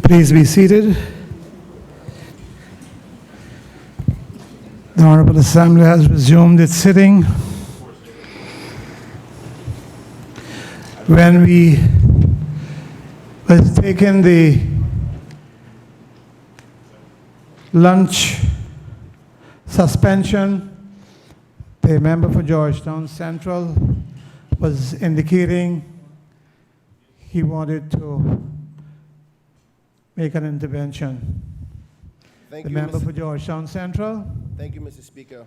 Please be seated. The Honorable Assembly has resumed its sitting. When we was taking the lunch suspension, the member for Georgetown Central was indicating he wanted to make an intervention. Thank The you, member Mr. for Georgetown Central. Thank you, Mr. Speaker.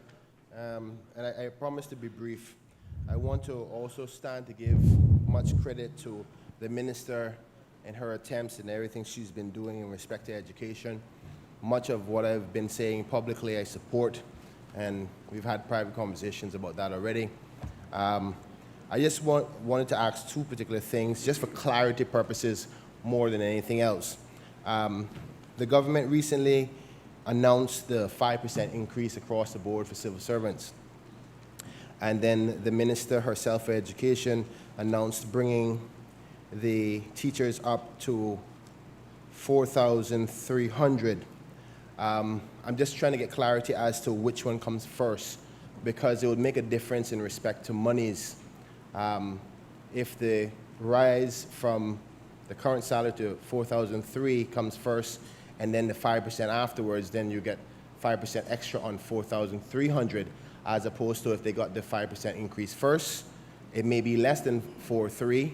And I promise to be brief. I want to also stand to give much credit to the minister and her attempts and everything she's been doing in respect to education. Much of what I've been saying publicly I support, and we've had private conversations about that already. I just wanted to ask two particular things, just for clarity purposes more than anything else. The government recently announced the 5% increase across the board for civil servants. And then the minister herself for education announced bringing the teachers up to 4,300. I'm just trying to get clarity as to which one comes first, because it would make a difference in respect to monies. If the rise from the current salary to 4,003 comes first, and then the 5% afterwards, then you get 5% extra on 4,300, as opposed to if they got the 5% increase first, it may be less than 4.3,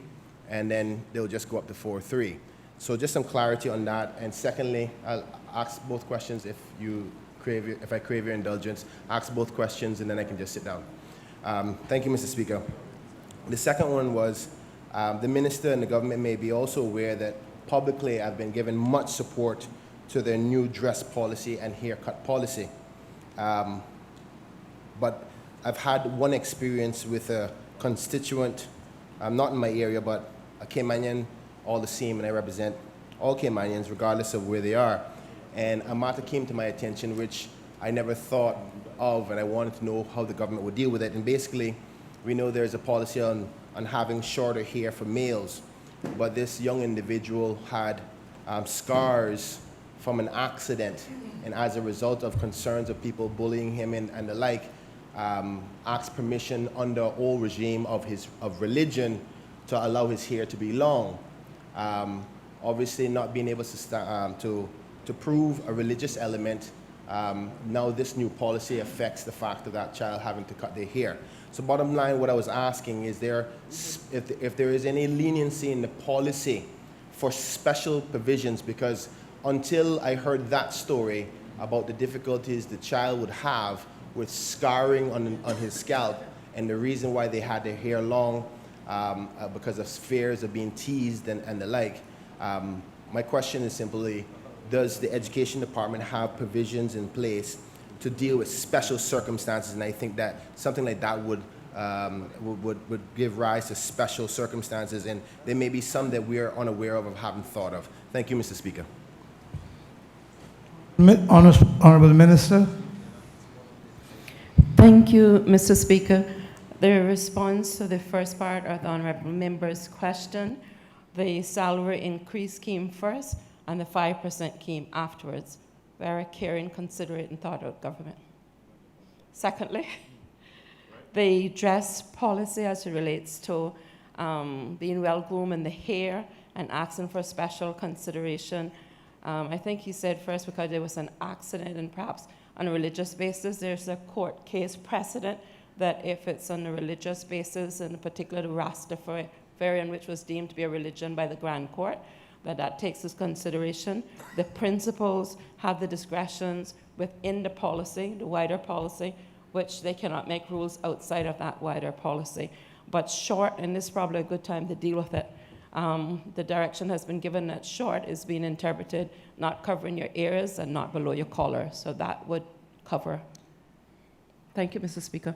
and then they'll just go up to 4.3. So just some clarity on that. And secondly, I'll ask both questions if I crave your indulgence. Ask both questions, and then I can just sit down. Thank you, Mr. Speaker. The second one was, the minister and the government may be also aware that publicly I've been given much support to their new dress policy and haircut policy. But I've had one experience with a constituent, not in my area, but a Caymanian, all the same, and I represent all Caymanians regardless of where they are. And a matter came to my attention which I never thought of, and I wanted to know how the government would deal with it. And basically, we know there's a policy on having shorter hair for males, but this young individual had scars from an accident, and as a result of concerns of people bullying him and the like, asked permission under old regime of religion to allow his hair to be long. Obviously not being able to prove a religious element, now this new policy affects the fact of that child having to cut their hair. So bottom line, what I was asking is if there is any leniency in the policy for special provisions, because until I heard that story about the difficulties the child would have with scarring on his scalp, and the reason why they had their hair long because of fears of being teased and the like, my question is simply, does the Education Department have provisions in place to deal with special circumstances? And I think that something like that would give rise to special circumstances, and there may be some that we are unaware of haven't thought of. Thank you, Mr. Speaker. Honorable Minister. Thank you, Mr. Speaker. The response to the first part of the honorable member's question, the salary increase came first and the 5% came afterwards. Very caring, considerate, and thought-out government. Secondly, the dress policy as it relates to being well-groomed in the hair and asking for special consideration. I think he said first because there was an accident, and perhaps on a religious basis, there's a court case precedent that if it's on a religious basis, in particular the Rastafarian, which was deemed to be a religion by the Grand Court, that takes into consideration. The principals have the discretions within the policy, the wider policy, which they cannot make rules outside of that wider policy. But short, and this is probably a good time to deal with it, the direction has been given that short is being interpreted not covering your ears and not below your collar. So that would cover. Thank you, Mr. Speaker.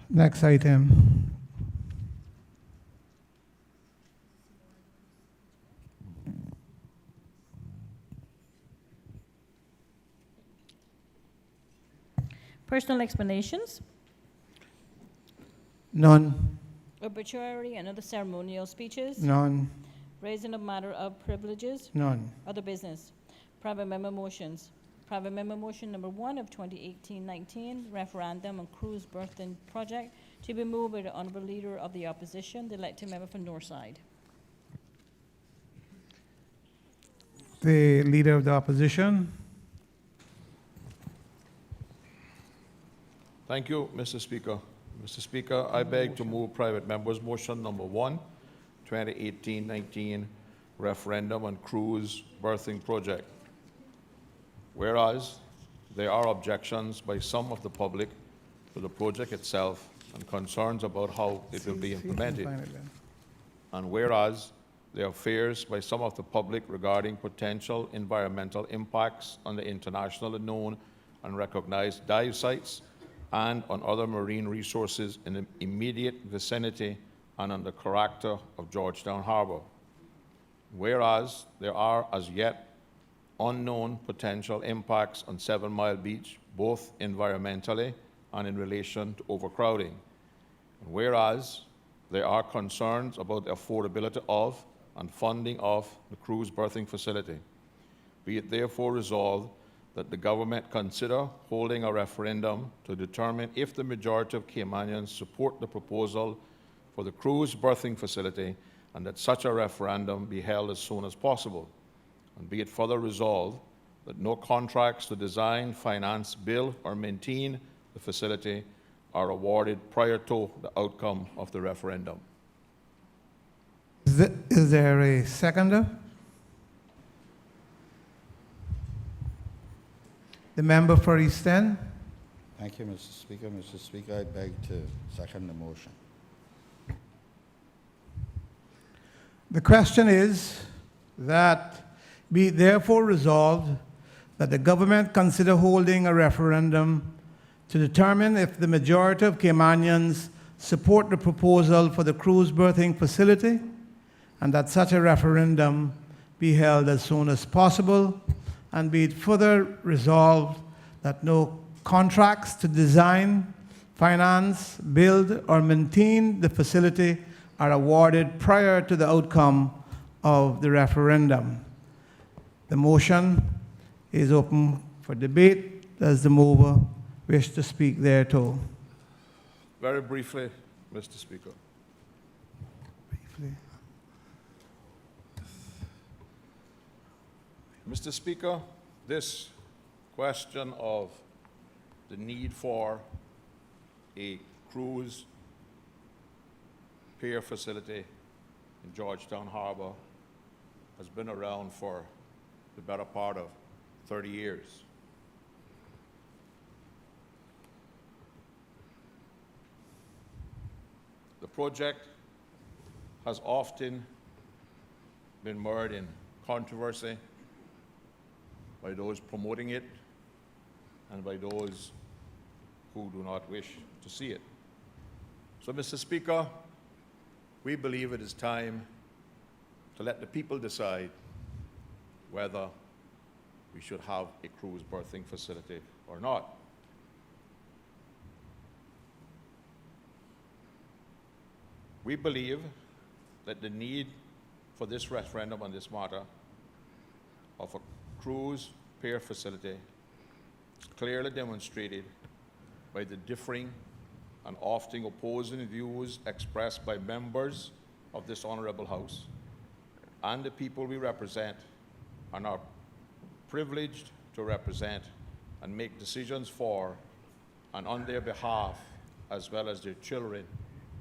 Next item. Personal explanations. None. Obituary and other ceremonial speeches. None. Raising of matter of privileges. None. Other business. Private member motions. Private member motion number 1 of 2018-19, referendum on cruise berthing project, to be moved by the Honourable Leader of the Opposition, the elected member for Northside. The Leader of the Opposition. Thank you, Mr. Speaker. Mr. Speaker, I beg to move private members' motion number 1, 2018-19, referendum on cruise berthing project. Whereas there are objections by some of the public to the project itself and concerns about how it will be implemented. And whereas there are fears by some of the public regarding potential environmental impacts on the internationally known and recognized dive sites and on other marine resources in the immediate vicinity and on the character of Georgetown Harbor. Whereas there are as yet unknown potential impacts on 7 Mile Beach, both environmentally and in relation to overcrowding. And whereas there are concerns about the affordability of and funding of the cruise berthing facility, be it therefore resolved that the government consider holding a referendum to determine if the majority of Caymanians support the proposal for the cruise berthing facility, and that such a referendum be held as soon as possible. And be it further resolved that no contracts to design, finance, build, or maintain the facility are awarded prior to the outcome of the referendum. Is there a seconder? The member for East End. Thank you, Mr. Speaker. Mr. Speaker, I beg to second the motion. The question is that be it therefore resolved that the government consider holding a referendum to determine if the majority of Caymanians support the proposal for the cruise berthing facility, and that such a referendum be held as soon as possible, and be it further resolved that no contracts to design, finance, build, or maintain the facility are awarded prior to the outcome of the referendum. The motion is open for debate. Does the mover wish to speak thereto? Very briefly, Mr. Speaker. Briefly. Mr. Speaker, this question of the need for a cruise pier facility in Georgetown Harbor has been around for the better part of 30 years. The project has often been mired in controversy by those promoting it and by those who do not wish to see it. So, Mr. Speaker, we believe it is time to let the people decide whether we should have a cruise berthing facility or not. We believe that the need for this referendum on this matter of a cruise pier facility is clearly demonstrated by the differing and often opposing views expressed by members of this Honourable House and the people we represent and are privileged to represent and make decisions for and on their behalf, as well as their children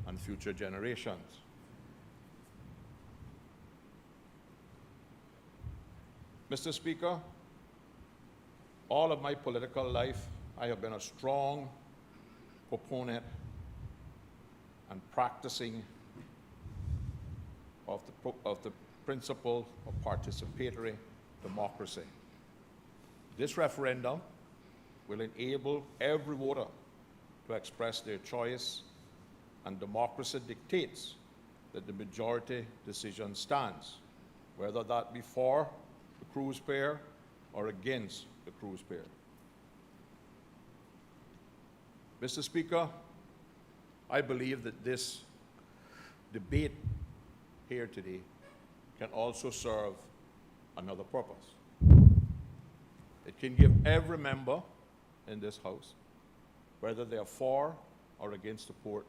and future generations. Mr. Speaker, all of my political life, I have been a strong proponent and practicing of the principle of participatory democracy. This referendum will enable every voter to express their choice, and democracy dictates that the majority decision stands, whether that be for the cruise pier or against the cruise pier. Mr. Speaker, I believe that this debate here today can also serve another purpose. It can give every member in this House, whether they are for or against the port,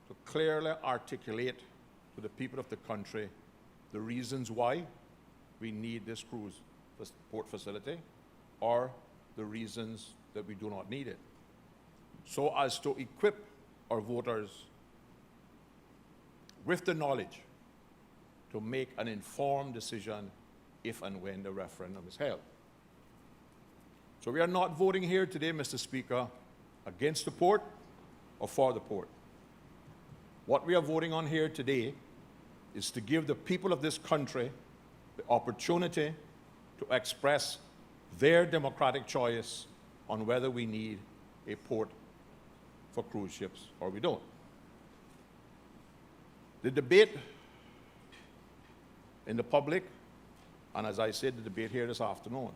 to clearly articulate to the people of the country the reasons why we need this cruise port facility, or the reasons that we do not need it, so as to equip our voters with the knowledge to make an informed decision if and when the referendum is held. So we are not voting here today, Mr. Speaker, against the port or for the port. What we are voting on here today is to give the people of this country the opportunity to express their democratic choice on whether we need a port for cruise ships or we don't. The debate in the public, and as I said, the debate here this afternoon,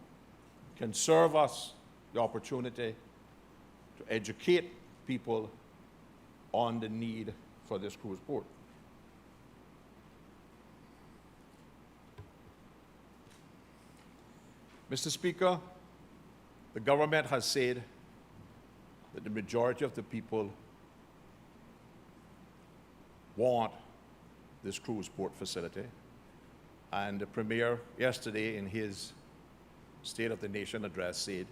can serve us the opportunity to educate people on the need for this cruise port. Mr. Speaker, the government has said that the majority of the people want this cruise port facility, and the Premier yesterday in his State of the Nation address said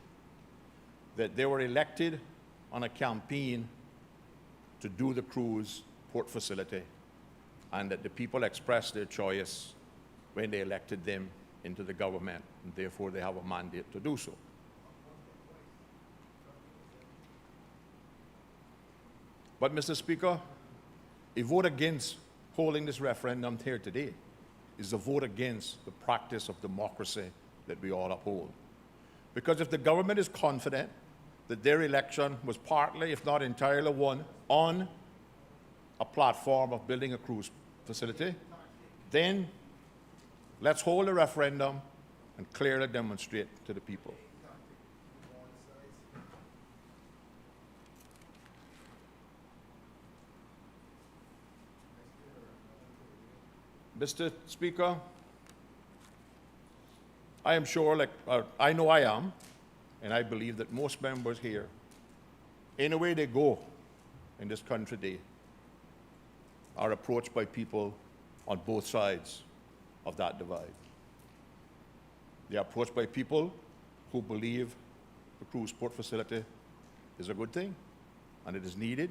that they were elected on a campaign to do the cruise port facility, and that the people expressed their choice when they elected them into the government, and therefore they have a mandate to do so. But, Mr. Speaker, a vote against holding this referendum here today is a vote against the practice of democracy that we all uphold. Because if the government is confident that their election was partly, if not entirely, won on a platform of building a cruise facility, then let's hold a referendum and clearly demonstrate to the people. Mr. Speaker, I am sure, I know I am, and I believe that most members here, any way they go in this country today, are approached by people on both sides of that divide. They are approached by people who believe the cruise port facility is a good thing and it is needed,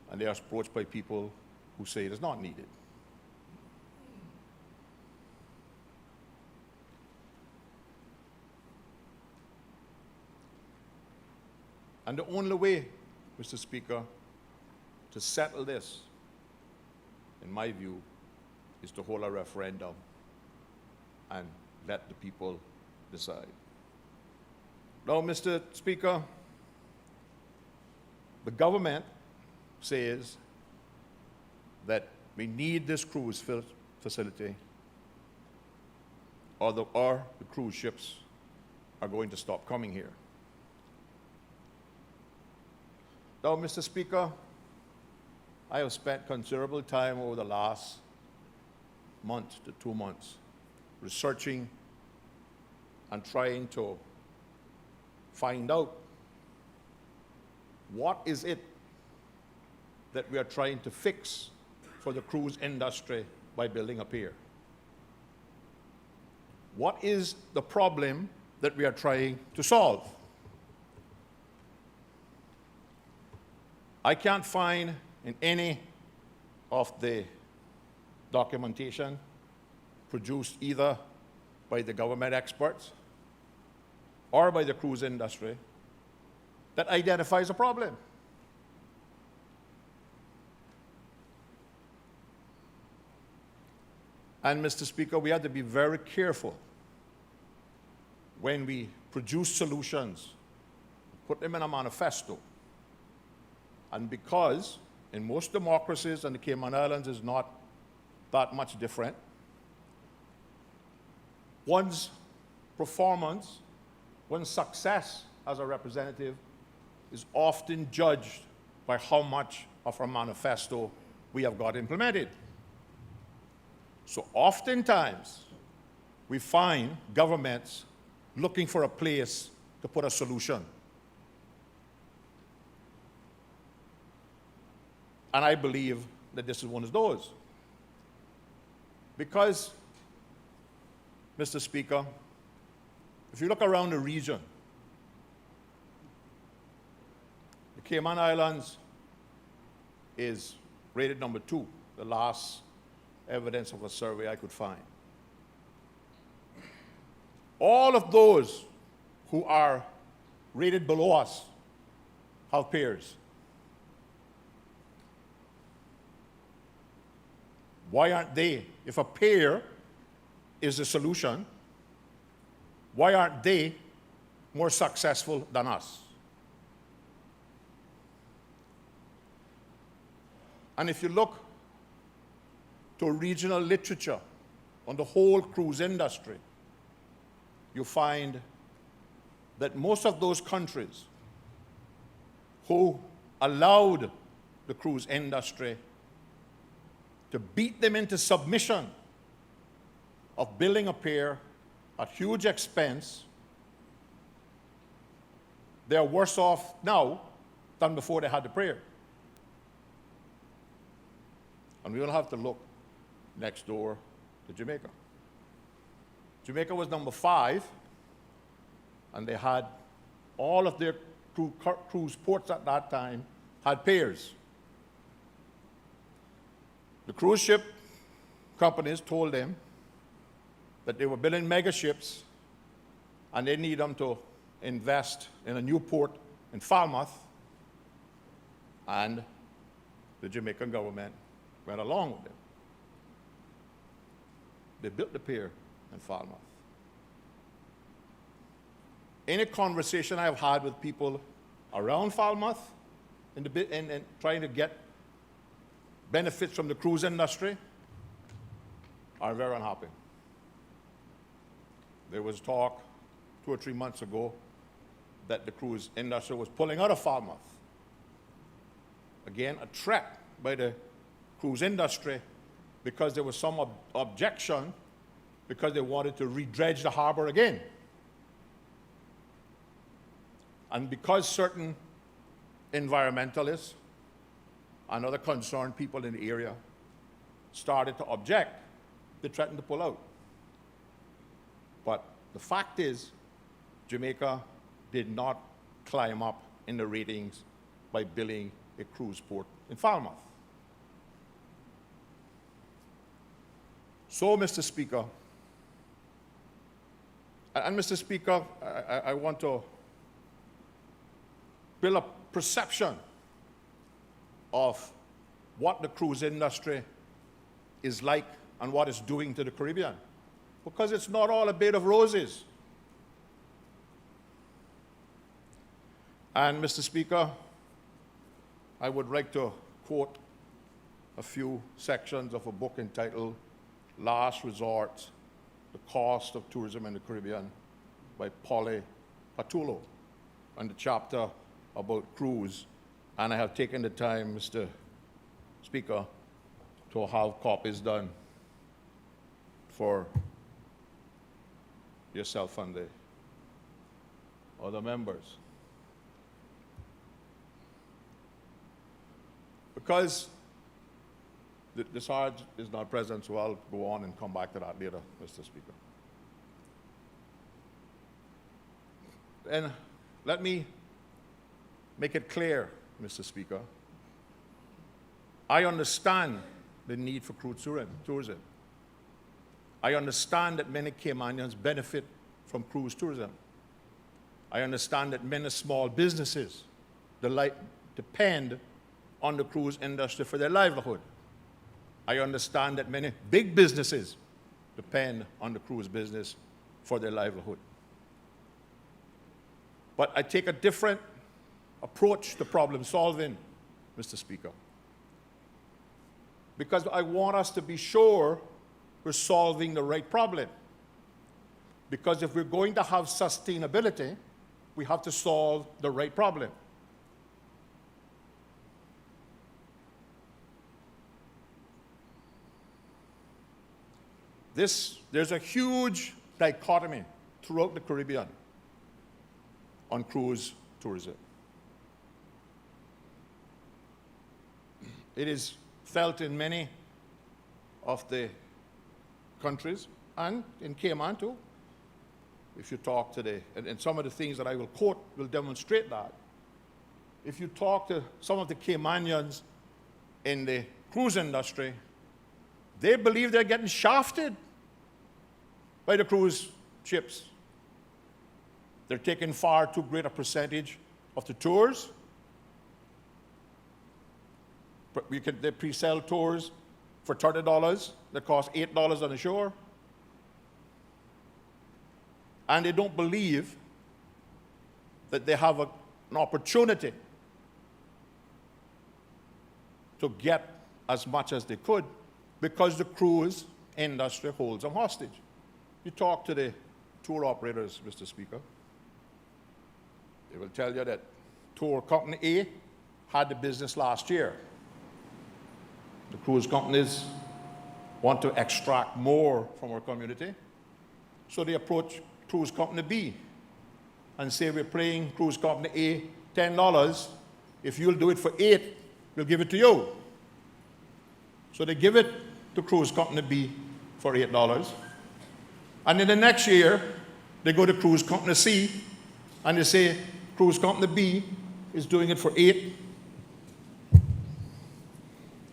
and they are approached by people who say it is not needed. And the only way, Mr. Speaker, to settle this, in my view, is to hold a referendum and let the people decide. Now, Mr. Speaker, the government says that we need this cruise facility, or the cruise ships are going to stop coming here. Now, Mr. Speaker, I have spent considerable time over the last month to 2 months researching and trying to find out what is it that we are trying to fix for the cruise industry by building a pier. What is the problem that we are trying to solve? I can't find in any of the documentation produced either by the government experts or by the cruise industry that identifies a problem. And, Mr. Speaker, we have to be very careful when we produce solutions, put them in a manifesto. And because in most democracies, and the Cayman Islands is not that much different, one's performance, one's success as a representative is often judged by how much of our manifesto we have got implemented. So oftentimes, we find governments looking for a place to put a solution. And I believe that this is one of those. Because, Mr. Speaker, if you look around the region, the Cayman Islands is rated number 2, the last evidence of a survey I could find. All of those who are rated below us have Piers. Why aren't they? If a pier is the solution, why aren't they more successful than us? And if you look to regional literature on the whole cruise industry, you find that most of those countries who allowed the cruise industry to beat them into submission of building a pier at huge expense, they are worse off now than before they had the pier. And we will have to look next door to Jamaica. Jamaica was number 5, and they had all of their cruise ports at that time had piers. The cruise ship companies told them that they were building mega ships and they need them to invest in a new port in Falmouth, and the Jamaican government went along with them. They built the pier in Falmouth. Any conversation I've had with people around Falmouth and trying to get benefits from the cruise industry are very unhappy. There was talk 2 or 3 months ago that the cruise industry was pulling out of Falmouth. Again, a threat by the cruise industry because there was some objection because they wanted to redredge the harbor again. And because certain environmentalists and other concerned people in the area started to object, they threatened to pull out. But the fact is, Jamaica did not climb up in the ratings by building a cruise port in Falmouth. So, Mr. Speaker, and Mr. Speaker, I want to build a perception of what the cruise industry is like and what it's doing to the Caribbean, because it's not all a bed of roses. And Mr. Speaker, I would like to quote a few sections of a book entitled Last Resort, The Cost of Tourism in the Caribbean by Polly Patullo, and the chapter about cruise. And I have taken the time, Mr. Speaker, to have copies done for yourself and the other members. Because the Sarge is not present, so I'll go on and come back to that later, Mr. Speaker. And let me make it clear, Mr. Speaker, I understand the need for cruise tourism. I understand that many Caymanians benefit from cruise tourism. I understand that many small businesses depend on the cruise industry for their livelihood. I understand that many big businesses depend on the cruise business for their livelihood. But I take a different approach to problem solving, Mr. Speaker, because I want us to be sure we're solving the right problem. Because if we're going to have sustainability, we have to solve the right problem. there's a huge dichotomy throughout the Caribbean on cruise tourism. It is felt in many of the countries, and in Cayman too. If you talk today, and some of the things that I will quote will demonstrate that. If you talk to some of the Caymanians in the cruise industry, they believe they're getting shafted by the cruise ships. They're taking far too great a percentage of the tours. They pre-sell tours for $30 that cost $8 on the shore. And they don't believe that they have an opportunity to get as much as they could because the cruise industry holds them hostage. You talk to the tour operators, Mr. Speaker, they will tell you that tour company A had the business last year. The cruise companies want to extract more from our community, so they approach cruise company B and say, we're paying cruise company A $10. If you'll do it for $8, we'll give it to you. So they give it to cruise company B for $8. And then the next year, they go to cruise company C and they say, cruise company B is doing it for $8.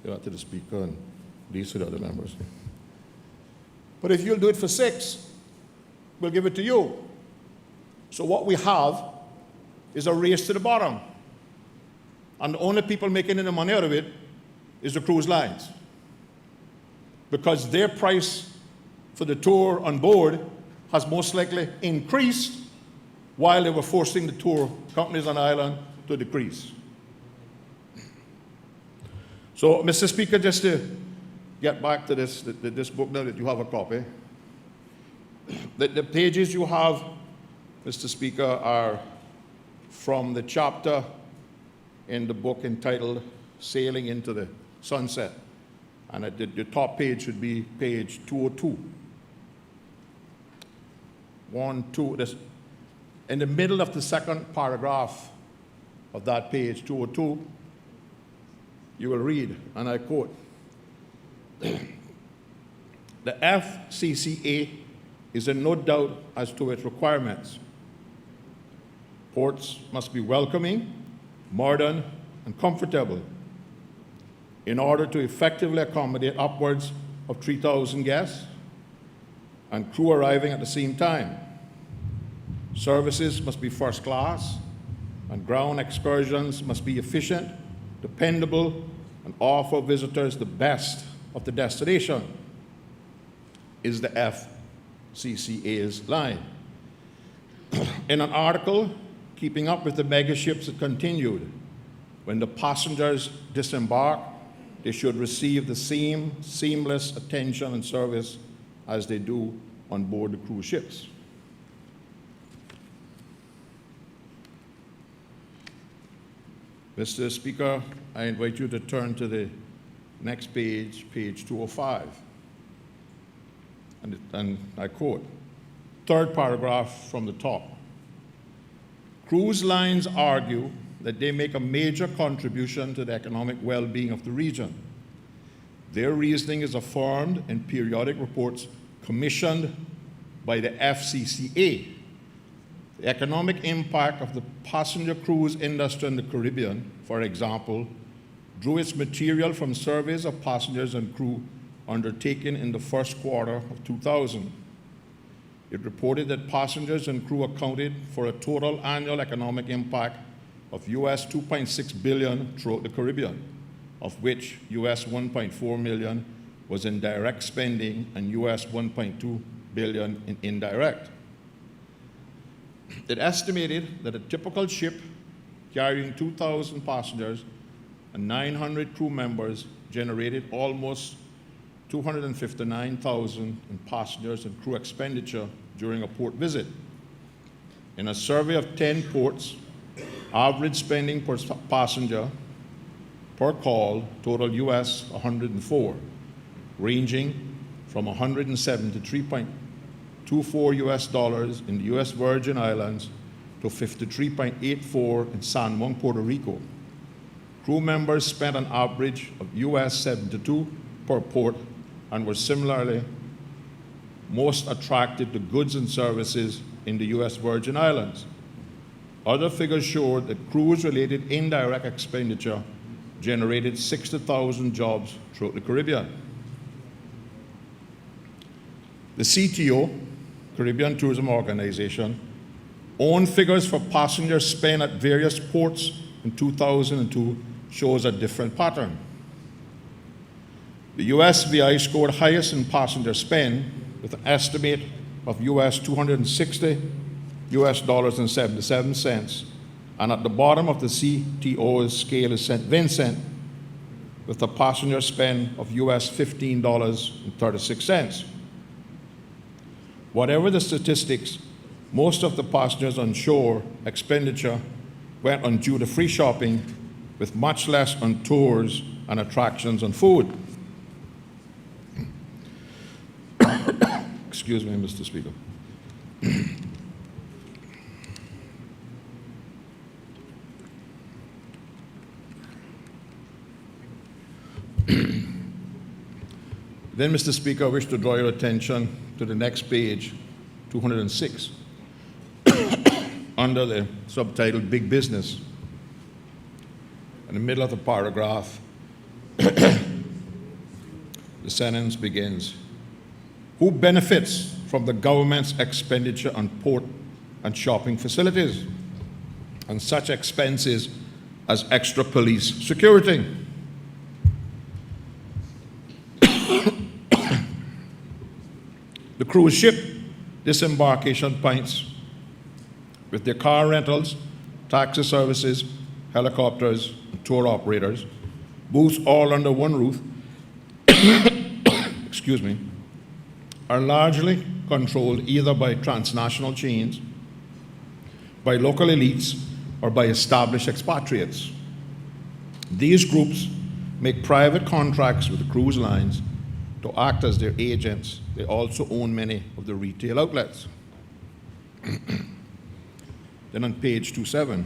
Go out to the speaker and these to the other members. But if you'll do it for $6, we'll give it to you. So what we have is a race to the bottom. And the only people making any money out of it is the cruise lines. Because their price for the tour on board has most likely increased while they were forcing the tour companies on the island to decrease. So, Mr. Speaker, just to get back to this book now that you have a copy, the pages you have, Mr. Speaker, are from the chapter in the book entitled Sailing into the Sunset. And the top page should be page 202. 1, 2, in the middle of the second paragraph of that page, 202, you will read, and I quote, the FCCA is in no doubt as to its requirements. Ports must be welcoming, modern, and comfortable in order to effectively accommodate upwards of 3,000 guests and crew arriving at the same time. Services must be first class, and ground excursions must be efficient, dependable, and offer visitors the best of the destination, is the FCCA's line. In an article, Keeping Up with the Megaships, it continued, when the passengers disembark, they should receive the same seamless attention and service as they do on board the cruise ships. Mr. Speaker, I invite you to turn to the next page, page 205. And I quote, third paragraph from the top. Cruise lines argue that they make a major contribution to the economic well-being of the region. Their reasoning is affirmed in periodic reports commissioned by the FCCA. The economic impact of the passenger cruise industry in the Caribbean, for example, drew its material from surveys of passengers and crew undertaken in the first quarter of 2000. It reported that passengers and crew accounted for a total annual economic impact of US $2.6 billion throughout the Caribbean, of which US $1.4 million was in direct spending and US $1.2 billion in indirect. It estimated that a typical ship carrying 2,000 passengers and 900 crew members generated almost $259,000 in passengers and crew expenditure during a port visit. In a survey of 10 ports, average spending per passenger per call totaled US 104, ranging from from $173.24 US in the US Virgin Islands to $53.84 in San Juan, Puerto Rico. Crew members spent an average of US 72 per port and were similarly most attracted to goods and services in the US Virgin Islands. Other figures showed that cruise-related indirect expenditure generated 60,000 jobs throughout the Caribbean. The CTO, Caribbean Tourism Organization, own figures for passenger spend at various ports in 2002 shows a different pattern. The USVI scored highest in passenger spend with an estimate of US $260 and 77 cents, and at the bottom of the CTO's scale is St. Vincent with a passenger spend of US $15.36. Whatever the statistics, most of the passengers on shore expenditure went on duty-free shopping, with much less on tours and attractions and food. Excuse me, Mr. Speaker. Then, Mr. Speaker, I wish to draw your attention to the next page, 206, under the subtitle Big Business. In the middle of the paragraph, the sentence begins, who benefits from the government's expenditure on port and shopping facilities and such expenses as extra police security? The cruise ship disembarkation points with their car rentals, taxi services, helicopters, and tour operators, booths all under one roof, excuse me, are largely controlled either by transnational chains, by local elites, or by established expatriates. These groups make private contracts with the cruise lines to act as their agents. They also own many of the retail outlets. Then on page 27,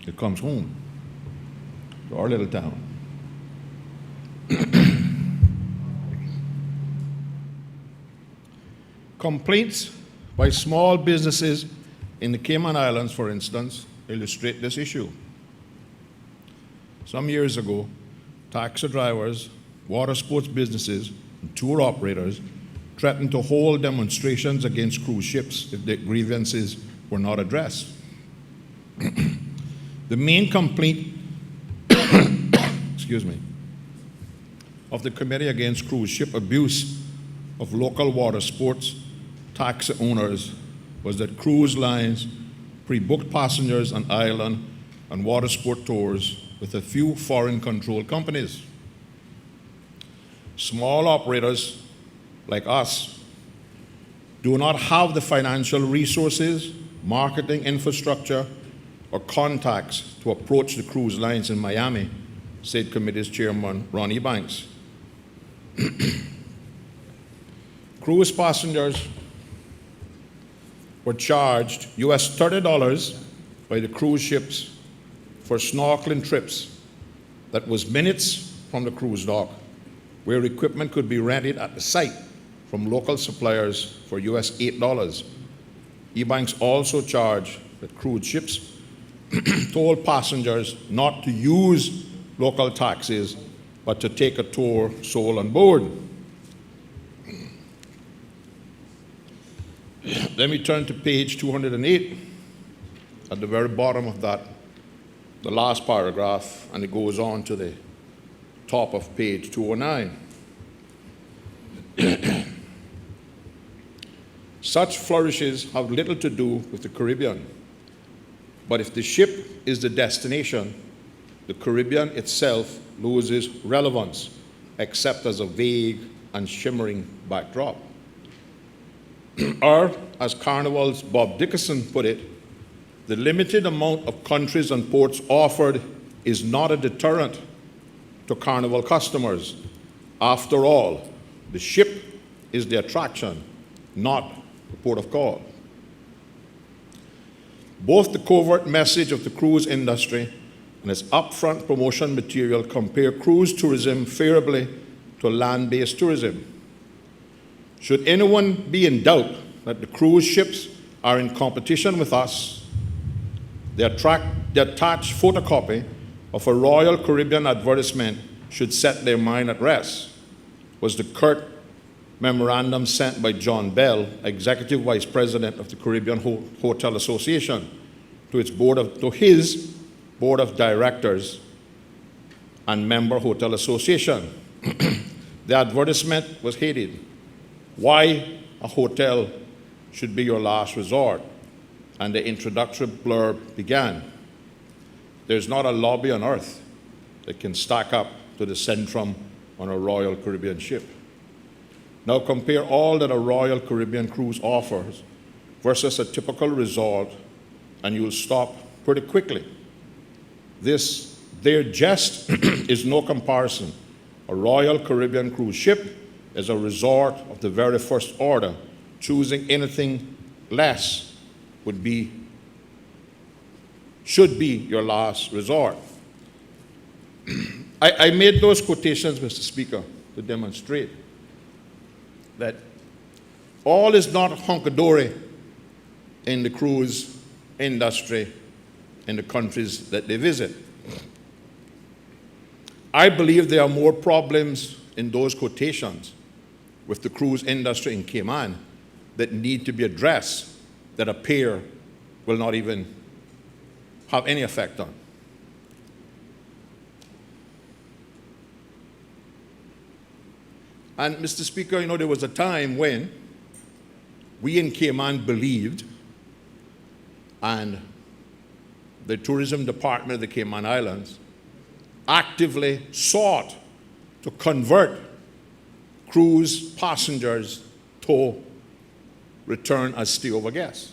it comes home to our little town. Complaints by small businesses in the Cayman Islands, for instance, illustrate this issue. Some years ago, taxi drivers, water sports businesses, and tour operators threatened to hold demonstrations against cruise ships if their grievances were not addressed. The main complaint excuse me, of the Committee Against Cruise Ship Abuse of local water sports taxi owners was that cruise lines pre-booked passengers on island and water sport tours with a few foreign-controlled companies. Small operators like us do not have the financial resources, marketing infrastructure, or contacts to approach the cruise lines in Miami, said Committee's Chairman Ronnie Banks. Cruise passengers were charged US $30 by the cruise ships for snorkeling trips that was minutes from the cruise dock, where equipment could be rented at the site from local suppliers for US $8. E-Banks also charged that cruise ships told passengers not to use local taxis, but to take a tour sold on board. Let me turn to page 208, at the very bottom of that, the last paragraph, and it goes on to the top of page 209. Such flourishes have little to do with the Caribbean, but if the ship is the destination, the Caribbean itself loses relevance, except as a vague and shimmering backdrop. Or, as Carnival's Bob Dickerson put it, the limited amount of countries and ports offered is not a deterrent to Carnival customers. After all, the ship is the attraction, not the port of call. Both the covert message of the cruise industry and its upfront promotion material compare cruise tourism favorably to land-based tourism. Should anyone be in doubt that the cruise ships are in competition with us, the attached photocopy of a Royal Caribbean advertisement should set their mind at rest, was the curt memorandum sent by John Bell, Executive Vice President of the Caribbean Hotel Association, to his board of directors and member hotel association. The advertisement was headed, "Why a hotel should be your last resort," and the introductory blurb began, "There's not a lobby on earth that can stack up to the Centrum on a Royal Caribbean ship." Now compare all that a Royal Caribbean cruise offers versus a typical resort, and you'll stop pretty quickly. There just is no comparison. A Royal Caribbean cruise ship is a resort of the very first order. Choosing anything less should be your last resort. I made those quotations, Mr. Speaker, to demonstrate that all is not hunky-dory in the cruise industry in the countries that they visit. I believe there are more problems in those quotations with the cruise industry in Cayman that need to be addressed that a peer will not even have any effect on. And Mr. Speaker, there was a time when we in Cayman believed, and the tourism department of the Cayman Islands actively sought to convert cruise passengers to return as stay-over guests.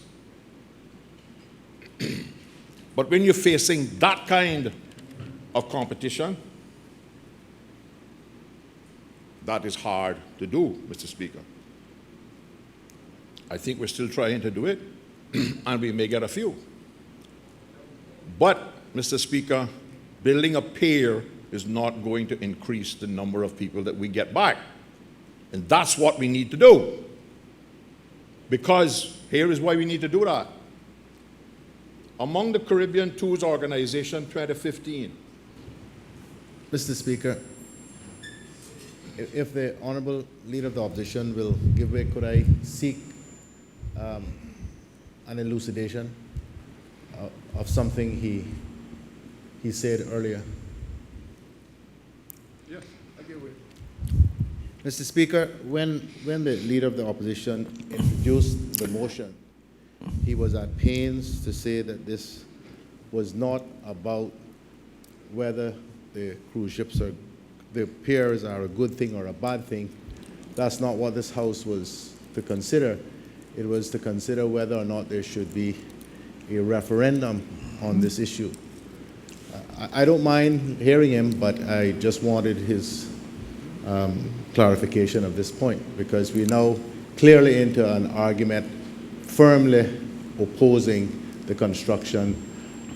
But when you're facing that kind of competition, that is hard to do, Mr. Speaker. I think we're still trying to do it, and we may get a few. But, Mr. Speaker, building a pier is not going to increase the number of people that we get back. And that's what we need to do. Because here is why we need to do that. Among the Caribbean Tours Organization 2015. Mr. Speaker, if the Honorable Leader of the Opposition will give way, could I seek an elucidation of something he said earlier? Yes, I give way. Mr. Speaker, when the Leader of the Opposition introduced the motion, he was at pains to say that this was not about whether the cruise ships or the piers are a good thing or a bad thing. That's not what this House was to consider. It was to consider whether or not there should be a referendum on this issue. I don't mind hearing him, but I just wanted his clarification of this point, because we're now clearly into an argument firmly opposing the construction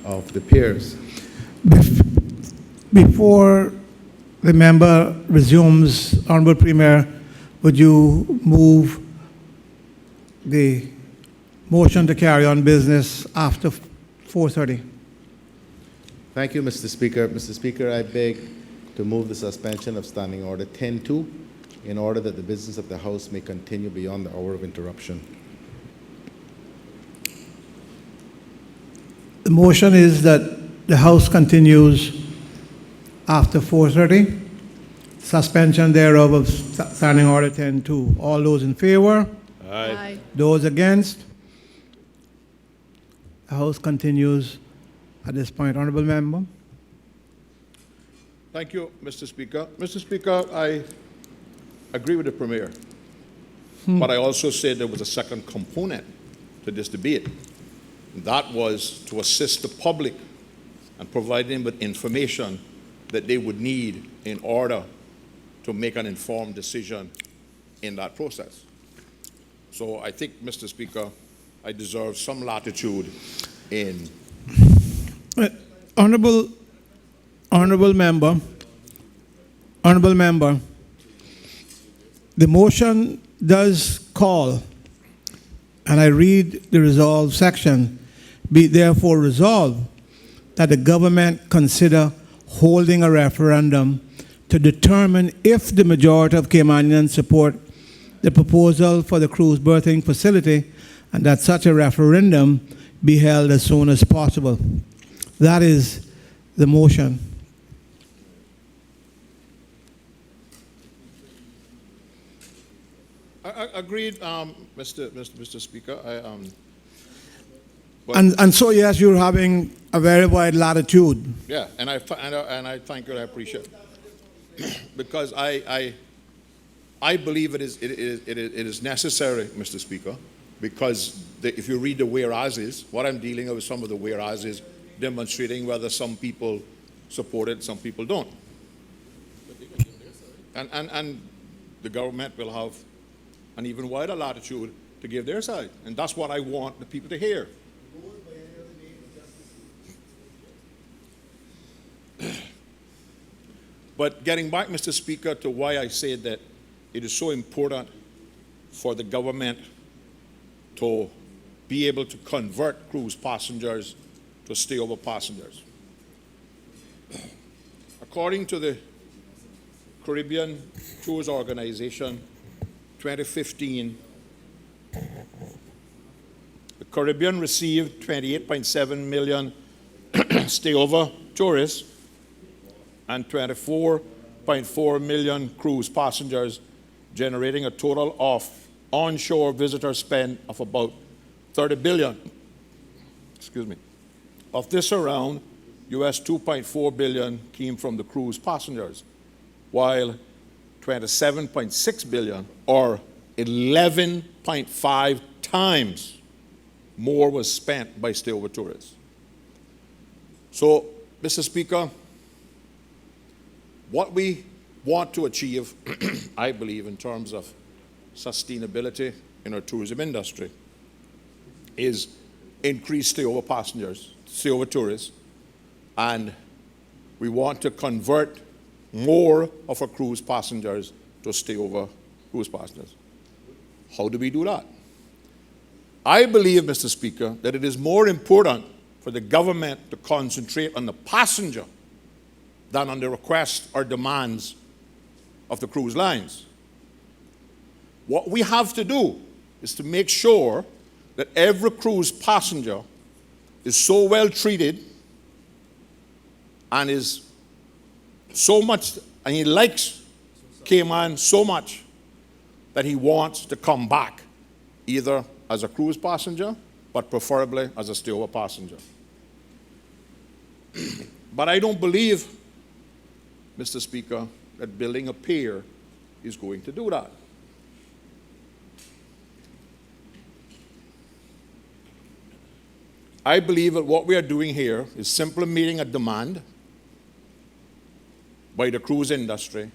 of the piers. Before the member resumes, Honorable Premier, would you move the motion to carry on business after 4:30? Thank you, Mr. Speaker. Mr. Speaker, I beg to move the suspension of Standing Order 10-2 in order that the business of the House may continue beyond the hour of interruption. The motion is that the House continues after 4:30. Suspension thereof of Standing Order 10-2. All those in favor? Aye. Those against? The House continues at this point. Honorable Member? Thank you, Mr. Speaker. Mr. Speaker, I agree with the Premier. But I also said there was a second component to this debate. That was to assist the public and provide them with information that they would need in order to make an informed decision in that process. So I think, Mr. Speaker, I deserve some latitude in. Honorable member, the motion does call, and I read the resolve section, be it therefore resolved that the government consider holding a referendum to determine if the majority of Caymanians support the proposal for the cruise berthing facility, and that such a referendum be held as soon as possible. That is the motion. Agreed, Mr. Speaker. And so, yes, you're having a very wide latitude. Yeah, and I thank you. I appreciate it. Because I believe it is necessary, Mr. Speaker, because if you read the whereases, what I'm dealing with some of the whereases demonstrating whether some people support it, some people don't. And the government will have an even wider latitude to give their side. And that's what I want the people to hear. But getting back, Mr. Speaker, to why I said that it is so important for the government to be able to convert cruise passengers to stayover passengers. According to the Caribbean Tours Organization, 2015, the Caribbean received 28.7 million stayover tourists and 24.4 million cruise passengers, generating a total of onshore visitor spend of about 30 billion. Excuse me. Of this around, US 2.4 billion came from the cruise passengers, while 27.6 billion, or 11.5 times more, was spent by stayover tourists. So, Mr. Speaker, what we want to achieve, I believe, in terms of sustainability in our tourism industry is increased stayover passengers, stayover tourists, and we want to convert more of our cruise passengers to stayover cruise passengers. How do we do that? I believe, Mr. Speaker, that it is more important for the government to concentrate on the passenger than on the requests or demands of the cruise lines. What we have to do is to make sure that every cruise passenger is so well treated and is so much, and he likes Cayman so much that he wants to come back, either as a cruise passenger, but preferably as a stayover passenger. But I don't believe, Mr. Speaker, that building a pier is going to do that. I believe that what we are doing here is simply meeting a demand by the cruise industry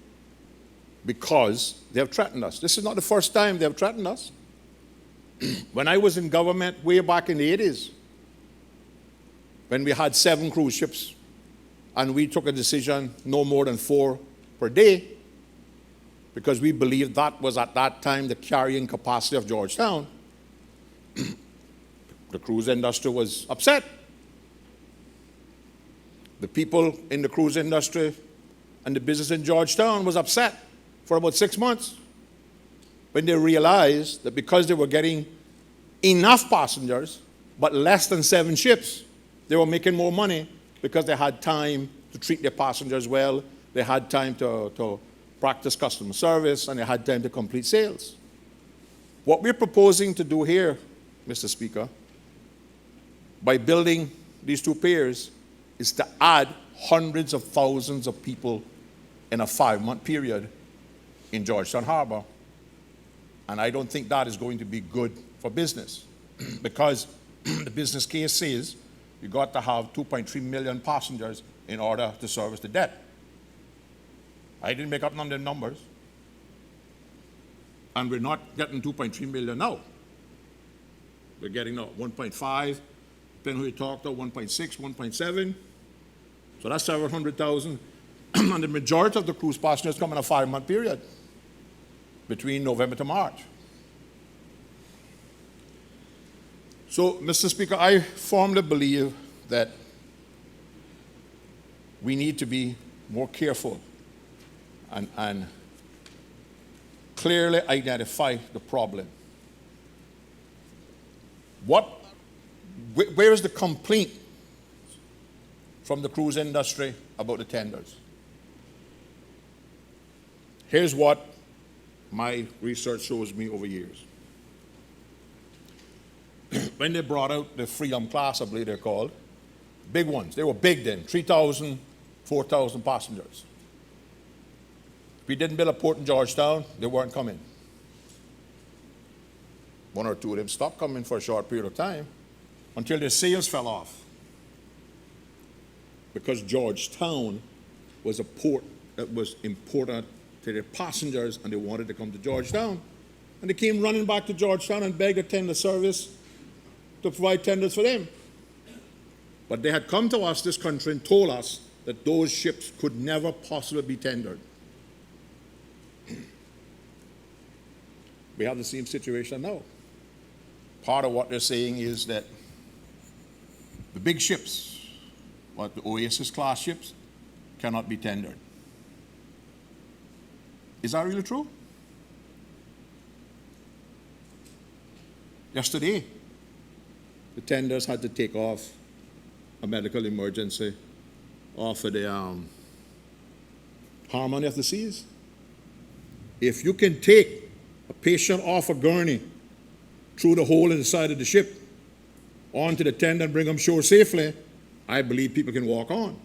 because they have threatened us. This is not the first time they have threatened us. When I was in government way back in the 80s, when we had 7 cruise ships and we took a decision no more than 4 per day because we believed that was at that time the carrying capacity of Georgetown, the cruise industry was upset. The people in the cruise industry and the business in Georgetown was upset for about 6 months when they realized that because they were getting enough passengers but less than 7 ships, they were making more money because they had time to treat their passengers well, they had time to practice customer service, and they had time to complete sales. What we're proposing to do here, Mr. Speaker, by building these 2 piers, is to add hundreds of thousands of people in a 5-month period in Georgetown Harbor. And I don't think that is going to be good for business because the business case says you got to have 2.3 million passengers in order to service the debt. I didn't make up none of the numbers. And we're not getting 2.3 million now. We're getting now 1.5, depending who you talk to, 1.6, 1.7. So that's 700,000. And the majority of the cruise passengers come in a 5-month period between November to March. So, Mr. Speaker, I firmly believe that we need to be more careful and clearly identify the problem. Where is the complaint from the cruise industry about the tenders? Here's what my research shows me over years. When they brought out the Freedom class, I believe they're called, big ones, they were big then, 3,000, 4,000 passengers. If we didn't build a port in Georgetown, they weren't coming. One or two of them stopped coming for a short period of time until their sales fell off. Because Georgetown was a port that was important to their passengers and they wanted to come to Georgetown. And they came running back to Georgetown and begged a tender service to provide tenders for them. But they had come to us, this country, and told us that those ships could never possibly be tendered. We have the same situation now. Part of what they're saying is that the big ships, like the Oasis class ships, cannot be tendered. Is that really true? Yesterday, the tenders had to take off a medical emergency off of the Harmony of the Seas. If you can take a patient off a gurney through the hole in the side of the ship onto the tender and bring them shore safely, I believe people can walk on.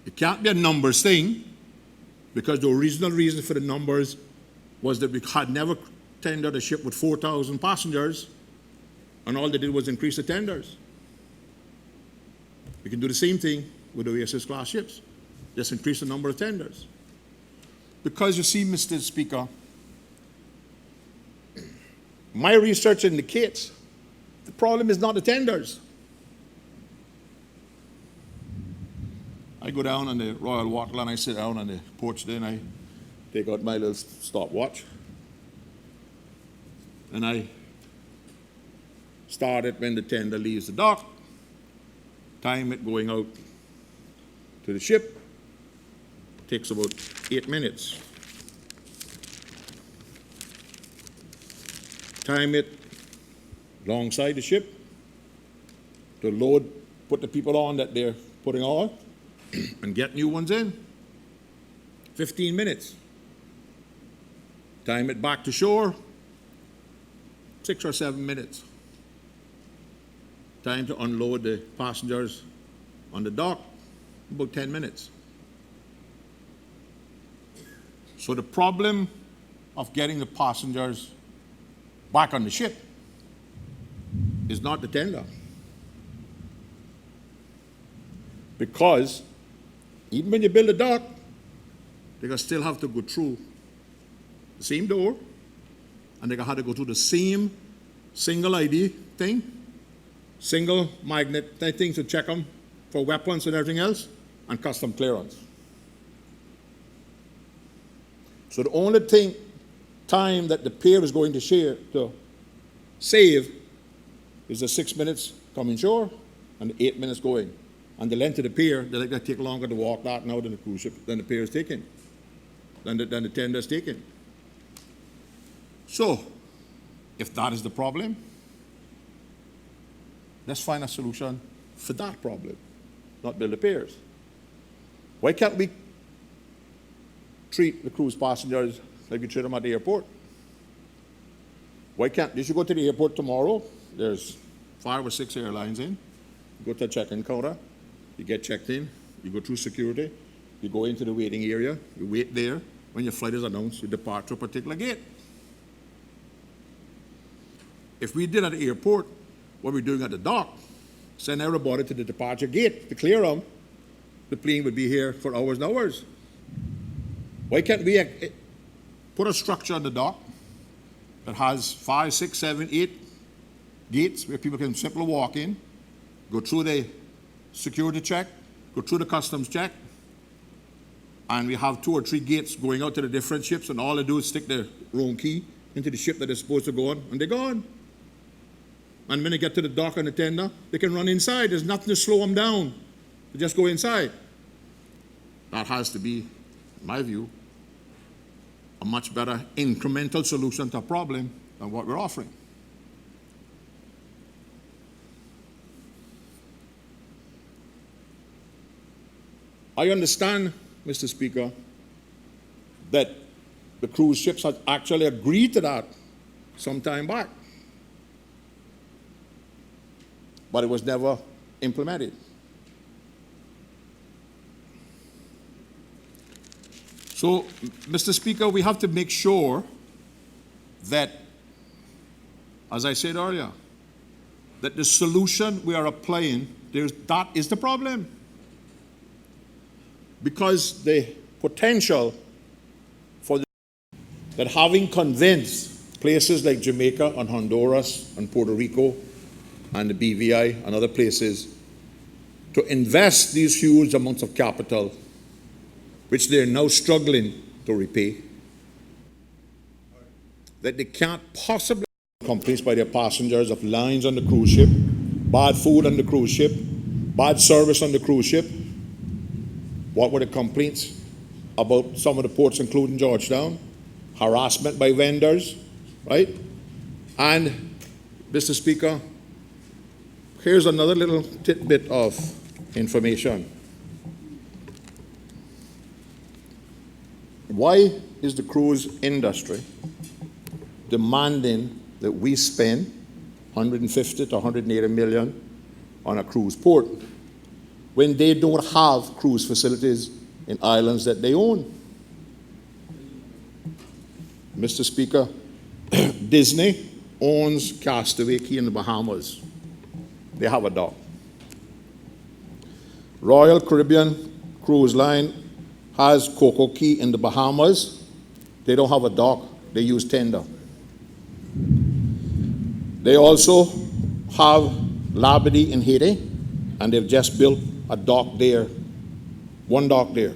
It can't be a numbers thing, because the original reason for the numbers was that we had never tendered a ship with 4,000 passengers, and all they did was increase the tenders. We can do the same thing with the Oasis class ships, just increase the number of tenders. Because you see, Mr. Speaker, my research indicates the problem is not the tenders. I go down on the Royal Waterland, I sit down on the porch there, and I take out my little stopwatch, and I start it when the tender leaves the dock, time it going out to the ship, takes about 8 minutes. Time it alongside the ship to load, put the people on that they're putting on, and get new ones in. 15 minutes. Time it back to shore, 6 or 7 minutes. Time to unload the passengers on the dock, about 10 minutes. So the problem of getting the passengers back on the ship is not the tender. Because even when you build a dock, they're going to still have to go through the same door, and they're going to have to go through the same single ID thing, single magnet thing to check them for weapons and everything else, and custom clearance. So the only time that the pier is going to save is the 6 minutes coming shore and the 8 minutes going. And the length of the pier, they're going to take longer to walk that now than the cruise ship, than the pier is taking, than the tender is taking. So, if that is the problem, let's find a solution for that problem, not build the piers. Why can't we treat the cruise passengers like we treat them at the airport? Why can't, you should go to the airport tomorrow, there's 5 or 6 airlines in, you go to a check-in counter, you get checked in, you go through security, you go into the waiting area, you wait there, when your flight is announced, you depart to a particular gate. If we did at the airport what we're doing at the dock, send everybody to the departure gate to clear them, the plane would be here for hours and hours. Why can't we put a structure on the dock that has 5, 6, 7, 8 gates where people can simply walk in, go through the security check, go through the customs check, and we have 2 or 3 gates going out to the different ships, and all they do is stick their own key into the ship that they're supposed to go on, and they're gone. And when they get to the dock and the tender, they can run inside. There's nothing to slow them down. They just go inside. That has to be, in my view, a much better incremental solution to a problem than what we're offering. I understand, Mr. Speaker, that the cruise ships had actually agreed to that some time back, but it was never implemented. So, Mr. Speaker, we have to make sure that, as I said earlier, that the solution we are applying, that is the problem. Because the potential for that having convinced places like Jamaica and Honduras and Puerto Rico and the BVI and other places to invest these huge amounts of capital, which they're now struggling to repay, that they can't possibly complaints by their passengers of lines on the cruise ship, bad food on the cruise ship, bad service on the cruise ship. What were the complaints about some of the ports, including Georgetown? Harassment by vendors, right? And, Mr. Speaker, here's another little tidbit of information. Why is the cruise industry demanding that we spend 150 to 180 million on a cruise port when they don't have cruise facilities in islands that they own? Mr. Speaker, Disney owns Castaway Cay in the Bahamas. They have a dock. Royal Caribbean Cruise Line has Coco Cay in the Bahamas. They don't have a dock. They use tender. They also have Labadee in Haiti, and they've just built a dock there, one dock there.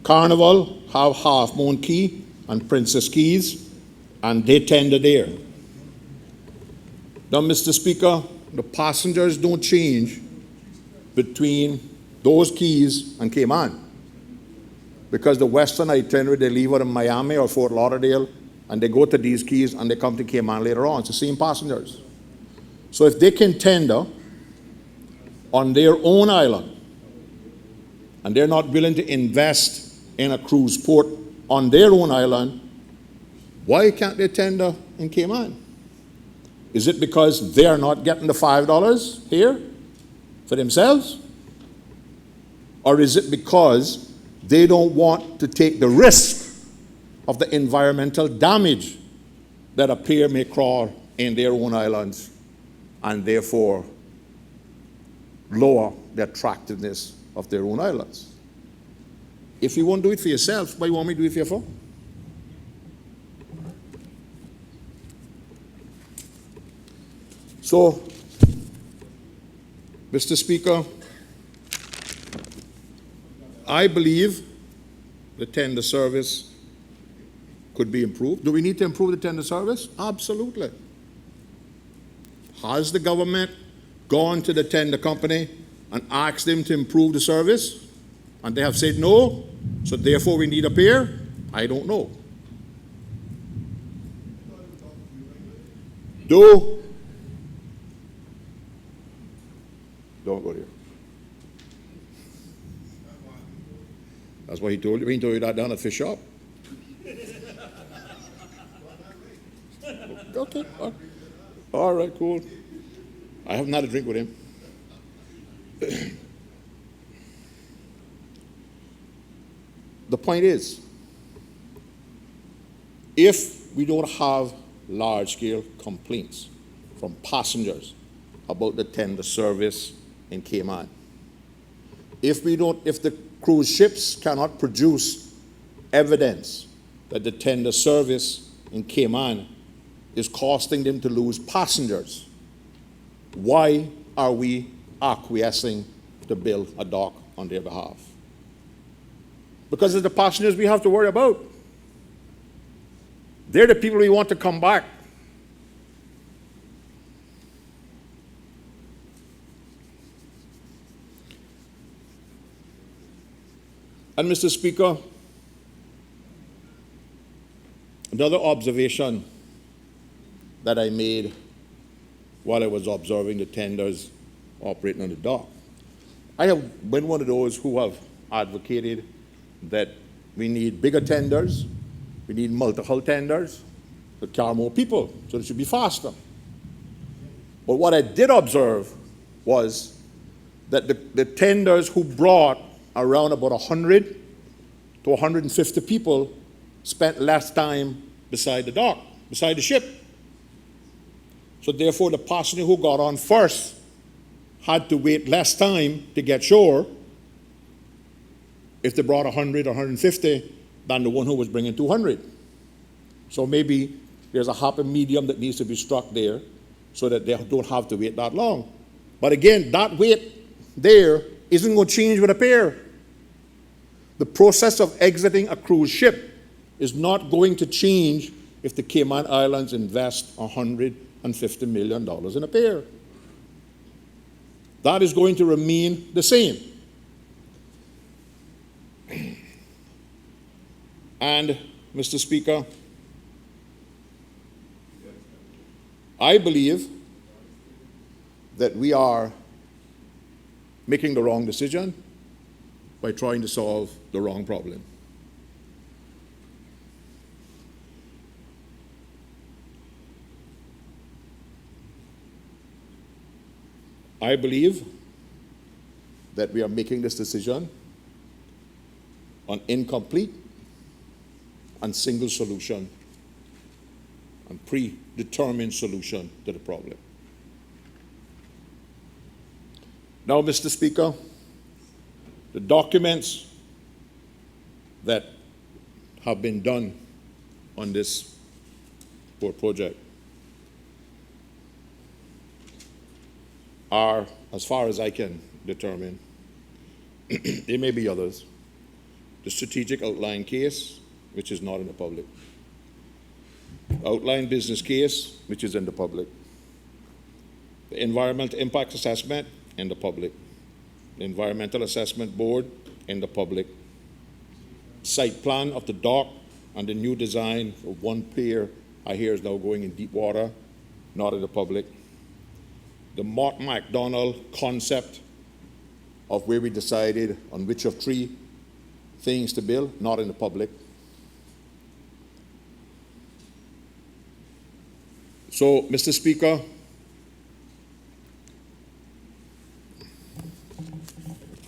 Carnival have Half Moon Cay and Princess Keys, and they tender there. Now, Mr. Speaker, the passengers don't change between those keys and Cayman, because the western itinerary, they leave out in Miami or Fort Lauderdale, and they go to these keys and they come to Cayman later on. It's the same passengers. So if they can tender on their own island, and they're not willing to invest in a cruise port on their own island, why can't they tender in Cayman? Is it because they are not getting the $5 here for themselves? Or is it because they don't want to take the risk of the environmental damage that a pier may cause in their own islands, and therefore lower the attractiveness of their own islands? If you won't do it for yourself, why you want me to do it for you for? So, Mr. Speaker, I believe the tender service could be improved. Do we need to improve the tender service? Absolutely. Has the government gone to the tender company and asked them to improve the service? And they have said no, so therefore we need a pier? I don't know. Don't go there. That's what he told you. He told you that down at Fish Shop. Okay. All right, cool. I haven't had a drink with him. The point is, if we don't have large-scale complaints from passengers about the tender service in Cayman, if the cruise ships cannot produce evidence that the tender service in Cayman is costing them to lose passengers, why are we acquiescing to build a dock on their behalf? Because it's the passengers we have to worry about. They're the people we want to come back. And Mr. Speaker, another observation that I made while I was observing the tenders operating on the dock. I have been one of those who have advocated that we need bigger tenders, we need multi-hull tenders to carry more people, so it should be faster. But what I did observe was that the tenders who brought around about 100 to 150 people spent less time beside the dock, beside the ship. So therefore, the passenger who got on first had to wait less time to get shore if they brought 100 or 150 than the one who was bringing 200. So maybe there's a happy medium that needs to be struck there so that they don't have to wait that long. But again, that wait there isn't going to change with a pair. The process of exiting a cruise ship is not going to change if the Cayman Islands invest $150 million in a pair. That is going to remain the same. And, Mr. Speaker, I believe that we are making the wrong decision by trying to solve the wrong problem. I believe that we are making this decision on incomplete and single solution and predetermined solution to the problem. Now, Mr. Speaker, the documents that have been done on this project are, as far as I can determine, there may be others, the strategic outline case, which is not in the public, outline business case, which is in the public, the environmental impact assessment in the public, the environmental assessment board in the public, site plan of the dock and the new design of one pier I hear is now going in deep water, not in the public, the Mott MacDonald concept of where we decided on which of three things to build, not in the public. So, Mr. Speaker,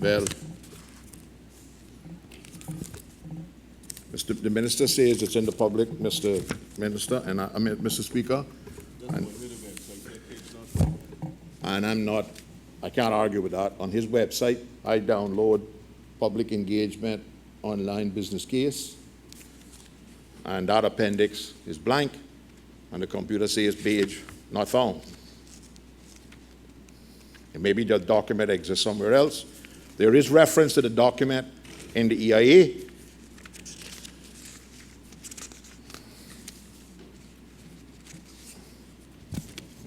well, the Minister says it's in the public, Mr. Minister, and I mean, Mr. Speaker, and I'm not, I can't argue with that. On his website, I download public engagement online business case, and that appendix is blank, and the computer says page not found. And maybe the document exists somewhere else. There is reference to the document in the EIA.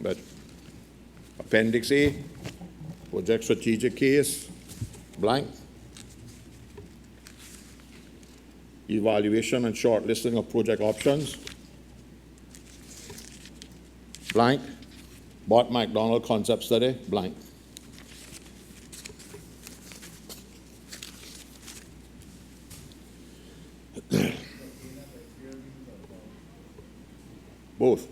But Appendix A, project strategic case, blank. Evaluation and shortlisting of project options, blank. Mott MacDonald concept study, blank. Both.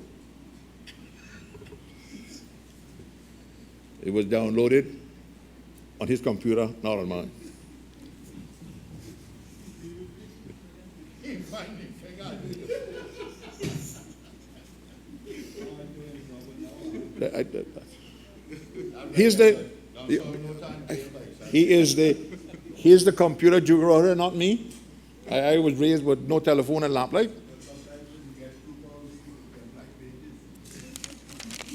It was downloaded on his computer, not on mine. He's the computer juggernaut, not me. I was raised with no telephone and lamplight.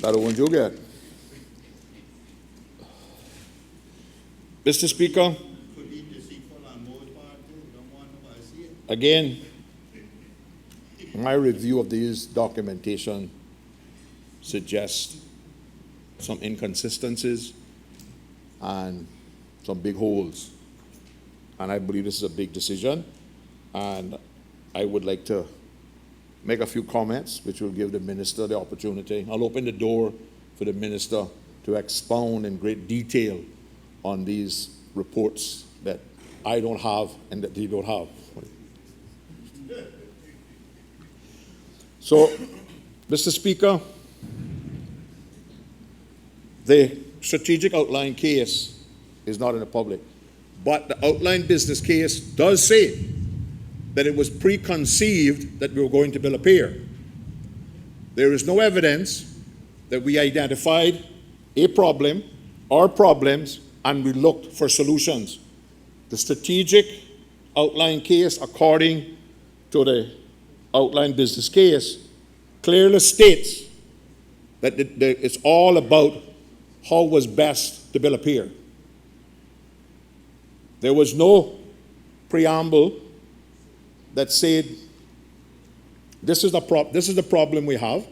That's the ones you get. Mr. Speaker, again, my review of these documentation suggests some inconsistencies and some big holes. And I believe this is a big decision. And I would like to make a few comments which will give the minister the opportunity. I'll open the door for the minister to expound in great detail on these reports that I don't have and that they don't have. So, Mr. Speaker, the strategic outline case is not in the public, but the outline business case does say that it was preconceived that we were going to build a pier. There is no evidence that we identified a problem or problems and we looked for solutions. The strategic outline case, according to the outline business case, clearly states that it's all about how was best to build a pier. There was no preamble that said, this is the problem we have.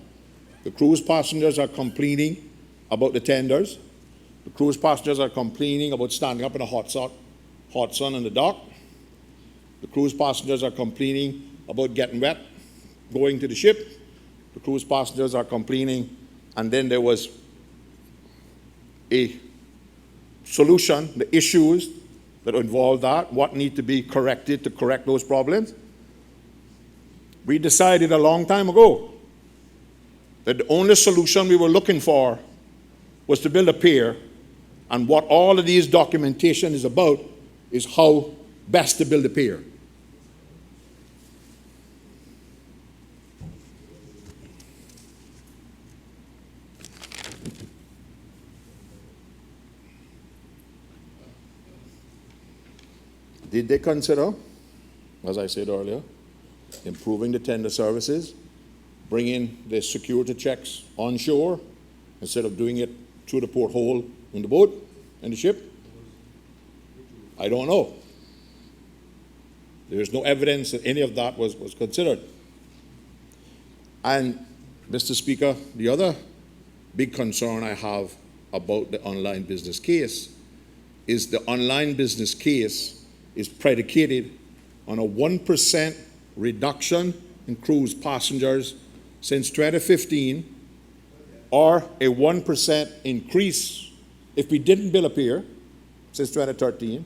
The cruise passengers are complaining about the tenders. The cruise passengers are complaining about standing up in the hot sun in the dock. The cruise passengers are complaining about getting wet, going to the ship. The cruise passengers are complaining, and then there was a solution, the issues that involved that, what need to be corrected to correct those problems. We decided a long time ago that the only solution we were looking for was to build a pier, and what all of these documentation is about is how best to build a pier. Did they consider, as I said earlier, improving the tender services, bringing the security checks onshore instead of doing it through the porthole in the boat, in the ship? I don't know. There is no evidence that any of that was considered. And, Mr. Speaker, the other big concern I have about the online business case is the online business case is predicated on a 1% reduction in cruise passengers since 2015, or a 1% increase if we didn't build a pier since 2013,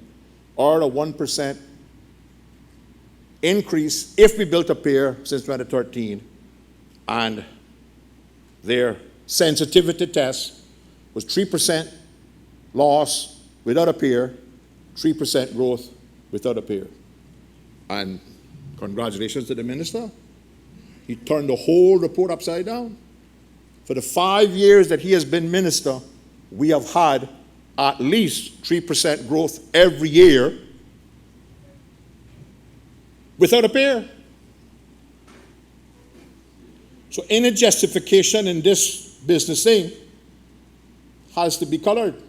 or a 1% increase if we built a pier since 2013, and their sensitivity test was 3% loss without a pier, 3% growth without a pier. And congratulations to the minister. He turned the whole report upside down. For the 5 years that he has been minister, we have had at least 3% growth every year without a pier. So any justification in this business thing has to be colored.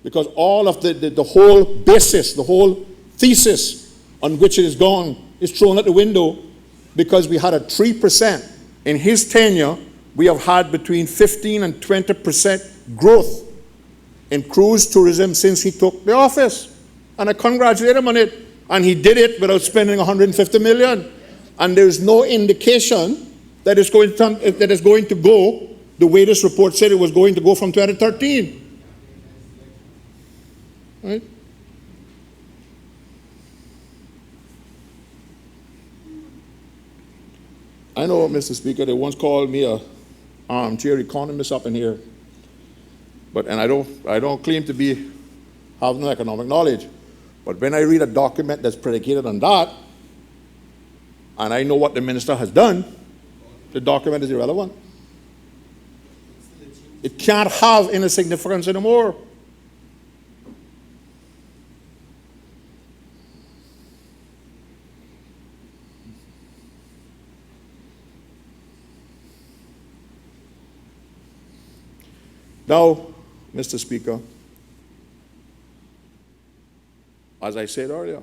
Because all of the whole basis, the whole thesis on which it is gone is thrown out the window, because we had a 3%. In his tenure, we have had between 15 and 20% growth in cruise tourism since he took the office. And I congratulate him on it. And he did it without spending $150 million. And there's no indication that it's going to go the way this report said it was going to go from 2013. Right? I know, Mr. Speaker, they once called me a armchair economist up in here, and I don't claim to have no economic knowledge. But when I read a document that's predicated on that, and I know what the minister has done, the document is irrelevant. It can't have any significance anymore. Now, Mr. Speaker, as I said earlier,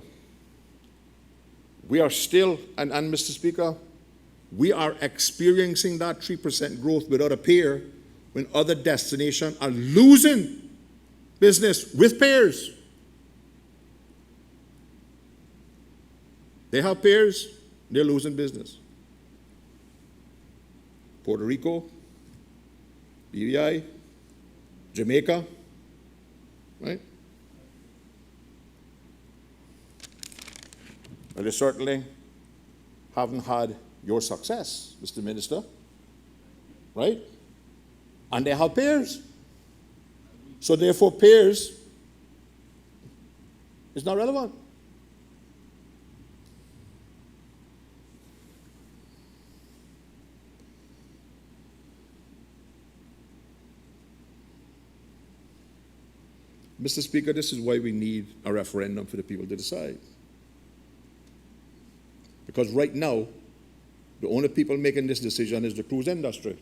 we are still, and Mr. Speaker, we are experiencing that 3% growth without a pier when other destinations are losing business with piers. They have piers, they're losing business. Puerto Rico, BVI, Jamaica, right? Well, they certainly haven't had your success, Mr. Minister, right? And they have piers. So therefore, piers is not relevant. Mr. Speaker, this is why we need a referendum for the people to decide. Because right now, the only people making this decision is the cruise industry.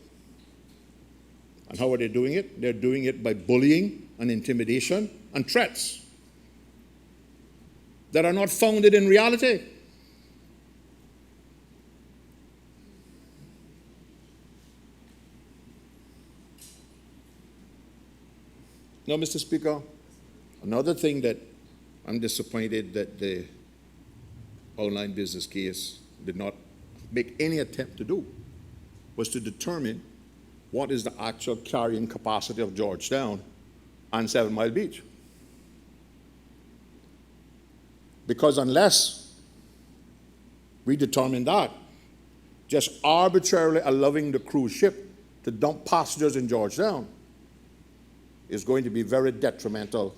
And how are they doing it? They're doing it by bullying and intimidation and threats that are not founded in reality. Now, Mr. Speaker, another thing that I'm disappointed that the online business case did not make any attempt to do was to determine what is the actual carrying capacity of Georgetown and 7 Mile Beach. Because unless we determine that, just arbitrarily allowing the cruise ship to dump passengers in Georgetown is going to be very detrimental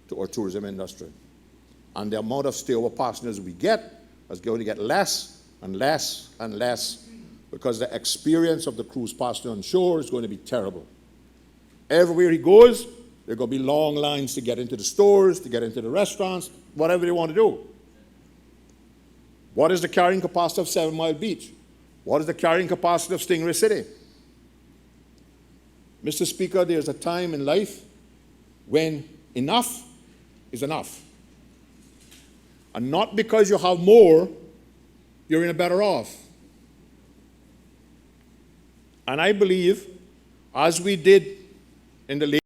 to our tourism industry. And the amount of stayover passengers we get is going to get less and less and less because the experience of the cruise passenger on shore is going to be terrible. Everywhere he goes, there are going to be long lines to get into the stores, to get into the restaurants, whatever they want to do. What is the carrying capacity of 7 Mile Beach? What is the carrying capacity of Stingray City? Mr. Speaker, there's a time in life when enough is enough. And not because you have more, you're in a better off. And I believe, as we did in the late,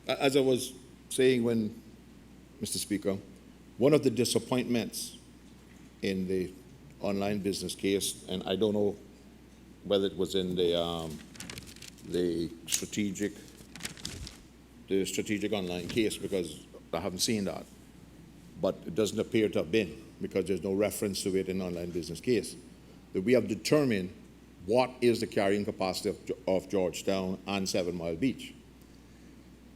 as I was saying when, Mr. Speaker, one of the disappointments in the online business case, and I don't know whether it was in the strategic online case because I haven't seen that, but it doesn't appear to have been because there's no reference to it in online business case, that we have determined what is the carrying capacity of Georgetown and 7 Mile Beach.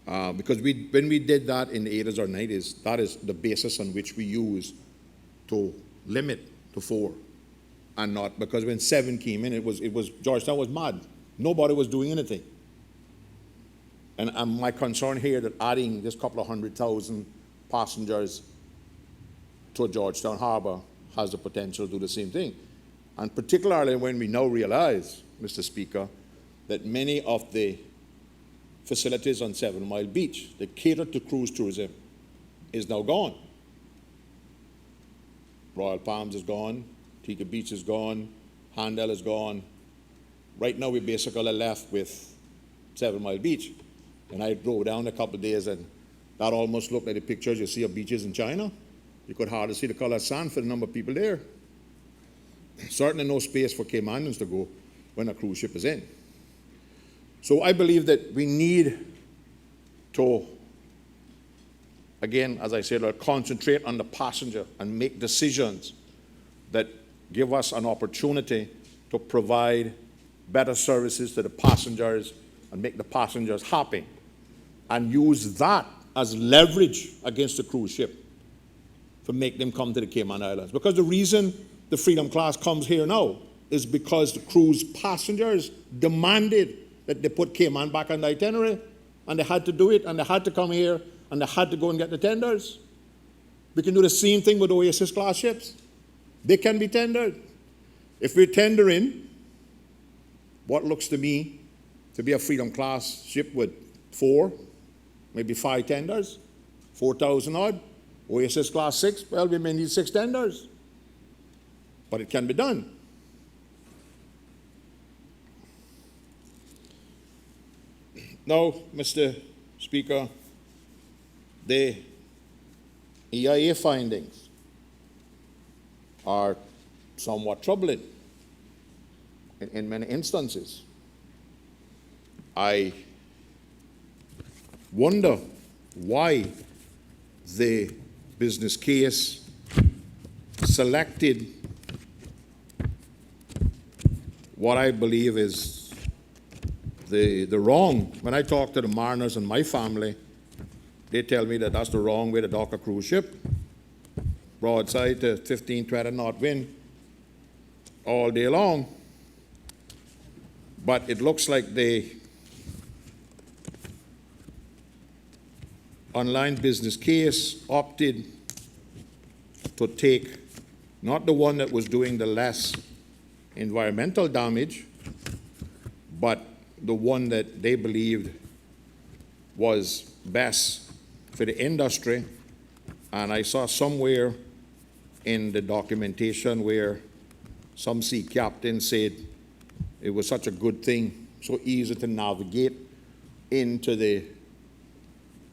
Because when we did that in the 80s or 90s, that is the basis on which we use to limit to 4. And not, because when 7 came in, it was Georgetown was mad. Nobody was doing anything. And my concern here that adding this couple of 100,000 passengers to Georgetown Harbor has the potential to do the same thing. And particularly when we now realize, Mr. Speaker, that many of the facilities on 7 Mile Beach that cater to cruise tourism is now gone. Royal Palms is gone, Tika Beach is gone, Handel is gone. Right now we're basically left with 7 Mile Beach. And I drove down a couple of days and that almost looked like the pictures you see of beaches in China. You could hardly see the color of sand for the number of people there. Certainly no space for Caymanians to go when a cruise ship is in. So I believe that we need to, again, as I said, concentrate on the passenger and make decisions that give us an opportunity to provide better services to the passengers and make the passengers happy, and use that as leverage against the cruise ship to make them come to the Cayman Islands. Because the reason the Freedom Class comes here now is because the cruise passengers demanded that they put Cayman back on the itinerary, and they had to do it, and they had to come here, and they had to go and get the tenders. We can do the same thing with Oasis class ships. They can be tendered. If we're tendering what looks to me to be a Freedom class ship with 4, maybe 5 tenders, 4,000 odd. OSS class 6, well, we may need 6 tenders. But it can be done. Now, Mr. Speaker, the EIA findings are somewhat troubling in many instances. I wonder why the business case selected what I believe is the wrong. When I talk to the mariners in my family, they tell me that that's the wrong way to dock a cruise ship. Broadside to 15, 20 knot wind all day long. But it looks like the online business case opted to take not the one that was doing the less environmental damage, but the one that they believed was best for the industry. And I saw somewhere in the documentation where some sea captain said it was such a good thing, so easy to navigate into the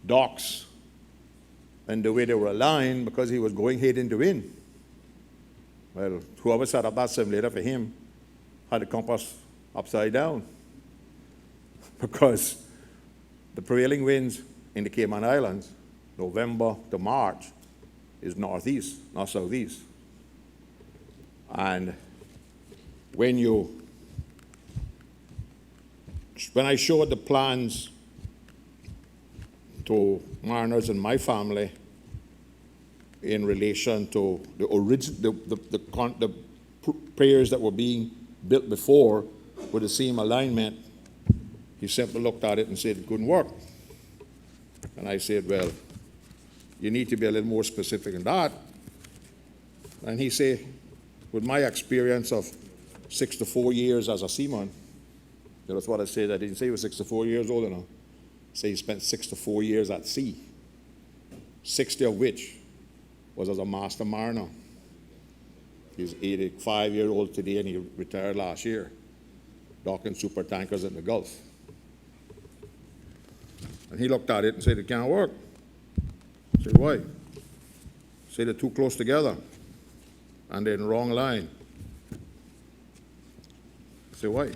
docks and the way they were aligned because he was going head into wind. Well, whoever set up that simulator for him had the compass upside down because the prevailing winds in the Cayman Islands, November to March, is northeast, not southeast. And when I showed the plans to mariners in my family in relation to the piers that were being built before with the same alignment, he simply looked at it and said it couldn't work. And I said, well, you need to be a little more specific than that. And he said, with my experience of 64 years as a seaman, that's what I said. I didn't say he was 64 years old enough. I said he spent 64 years at sea, 60 of which was as a master mariner. He's 85 years old today and he retired last year, docking super tankers in the Gulf. And he looked at it and said, it can't work. I said, why? He said, they're too close together and they're in the wrong line. I said, why? I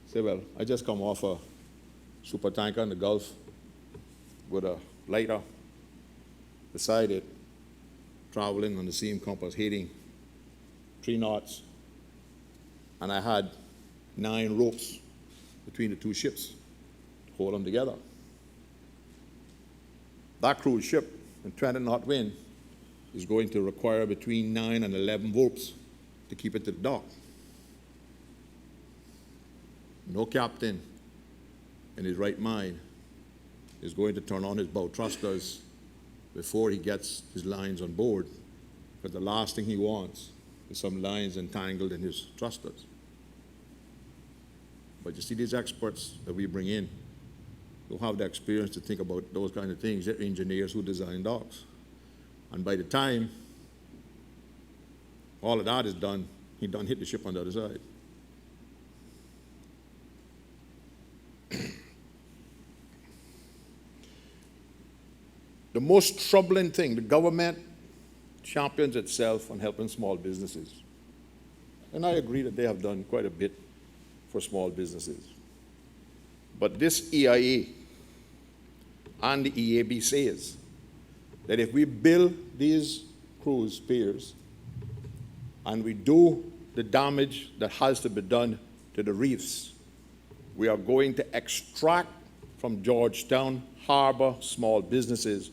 said, well, I just come off a super tanker in the Gulf with a lighter beside it, traveling on the same compass, heading 3 knots, and I had 9 ropes between the 2 ships to hold them together. That cruise ship in 20 knot wind is going to require between 9 and 11 ropes to keep it to the dock. No captain in his right mind is going to turn on his bow thrusters before he gets his lines on board, because the last thing he wants is some lines entangled in his thrusters. But you see, these experts that we bring in don't have the experience to think about those kind of things. They're engineers who design docks. And by the time all of that is done, he done hit the ship on the other side. The most troubling thing, the government champions itself on helping small businesses. And I agree that they have done quite a bit for small businesses. But this EIA and the EAB says that if we build these cruise piers and we do the damage that has to be done to the reefs, we are going to extract from Georgetown harbor small businesses.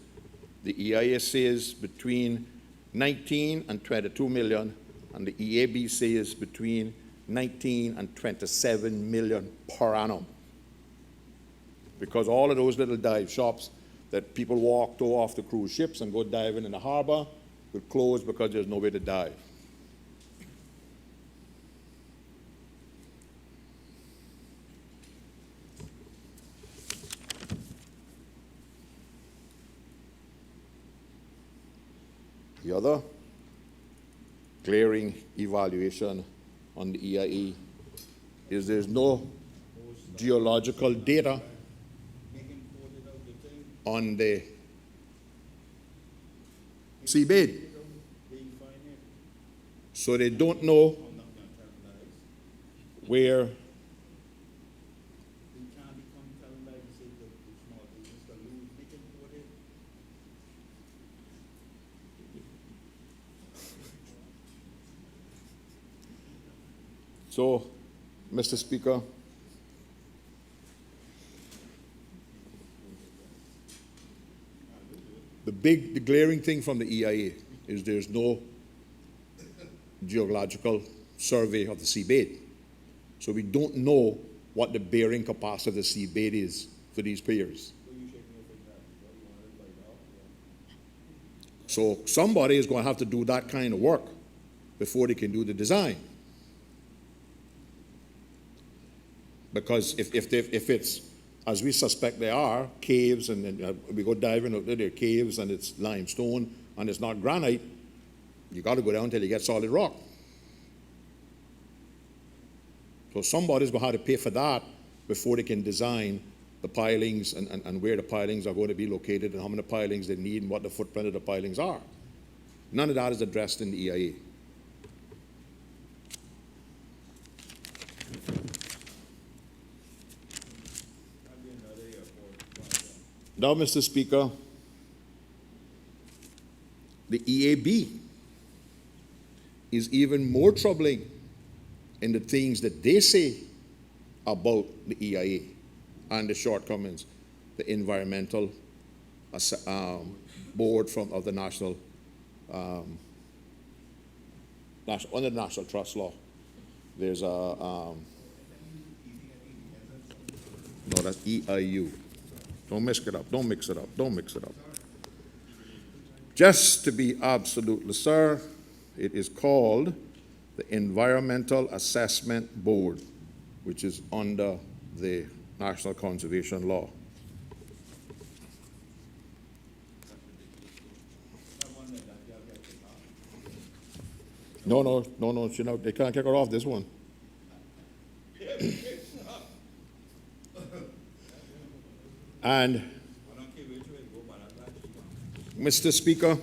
The EIA says between 19 and 22 million, and the EAB says between 19 and 27 million per annum. Because all of those little dive shops that people walk to off the cruise ships and go diving in the harbor will close because there's nowhere to dive. The other glaring evaluation on the EIA is there's no geological data on the seabed. So they don't know where So, Mr. Speaker, the glaring thing from the EIA is there's no geological survey of the seabed. So we don't know what the bearing capacity of the seabed is for these piers. So somebody is going to have to do that kind of work before they can do the design. Because if it's, as we suspect they are, caves, and then we go diving up there, they're caves, and it's limestone, and it's not granite, you got to go down until you get solid rock. So somebody's going to have to pay for that before they can design the pilings and where the pilings are going to be located and how many pilings they need and what the footprint of the pilings are. None of that is addressed in the EIA. Now, Mr. Speaker, the EAB is even more troubling in the things that they say about the EIA and the shortcomings, the environmental board of the national, under the National Trust Law. There's a, no, that's EIU. Don't mix it up, don't mix it up, don't mix it up. Just to be absolutely sure, it is called the Environmental Assessment Board, which is under the National Conservation Law. No, they can't kick her off this one. And, Mr. Speaker,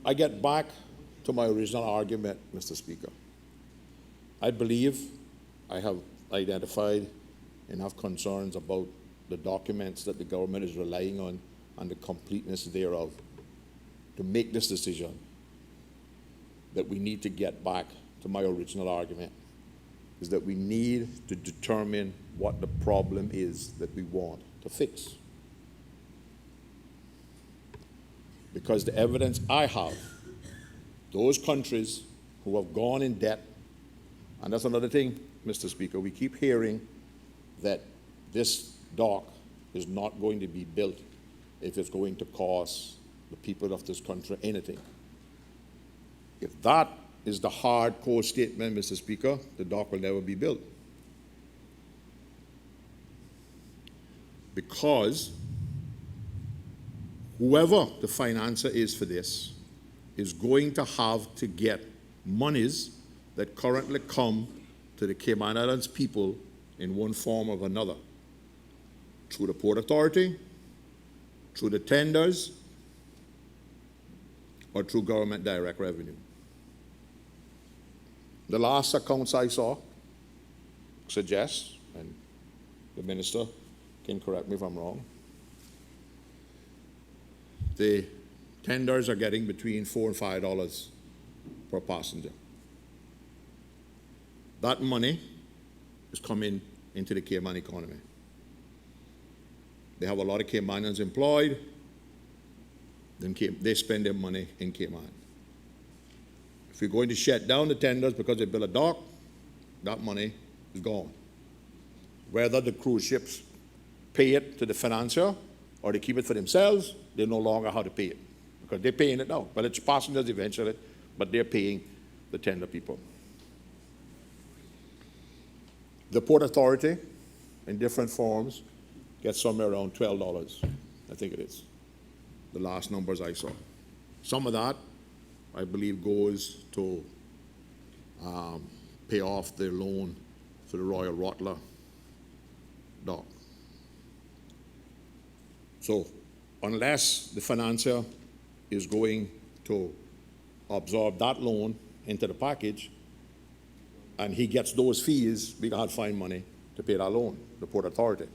I get back to my original argument, Mr. Speaker. I believe I have identified enough concerns about the documents that the government is relying on and the completeness thereof to make this decision that we need to get back to my original argument, is that we need to determine what the problem is that we want to fix. Because the evidence I have, those countries who have gone in debt, and that's another thing, Mr. Speaker, we keep hearing that this dock is not going to be built if it's going to cost the people of this country anything. If that is the hardcore statement, Mr. Speaker, the dock will never be built. Because whoever the financer is for this is going to have to get monies that currently come to the Cayman Islands people in one form or another, through the Port Authority, through the tenders, or through government direct revenue. The last accounts I saw suggest, and the minister can correct me if I'm wrong, the tenders are getting between $4 and $5 per passenger. That money is coming into the Cayman economy. They have a lot of Caymanians employed, then they spend their money in Cayman. If you're going to shut down the tenders because they build a dock, that money is gone. Whether the cruise ships pay it to the financier or they keep it for themselves, they no longer have to pay it because they're paying it now. Well, it's passengers eventually, but they're paying the tender people. The Port Authority, in different forms, gets somewhere around $12, I think it is, the last numbers I saw. Some of that, I believe, goes to pay off their loan for the Royal Rottler dock. So unless the financier is going to absorb that loan into the package and he gets those fees, we can't find money to pay that loan, the Port Authority.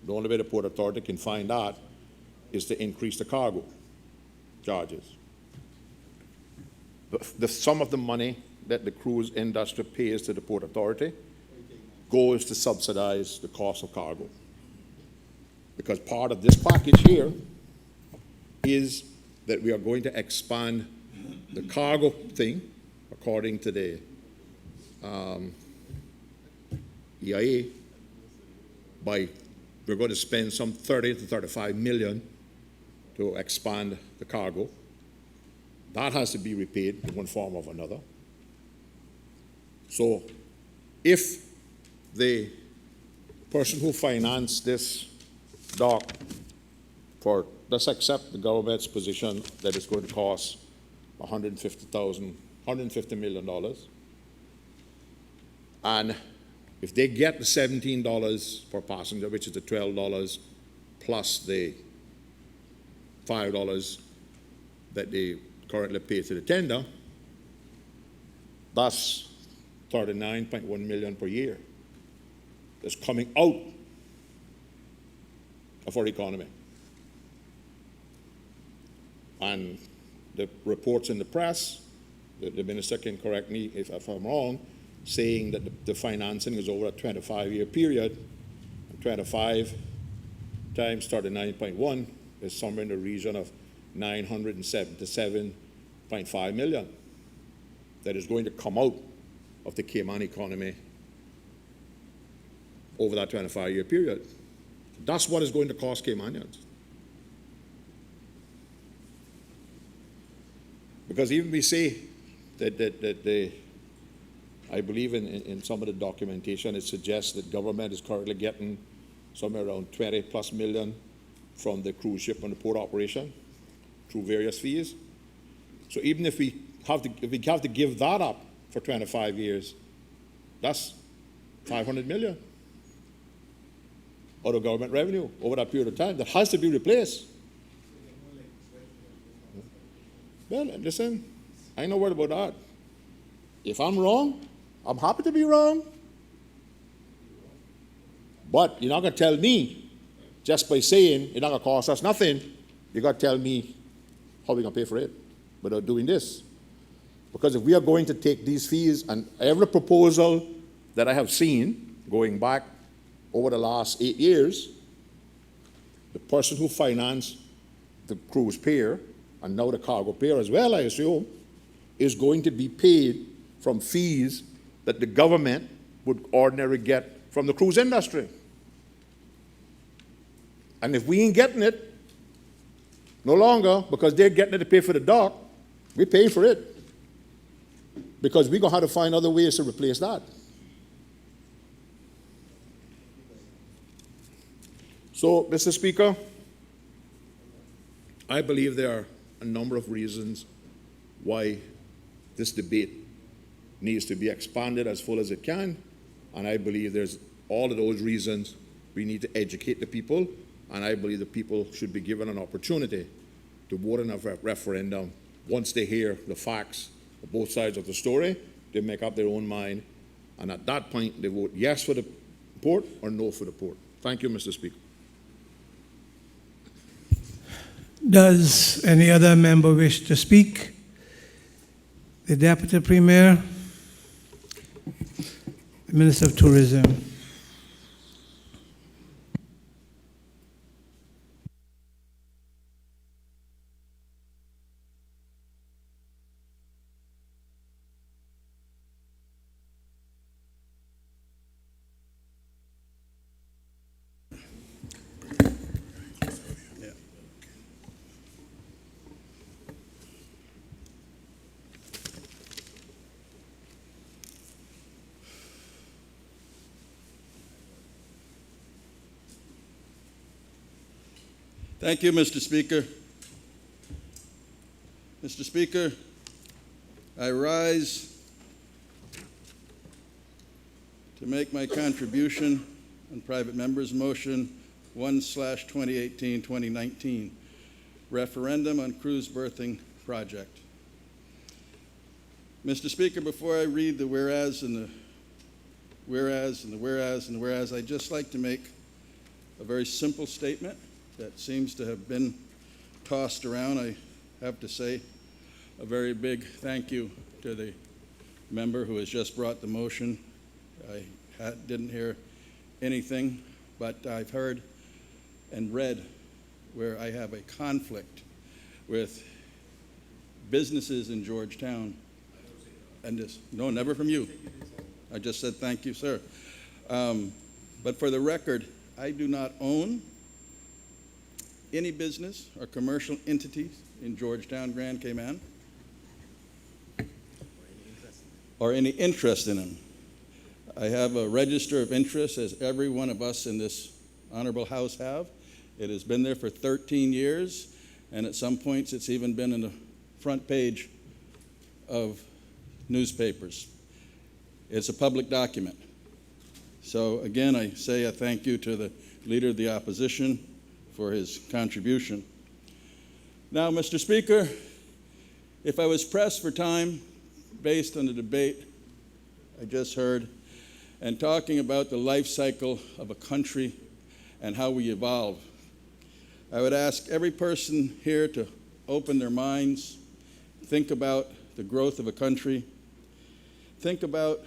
The only way the Port Authority can find that is to increase the cargo charges. The sum of the money that the cruise industry pays to the Port Authority goes to subsidize the cost of cargo. Because part of this package here is that we are going to expand the cargo thing, according to the EIA, we're going to spend some 30 to 35 million to expand the cargo. That has to be repaid in one form or another. So if the person who financed this dock, let's accept the government's position that it's going to cost $150 million, and if they get the $17 per passenger, which is the $12 plus the $5 that they currently pay to the tender, that's $39.1 million per year that's coming out of our economy. And the reports in the press, the minister can correct me if I'm wrong, saying that the financing is over a 25-year period. 25 times 39.1 is somewhere in the region of $977.5 million that is going to come out of the Cayman economy over that 25-year period. That's what is going to cost Caymanians. Because even we say that I believe in some of the documentation, it suggests that government is currently getting somewhere around 20 plus million from the cruise ship and the port operation through various fees. So even if we have to give that up for 25 years, that's 500 million out of government revenue over that period of time that has to be replaced. Well, listen, I ain't no word about that. If I'm wrong, I'm happy to be wrong. But you're not going to tell me, just by saying it's not going to cost us nothing, you got to tell me how we're going to pay for it without doing this. Because if we are going to take these fees, and every proposal that I have seen going back over the last 8 years, the person who financed the cruise pier, and now the cargo pier as well, I assume, is going to be paid from fees that the government would ordinarily get from the cruise industry. And if we ain't getting it, no longer, because they're getting it to pay for the dock, we pay for it. Because we're going to have to find other ways to replace that. So, Mr. Speaker, I believe there are a number of reasons why this debate needs to be expanded as full as it can, and I believe there's all of those reasons we need to educate the people, and I believe the people should be given an opportunity to vote in a referendum. Once they hear the facts of both sides of the story, they make up their own mind, and at that point they vote yes for the port or no for the port. Thank you, Mr. Speaker. Does any other member wish to speak? The Deputy Premier, the Minister of Tourism. Thank you, Mr. Speaker. Mr. Speaker, I rise to make my contribution on private member's motion 1/2018-2019, referendum on cruise berthing project. Mr. Speaker, before I read the whereas and the whereas and the whereas and the whereas, I'd just like to make a very simple statement that seems to have been tossed around. I have to say a very big thank you to the member who has just brought the motion. I didn't hear anything, but I've heard and read where I have a conflict with businesses in Georgetown. And this, no, never from you. I just said thank you, sir. But for the record, I do not own any business or commercial entities in Georgetown, Grand Cayman, or any interest in them. I have a register of interest, as every one of us in this honorable house have. It has been there for 13 years, and at some points it's even been in the front page of newspapers. It's a public document. So again, I say a thank you to the Leader of the Opposition for his contribution. Now, Mr. Speaker, if I was pressed for time based on the debate I just heard and talking about the life cycle of a country and how we evolve, I would ask every person here to open their minds, think about the growth of a country, think about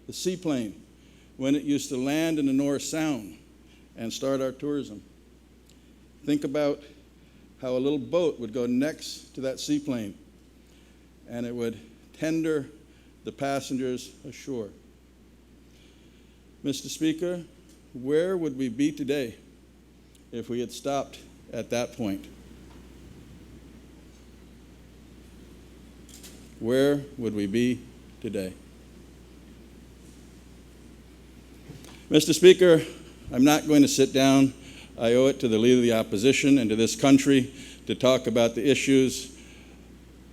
the seaplane when it used to land in the North Sound and start our tourism. Think about how a little boat would go next to that seaplane and it would tender the passengers ashore. Mr. Speaker, where would we be today if we had stopped at that point? Where would we be today? Mr. Speaker, I'm not going to sit down. I owe it to the Leader of the Opposition and to this country to talk about the issues.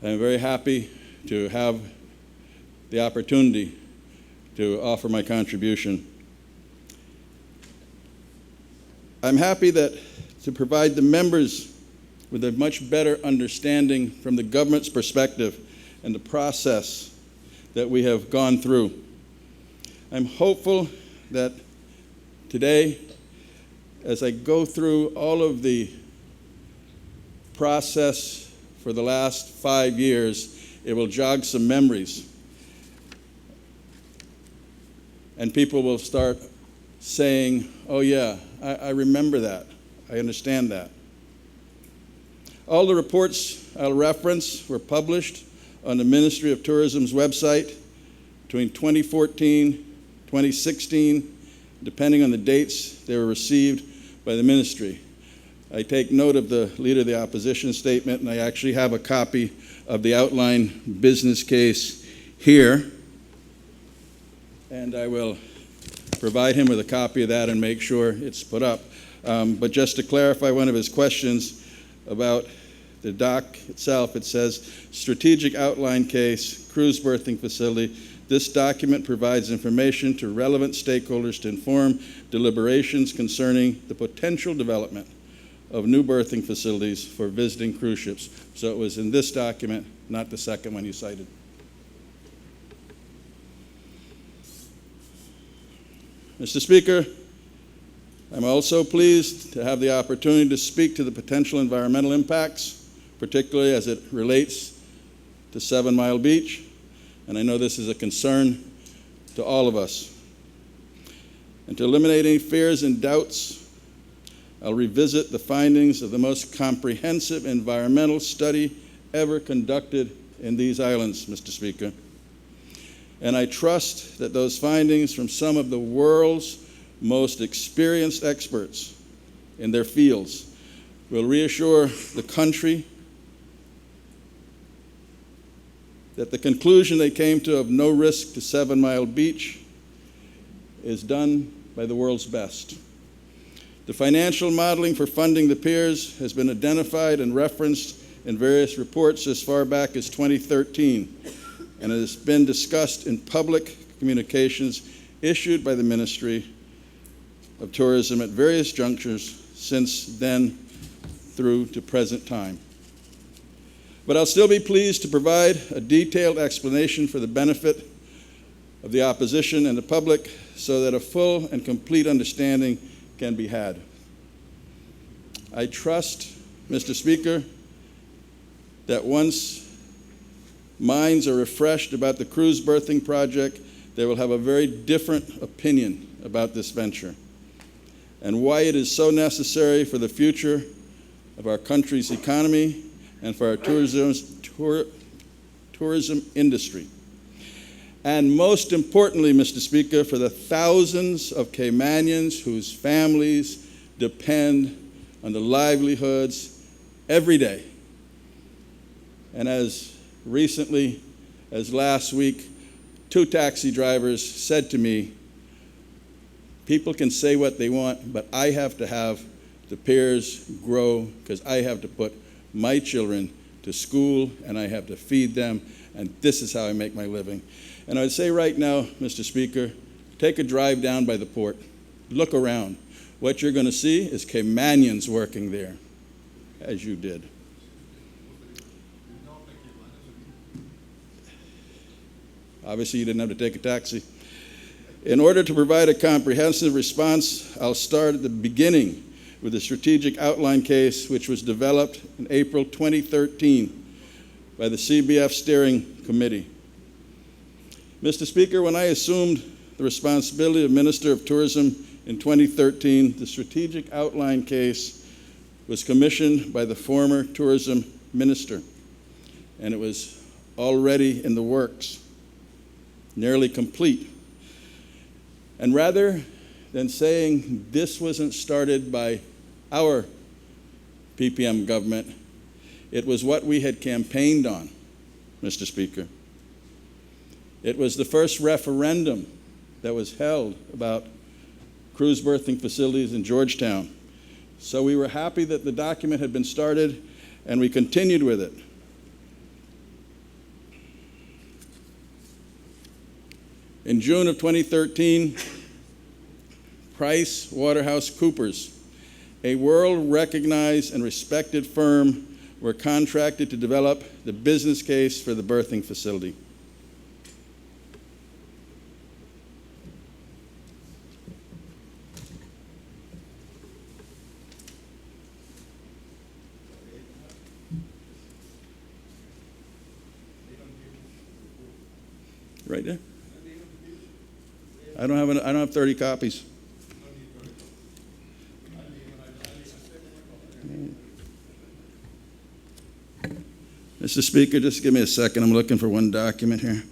I'm very happy to have the opportunity to offer my contribution. I'm happy that to provide the members with a much better understanding from the government's perspective and the process that we have gone through. I'm hopeful that today, as I go through all of the process for the last 5 years, it will jog some memories. And people will start saying, oh yeah, I remember that. I understand that. All the reports I'll reference were published on the Ministry of Tourism's website between 2014, 2016, depending on the dates they were received by the ministry. I take note of the Leader of the Opposition statement, and I actually have a copy of the outline business case here. And I will provide him with a copy of that and make sure it's put up. But just to clarify one of his questions about the dock itself, it says, strategic outline case, cruise berthing facility. This document provides information to relevant stakeholders to inform deliberations concerning the potential development of new berthing facilities for visiting cruise ships. So it was in this document, not the second one you cited. Mr. Speaker, I'm also pleased to have the opportunity to speak to the potential environmental impacts, particularly as it relates to 7 Mile Beach, and I know this is a concern to all of us. And to eliminate any fears and doubts, I'll revisit the findings of the most comprehensive environmental study ever conducted in these islands, Mr. Speaker. And I trust that those findings from some of the world's most experienced experts in their fields will reassure the country that the conclusion they came to of no risk to 7 Mile Beach is done by the world's best. The financial modeling for funding the Piers has been identified and referenced in various reports as far back as 2013, and it has been discussed in public communications issued by the Ministry of Tourism at various junctures since then through to present time. But I'll still be pleased to provide a detailed explanation for the benefit of the opposition and the public so that a full and complete understanding can be had. I trust, Mr. Speaker, that once minds are refreshed about the cruise berthing project, they will have a very different opinion about this venture and why it is so necessary for the future of our country's economy and for our tourism industry. And most importantly, Mr. Speaker, for the thousands of Caymanians whose families depend on the livelihoods every day. And as recently as last week, 2 taxi drivers said to me, people can say what they want, but I have to have the Piers grow because I have to put my children to school and I have to feed them, and this is how I make my living. And I'd say right now, Mr. Speaker, take a drive down by the port. Look around. What you're going to see is Caymanians working there, as you did. Obviously, you didn't have to take a taxi. In order to provide a comprehensive response, I'll start at the beginning with the strategic outline case, which was developed in April 2013 by the CBF Steering Committee. Mr. Speaker, when I assumed the responsibility of Minister of Tourism in 2013, the strategic outline case was commissioned by the former tourism minister, and it was already in the works, nearly complete. And rather than saying this wasn't started by our PPM government, it was what we had campaigned on, Mr. Speaker. It was the first referendum that was held about cruise berthing facilities in Georgetown. So we were happy that the document had been started, and we continued with it. In June of 2013, PricewaterhouseCoopers, a world-recognized and respected firm, were contracted to develop the business case for the berthing facility. Right there. I don't have 30 copies. Mr. Speaker, just give me a second. I'm looking for one document here.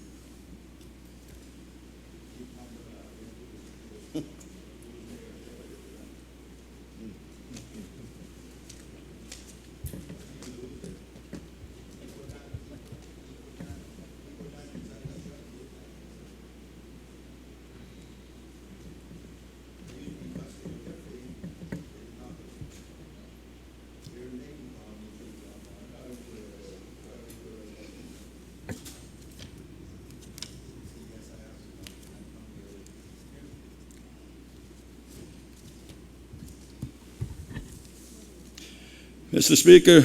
Mr. Speaker,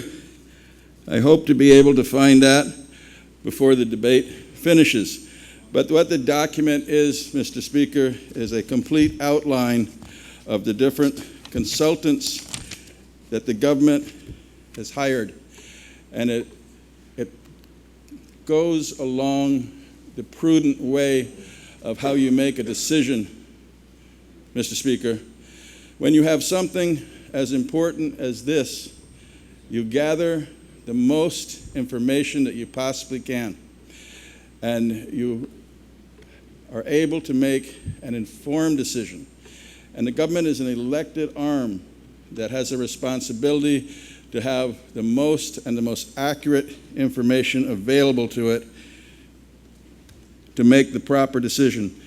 I hope to be able to find that before the debate finishes. But what the document is, Mr. Speaker, is a complete outline of the different consultants that the government has hired. And it goes along the prudent way of how you make a decision, Mr. Speaker. When you have something as important as this, you gather the most information that you possibly can, and you are able to make an informed decision. And the government is an elected arm that has a responsibility to have the most and the most accurate information available to it to make the proper decision.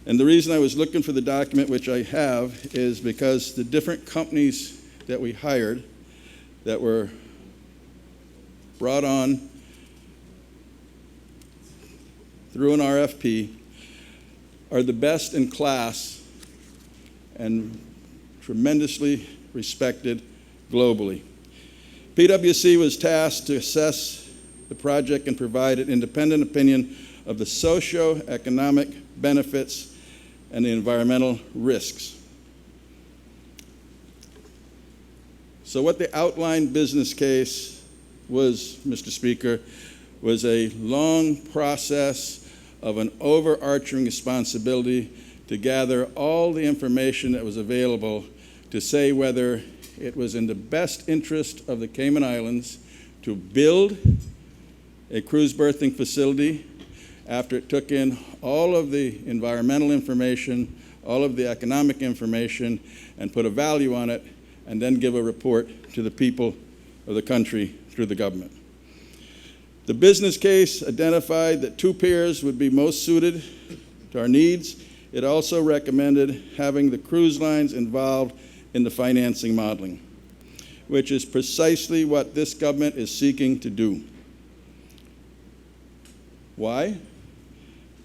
And the reason I was looking for the document, which I have, is because the different companies that we hired that were brought on through an RFP are the best in class and tremendously respected globally. PwC was tasked to assess the project and provide an independent opinion of the socio-economic benefits and the environmental risks. So what the outlined business case was, Mr. Speaker, was a long process of an overarching responsibility to gather all the information that was available to say whether it was in the best interest of the Cayman Islands to build a cruise berthing facility after it took in all of the environmental information, all of the economic information, and put a value on it, and then give a report to the people of the country through the government. The business case identified that 2 piers would be most suited to our needs. It also recommended having the cruise lines involved in the financing modeling, which is precisely what this government is seeking to do. Why?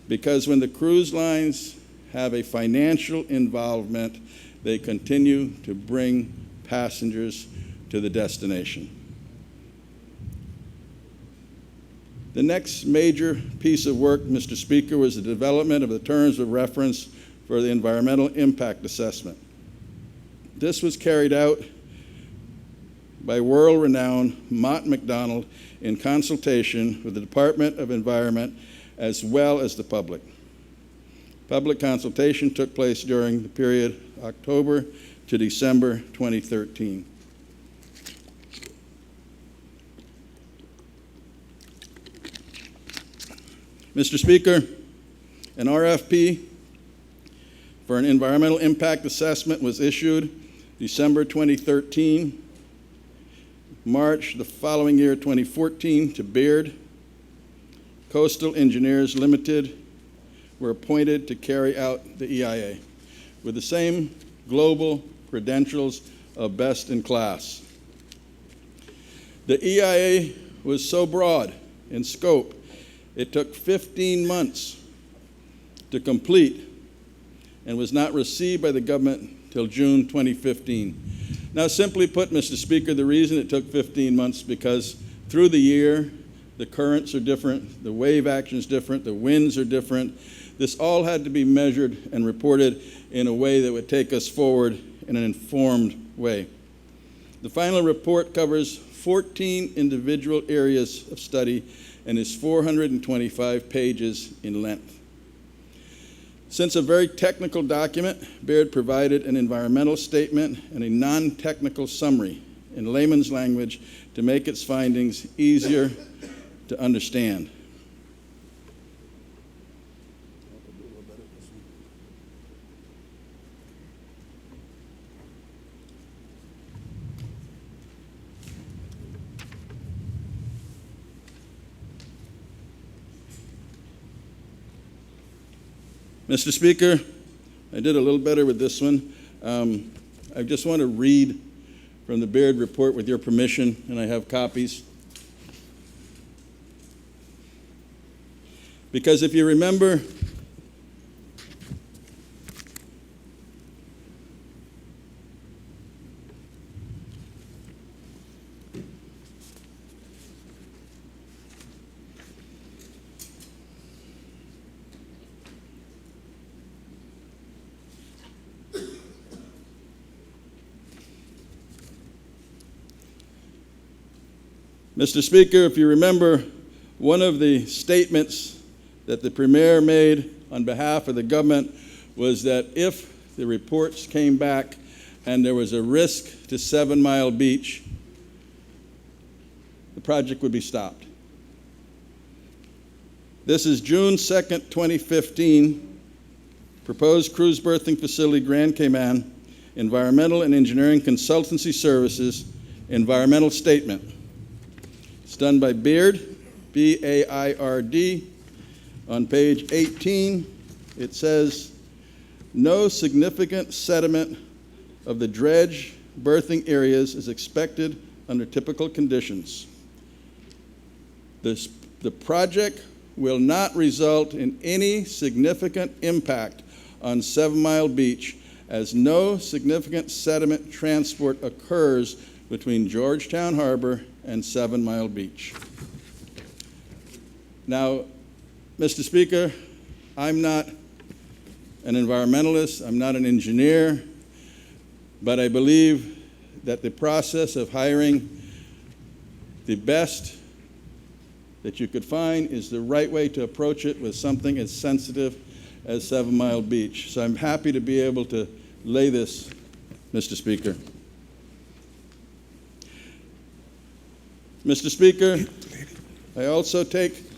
Because when the cruise lines have a financial involvement, they continue to bring passengers to the destination. The next major piece of work, Mr. Speaker, was the development of the terms of reference for the environmental impact assessment. This was carried out by world-renowned Mott MacDonald in consultation with the Department of Environment as well as the public. Public consultation took place during the period October to December 2013. Mr. Speaker, an RFP for an environmental impact assessment was issued December 2013. March the following year, 2014, to Beard. Coastal Engineers Limited were appointed to carry out the EIA with the same global credentials of best in class. The EIA was so broad in scope, it took 15 months to complete and was not received by the government till June 2015. Now, simply put, Mr. Speaker, the reason it took 15 months because through the year, the currents are different, the wave action is different, the winds are different. This all had to be measured and reported in a way that would take us forward in an informed way. The final report covers 14 individual areas of study and is 425 pages in length. Since a very technical document, Baird provided an environmental statement and a non-technical summary in layman's language to make its findings easier to understand. Mr. Speaker, I did a little better with this one. I just want to read from the Baird report with your permission, and I have copies. Because if you remember, Mr. Speaker, if you remember, one of the statements that the Premier made on behalf of the government was that if the reports came back and there was a risk to 7 Mile Beach, the project would be stopped. This is June 2nd, 2015, proposed cruise berthing facility, Grand Cayman, environmental and engineering consultancy services, environmental statement. It's done by Beard, B-A-I-R-D. On page 18, it says, no significant sediment of the dredge berthing areas is expected under typical conditions. The project will not result in any significant impact on 7 Mile Beach, as no significant sediment transport occurs between Georgetown Harbor and 7 Mile Beach. Now, Mr. Speaker, I'm not an environmentalist, I'm not an engineer, but I believe that the process of hiring the best that you could find is the right way to approach it with something as sensitive as 7 Mile Beach. So I'm happy to be able to lay this, Mr. Speaker. Mr. Speaker, I also take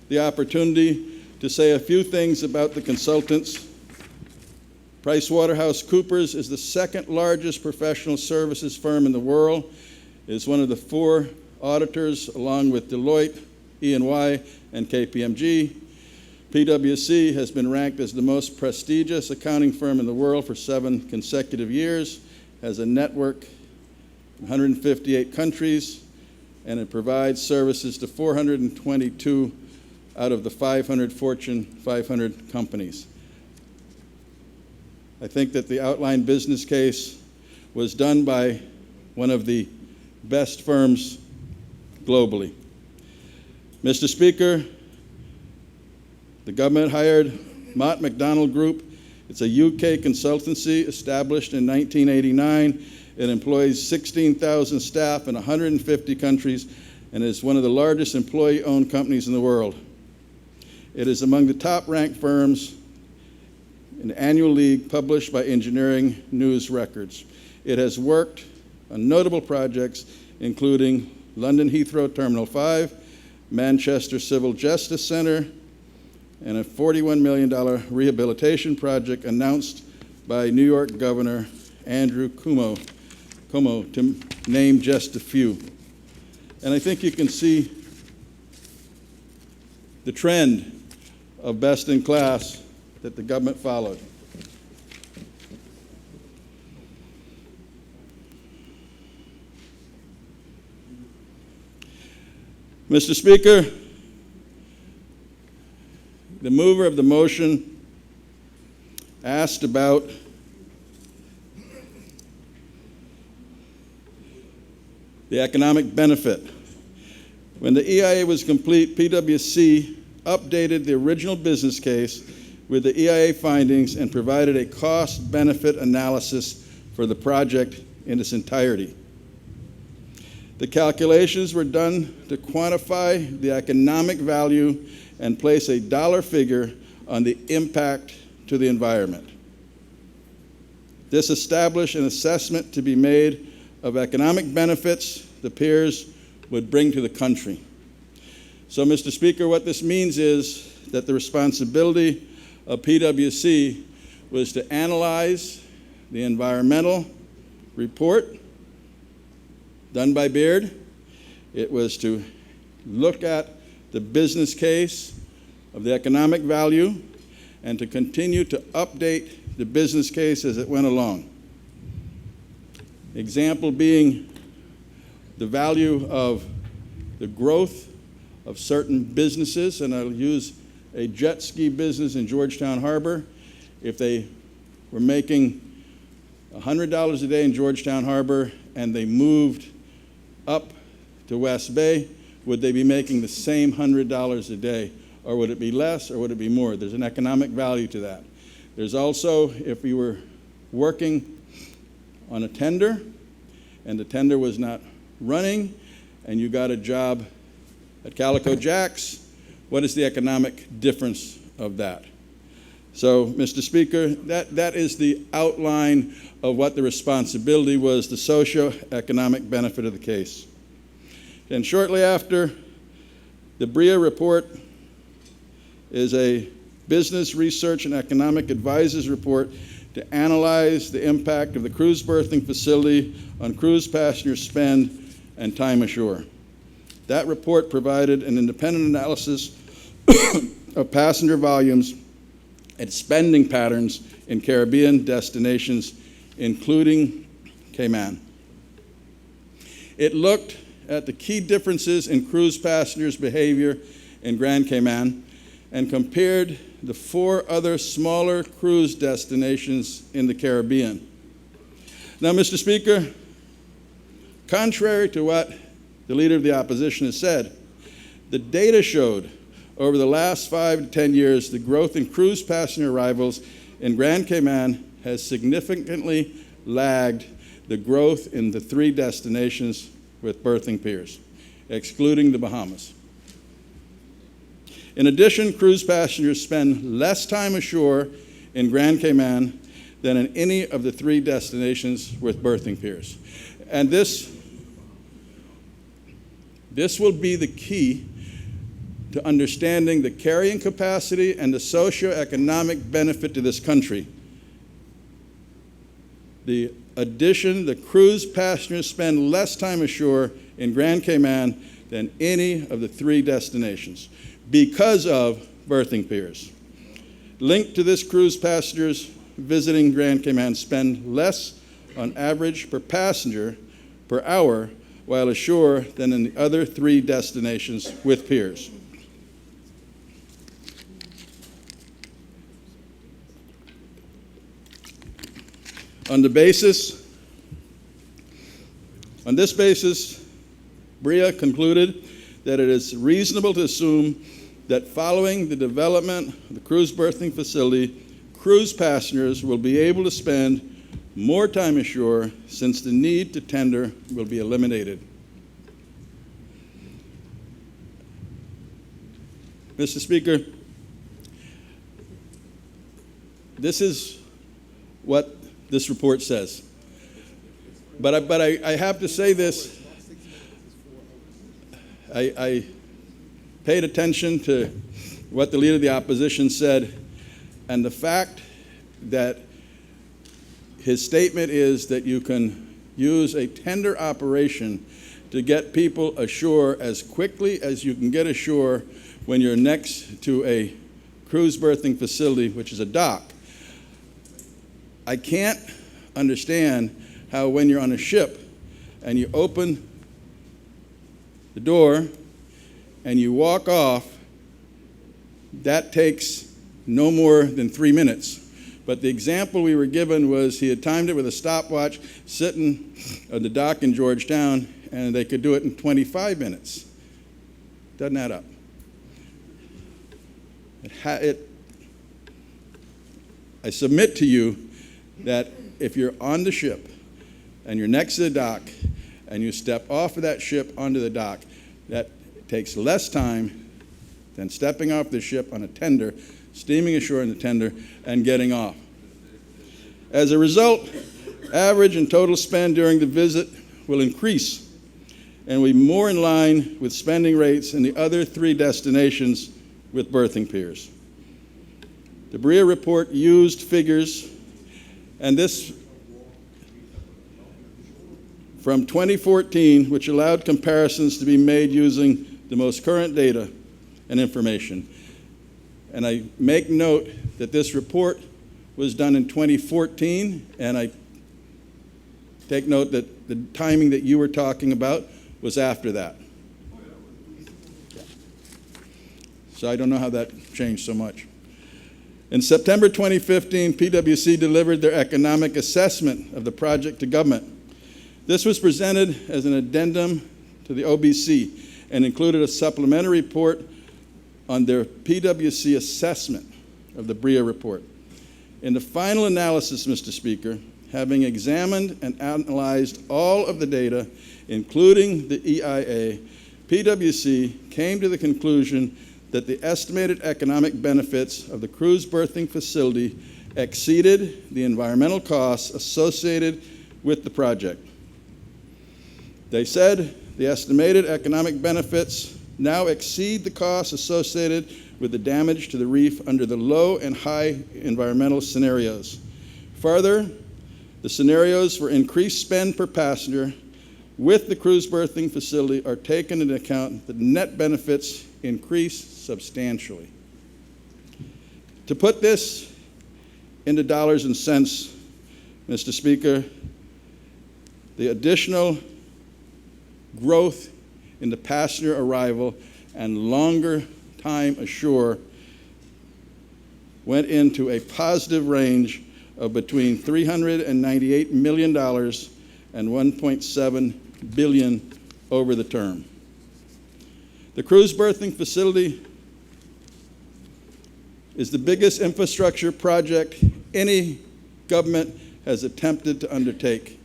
the opportunity to say a few things about the consultants. PricewaterhouseCoopers is the second largest professional services firm in the world. It is one of the 4 auditors, along with Deloitte, E&Y, and KPMG. PwC has been ranked as the most prestigious accounting firm in the world for 7 consecutive years, has a network in 158 countries, and it provides services to 422 out of the 500 Fortune 500 companies. I think that the outline business case was done by one of the best firms globally. Mr. Speaker, the government hired Mott MacDonald Group. It's a UK consultancy established in 1989. It employs 16,000 staff in 150 countries and is one of the largest employee-owned companies in the world. It is among the top-ranked firms in the annual league published by Engineering News Records. It has worked on notable projects including London Heathrow Terminal 5, Manchester Civil Justice Center, and a $41 million rehabilitation project announced by New York Governor Andrew Cuomo, to name just a few. And I think you can see the trend of best in class that the government followed. Mr. Speaker, the mover of the motion asked about the economic benefit. When the EIA was complete, PwC updated the original business case with the EIA findings and provided a cost-benefit analysis for the project in its entirety. The calculations were done to quantify the economic value and place a dollar figure on the impact to the environment. This established an assessment to be made of economic benefits the Piers would bring to the country. So, Mr. Speaker, what this means is that the responsibility of PwC was to analyze the environmental report done by Beard. It was to look at the business case of the economic value and to continue to update the business case as it went along. Example being the value of the growth of certain businesses, and I'll use a jet ski business in Georgetown Harbor. If they were making $100 a day in Georgetown Harbor and they moved up to West Bay, would they be making the same $100 a day? Or would it be less, or would it be more? There's an economic value to that. There's also, if you were working on a tender and the tender was not running and you got a job at Calico Jack's, what is the economic difference of that? So, Mr. Speaker, that is the outline of what the responsibility was, the socio-economic benefit of the case. And shortly after, the BREA report is a business research and economic advisors report to analyze the impact of the cruise berthing facility on cruise passenger spend and time ashore. That report provided an independent analysis of passenger volumes its spending patterns in Caribbean destinations, including Cayman. It looked at the key differences in cruise passengers' behavior in Grand Cayman and compared the 4 other smaller cruise destinations in the Caribbean. Now, Mr. Speaker, contrary to what the Leader of the Opposition has said, the data showed over the last 5 to 10 years the growth in cruise passenger arrivals in Grand Cayman has significantly lagged the growth in the 3 destinations with berthing piers, excluding the Bahamas. In addition, cruise passengers spend less time ashore in Grand Cayman than in any of the 3 destinations with berthing piers. And this will be the key to understanding the carrying capacity and the socioeconomic benefit to this country. The cruise passengers spend less time ashore in Grand Cayman than any of the 3 destinations because of berthing piers. Linked to this, cruise passengers visiting Grand Cayman spend less on average per passenger per hour while ashore than in the other 3 destinations with piers. On this basis, BRIA concluded that it is reasonable to assume that following the development of the cruise berthing facility, cruise passengers will be able to spend more time ashore since the need to tender will be eliminated. Mr. Speaker, this is what this report says. But I have to say this. I paid attention to what the Leader of the Opposition said, and the fact that his statement is that you can use a tender operation to get people ashore as quickly as you can get ashore when you're next to a cruise berthing facility, which is a dock. I can't understand how when you're on a ship and you open the door and you walk off, that takes no more than 3 minutes. But the example we were given was he had timed it with a stopwatch sitting on the dock in Georgetown, and they could do it in 25 minutes. Doesn't add up. I submit to you that if you're on the ship and you're next to the dock and you step off of that ship onto the dock, that takes less time than stepping off the ship on a tender, steaming ashore in the tender, and getting off. As a result, average and total spend during the visit will increase and will be more in line with spending rates in the other 3 destinations with berthing piers. The BRIA report used figures, and this from 2014, which allowed comparisons to be made using the most current data and information. And I make note that this report was done in 2014, and I take note that the timing that you were talking about was after that. So I don't know how that changed so much. In September 2015, PwC delivered their economic assessment of the project to government. This was presented as an addendum to the OBC and included a supplementary report on their PwC assessment of the BRIA report. In the final analysis, Mr. Speaker, having examined and analyzed all of the data, including the EIA, PwC came to the conclusion that the estimated economic benefits of the cruise berthing facility exceeded the environmental costs associated with the project. They said the estimated economic benefits now exceed the costs associated with the damage to the reef under the low and high environmental scenarios. Further, the scenarios for increased spend per passenger with the cruise berthing facility are taken into account. The net benefits increase substantially. To put this into dollars and cents, Mr. Speaker, the additional growth in the passenger arrival and longer time ashore went into a positive range of between $398 million and $1.7 billion over the term. The cruise berthing facility is the biggest infrastructure project any government has attempted to undertake.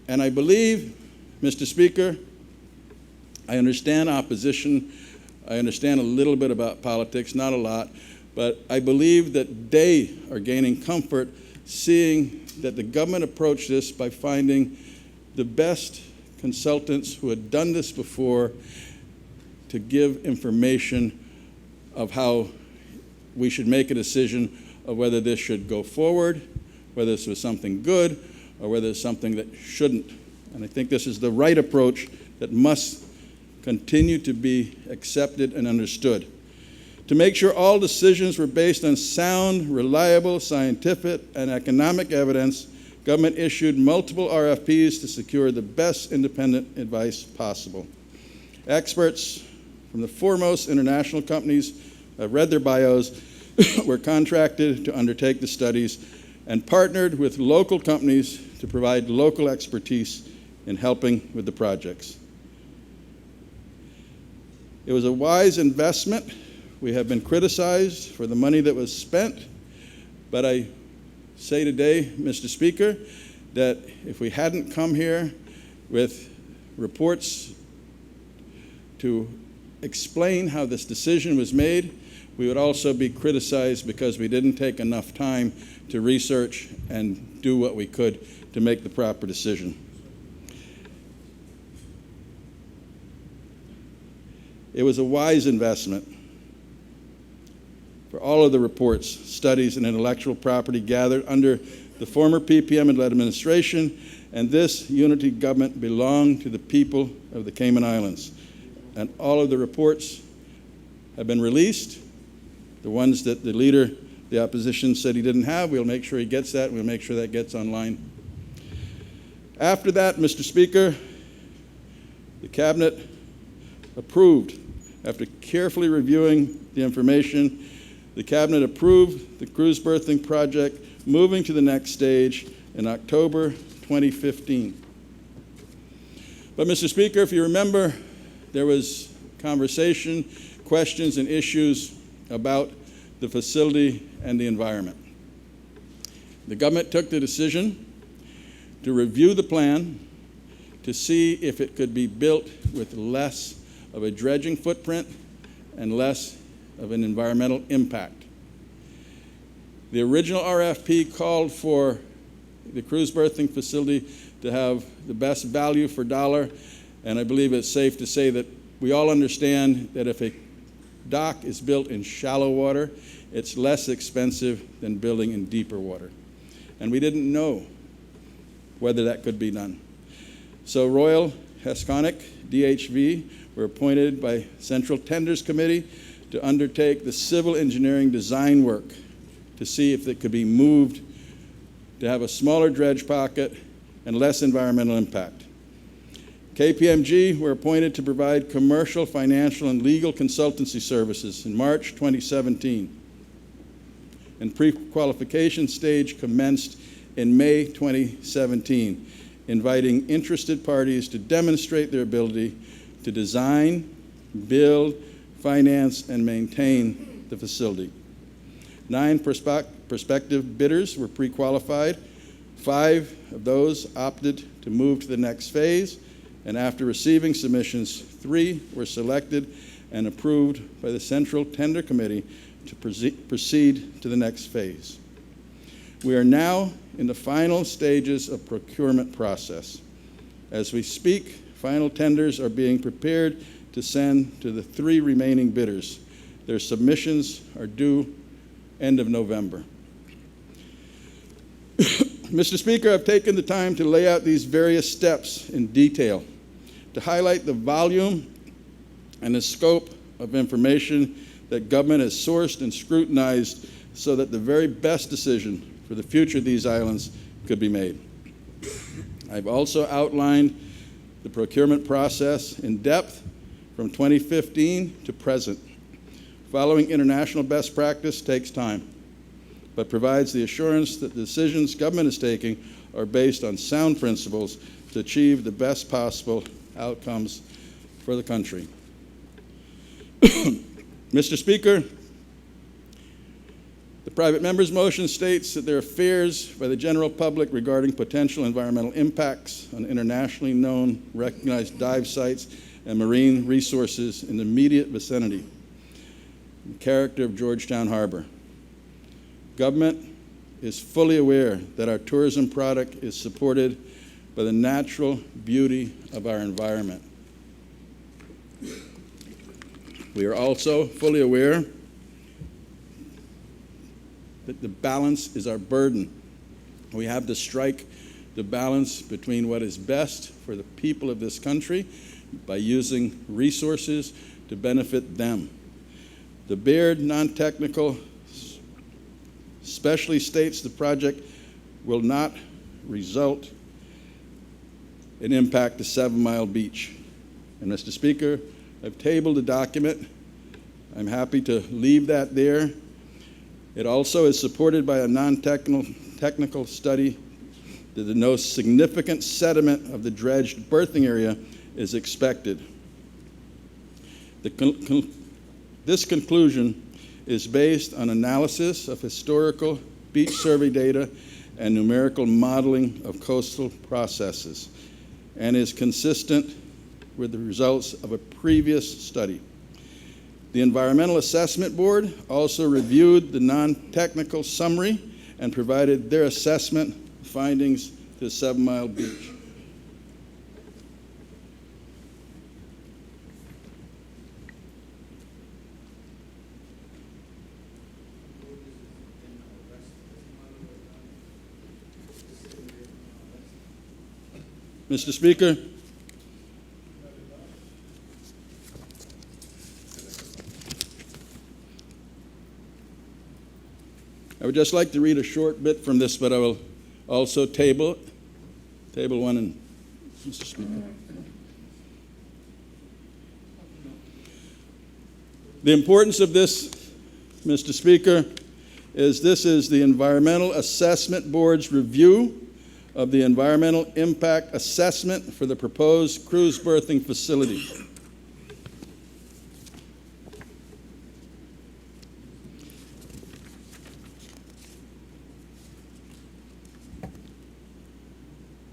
And I believe, Mr. Speaker, I understand opposition. I understand a little bit about politics, not a lot, but I believe that they are gaining comfort seeing that the government approached this by finding the best consultants who had done this before to give information of how we should make a decision of whether this should go forward, whether this was something good, or whether it's something that shouldn't. And I think this is the right approach that must continue to be accepted and understood. To make sure all decisions were based on sound, reliable, scientific, and economic evidence, government issued multiple RFPs to secure the best independent advice possible. Experts from the foremost international companies, I've read their bios, were contracted to undertake the studies and partnered with local companies to provide local expertise in helping with the projects. It was a wise investment. We have been criticized for the money that was spent, but I say today, Mr. Speaker, that if we hadn't come here with reports to explain how this decision was made, we would also be criticized because we didn't take enough time to research and do what we could to make the proper decision. It was a wise investment. For all of the reports, studies, and intellectual property gathered under the former PPM administration, and this unity government belonged to the people of the Cayman Islands. And all of the reports have been released. The ones that the leader, the opposition, said he didn't have, we'll make sure he gets that, and we'll make sure that gets online. After that, Mr. Speaker, the Cabinet approved, after carefully reviewing the information, the Cabinet approved the cruise berthing project, moving to the next stage in October 2015. But Mr. Speaker, if you remember, there was conversation, questions, and issues about the facility and the environment. The government took the decision to review the plan to see if it could be built with less of a dredging footprint and less of an environmental impact. The original RFP called for the cruise berthing facility to have the best value for dollar, and I believe it's safe to say that we all understand that if a dock is built in shallow water, it's less expensive than building in deeper water. And we didn't know whether that could be done. So Royal Hesconic, DHV, were appointed by Central Tenders Committee to undertake the civil engineering design work to see if it could be moved to have a smaller dredge pocket and less environmental impact. KPMG were appointed to provide commercial, financial, and legal consultancy services in March 2017. And pre-qualification stage commenced in May 2017, inviting interested parties to demonstrate their ability to design, build, finance, and maintain the facility. 9 prospective bidders were pre-qualified. 5 of those opted to move to the next phase, and after receiving submissions, 3 were selected and approved by the Central Tender Committee to proceed to the next phase. We are now in the final stages of procurement process. As we speak, final tenders are being prepared to send to the 3 remaining bidders. Their submissions are due end of November. Mr. Speaker, I've taken the time to lay out these various steps in detail to highlight the volume and the scope of information that government has sourced and scrutinized so that the very best decision for the future of these islands could be made. I've also outlined the procurement process in depth from 2015 to present. Following international best practice takes time, but provides the assurance that the decisions government is taking are based on sound principles to achieve the best possible outcomes for the country. Mr. Speaker, the private member's motion states that there are fears by the general public regarding potential environmental impacts on internationally known, recognized dive sites and marine resources in the immediate vicinity, in the character of Georgetown Harbor. Government is fully aware that our tourism product is supported by the natural beauty of our environment. We are also fully aware that the balance is our burden. We have to strike the balance between what is best for the people of this country by using resources to benefit them. The Beard non-technical specially states the project will not result in impact to 7 Mile Beach. And Mr. Speaker, I've tabled the document. I'm happy to leave that there. It also is supported by a non-technical study that no significant sediment of the dredged berthing area is expected. This conclusion is based on analysis of historical beach survey data and numerical modeling of coastal processes, and is consistent with the results of a previous study. The Environmental Assessment Board also reviewed the non-technical summary and provided their assessment findings to 7 Mile Beach. Mr. Speaker, I would just like to read a short bit from this, but I will also table one, and Mr. Speaker. The importance of this, Mr. Speaker, is this is the Environmental Assessment Board's review of the environmental impact assessment for the proposed cruise berthing facility.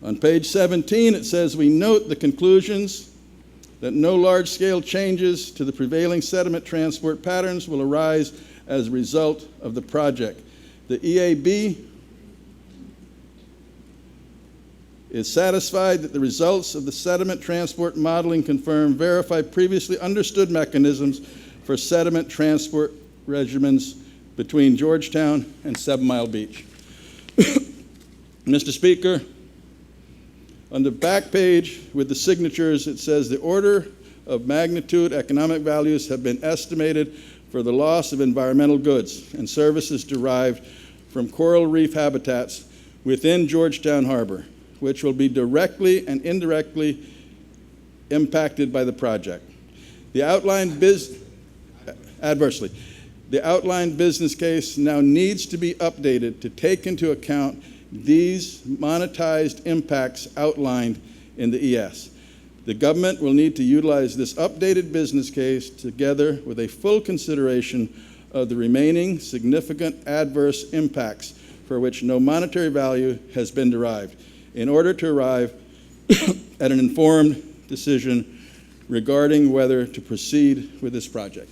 On page 17, it says, we note the conclusions that no large-scale changes to the prevailing sediment transport patterns will arise as a result of the project. The EAB is satisfied that the results of the sediment transport modeling confirm verify previously understood mechanisms for sediment transport regimens between Georgetown and 7 Mile Beach. Mr. Speaker, on the back page with the signatures, it says the order of magnitude economic values have been estimated for the loss of environmental goods and services derived from coral reef habitats within Georgetown Harbor, which will be directly and indirectly impacted by the project. The outlined adversely. The outlined business case now needs to be updated to take into account these monetized impacts outlined in the ES. The government will need to utilize this updated business case together with a full consideration of the remaining significant adverse impacts for which no monetary value has been derived, in order to arrive at an informed decision regarding whether to proceed with this project.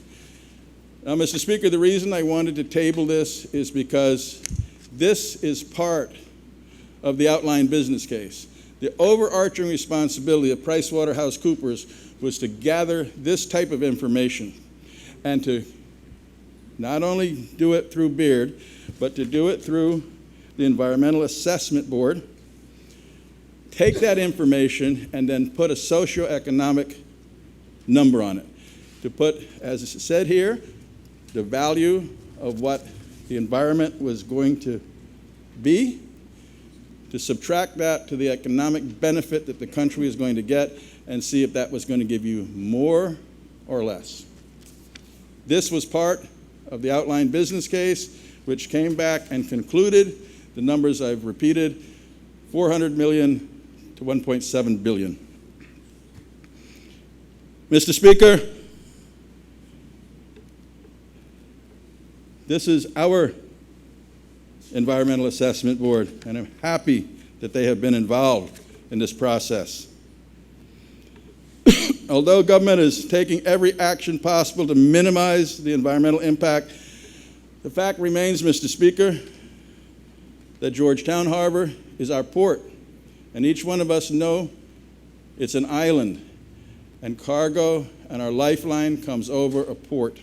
Now, Mr. Speaker, the reason I wanted to table this is because this is part of the outlined business case. The overarching responsibility of PricewaterhouseCoopers was to gather this type of information and to not only do it through Beard, but to do it through the Environmental Assessment Board, take that information and then put a socioeconomic number on it. To put, as it said here, the value of what the environment was going to be, to subtract that to the economic benefit that the country is going to get, and see if that was going to give you more or less. This was part of the outline business case, which came back and concluded the numbers I've repeated, $400 million to $1.7 billion. Mr. Speaker, this is our Environmental Assessment Board, and I'm happy that they have been involved in this process. Although government is taking every action possible to minimize the environmental impact, the fact remains, Mr. Speaker, that Georgetown Harbor is our port, and each one of us know it's an island, and cargo and our lifeline comes over a port.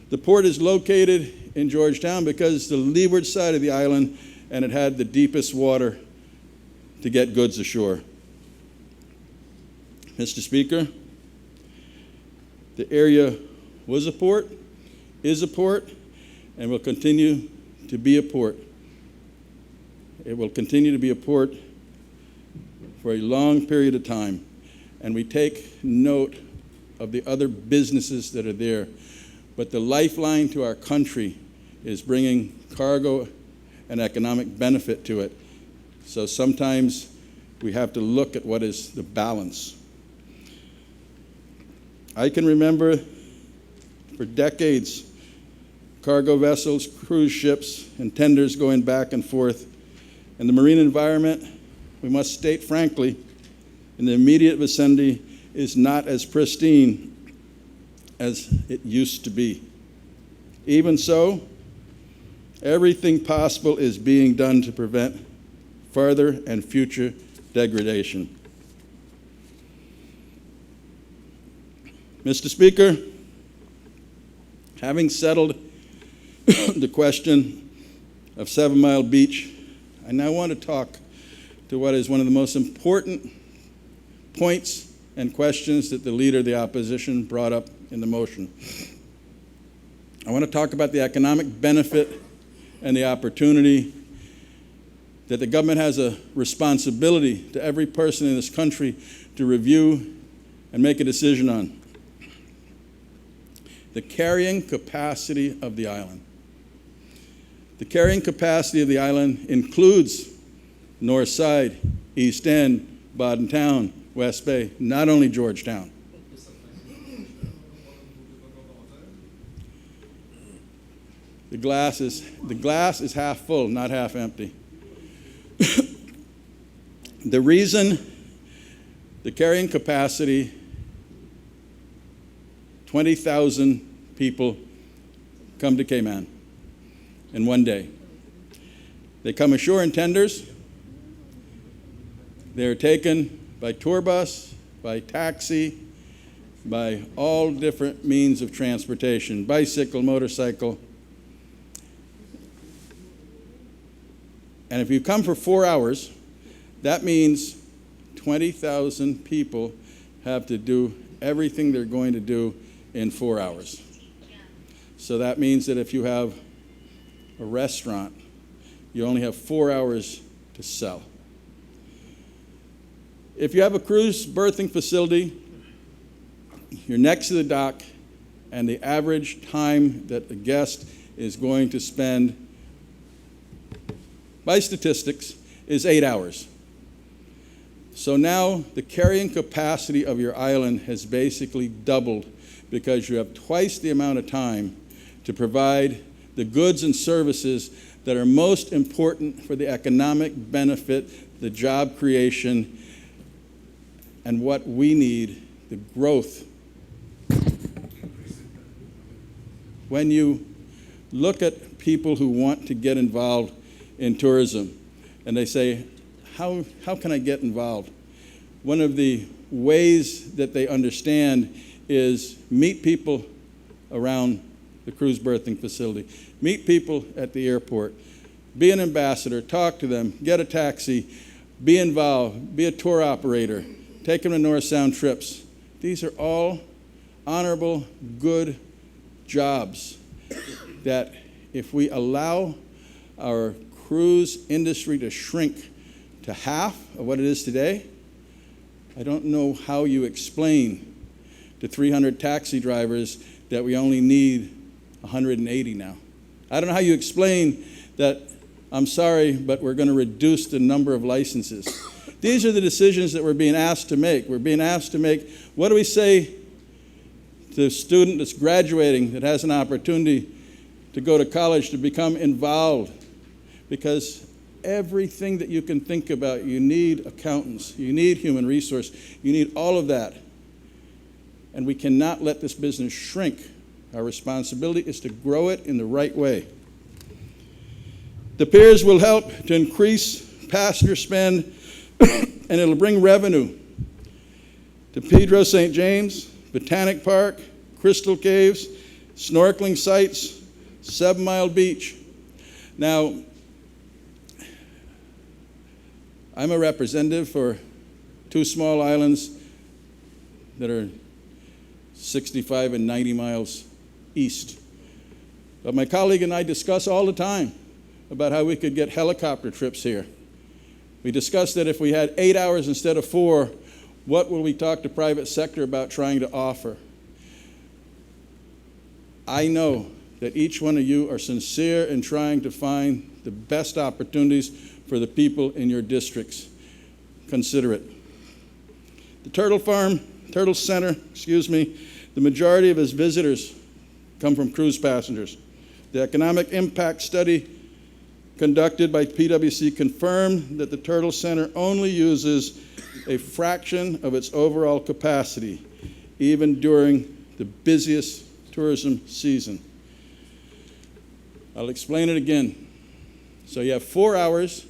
The port is located in Georgetown because it's the leeward side of the island, and it had the deepest water to get goods ashore. Mr. Speaker, the area was a port, is a port, and will continue to be a port. It will continue to be a port for a long period of time, and we take note of the other businesses that are there. But the lifeline to our country is bringing cargo and economic benefit to it. So sometimes we have to look at what is the balance. I can remember for decades cargo vessels, cruise ships, and tenders going back and forth. And the marine environment, we must state frankly, in the immediate vicinity is not as pristine as it used to be. Even so, everything possible is being done to prevent further and future degradation. Mr. Speaker, having settled the question of 7 Mile Beach, I now want to talk to what is one of the most important points and questions that the Leader of the Opposition brought up in the motion. I want to talk about the economic benefit and the opportunity that the government has a responsibility to every person in this country to review and make a decision on. The carrying capacity of the island. The carrying capacity of the island includes North Side, East End, Bodden Town, West Bay, not only Georgetown. The glass is half full, not half empty. The reason the carrying capacity, 20,000 people come to Cayman in one day. They come ashore in tenders. They're taken by tour bus, by taxi, by all different means of transportation, bicycle, motorcycle. And if you come for 4 hours, that means 20,000 people have to do everything they're going to do in 4 hours. So that means that if you have a restaurant, you only have 4 hours to sell. If you have a cruise berthing facility, you're next to the dock, and the average time that the guest is going to spend, by statistics, is 8 hours. So now the carrying capacity of your island has basically doubled because you have twice the amount of time to provide the goods and services that are most important for the economic benefit, the job creation, and what we need, the growth. When you look at people who want to get involved in tourism, and they say, how can I get involved? One of the ways that they understand is meet people around the cruise berthing facility, meet people at the airport, be an ambassador, talk to them, get a taxi, be involved, be a tour operator, take them to North Sound trips. These are all honorable, good jobs that if we allow our cruise industry to shrink to half of what it is today, I don't know how you explain to 300 taxi drivers that we only need 180 now. I don't know how you explain that, I'm sorry, but we're going to reduce the number of licenses. These are the decisions that we're being asked to make. We're being asked to make, what do we say to a student that's graduating that has an opportunity to go to college, to become involved? Because everything that you can think about, you need accountants, you need human resource, you need all of that. And we cannot let this business shrink. Our responsibility is to grow it in the right way. The Piers will help to increase passenger spend and it'll bring revenue to Pedro St. James, Botanic Park, Crystal Caves, snorkeling sites, 7 Mile Beach. Now, I'm a representative for 2 small islands that are 65 and 90 miles east. But my colleague and I discuss all the time about how we could get helicopter trips here. We discussed that if we had 8 hours instead of 4, what will we talk to private sector about trying to offer? I know that each one of you are sincere in trying to find the best opportunities for the people in your districts. Consider it. The Turtle Center, the majority of its visitors come from cruise passengers. The economic impact study conducted by PwC confirmed that the Turtle Center only uses a fraction of its overall capacity, even during the busiest tourism season. I'll explain it again. So you have 4 hours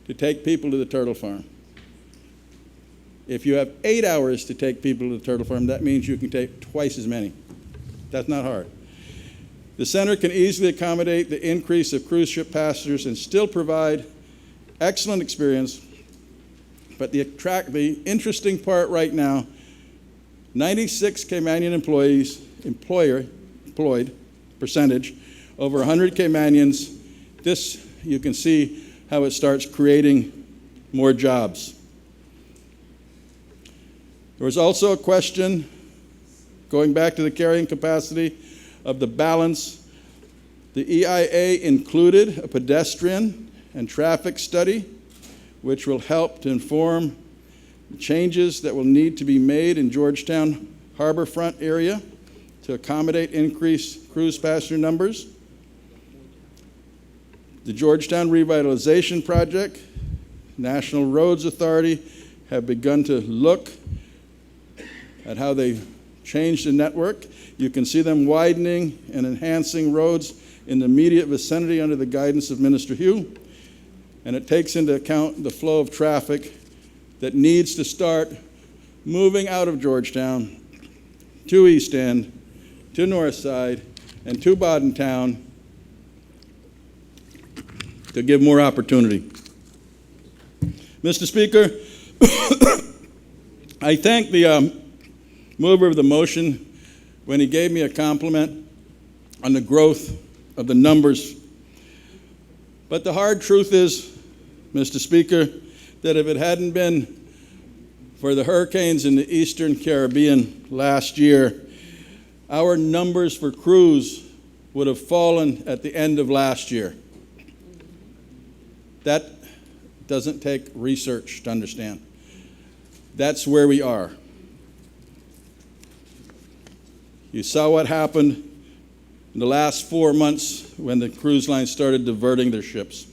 to take people to the turtle farm. If you have 8 hours to take people to the turtle farm, that means you can take twice as many. That's not hard. The center can easily accommodate the increase of cruise ship passengers and still provide excellent experience. But the interesting part right now, 96 Caymanian employed percentage, over 100 Caymanians. This, you can see how it starts creating more jobs. There was also a question, going back to the carrying capacity, of the balance. The EIA included a pedestrian and traffic study, which will help to inform changes that will need to be made in Georgetown harborfront area to accommodate increased cruise passenger numbers. The Georgetown Revitalization Project, National Roads Authority have begun to look at how they changed the network. You can see them widening and enhancing roads in the immediate vicinity under the guidance of Minister Hugh. And it takes into account the flow of traffic that needs to start moving out of Georgetown to East End, to North Side, and to Bodentown to give more opportunity. Mr. Speaker, I thank the mover of the motion when he gave me a compliment on the growth of the numbers. But the hard truth is, Mr. Speaker, that if it hadn't been for the hurricanes in the Eastern Caribbean last year, our numbers for cruise would have fallen at the end of last year. That doesn't take research to understand. That's where we are. You saw what happened in the last 4 months when the cruise lines started diverting their ships.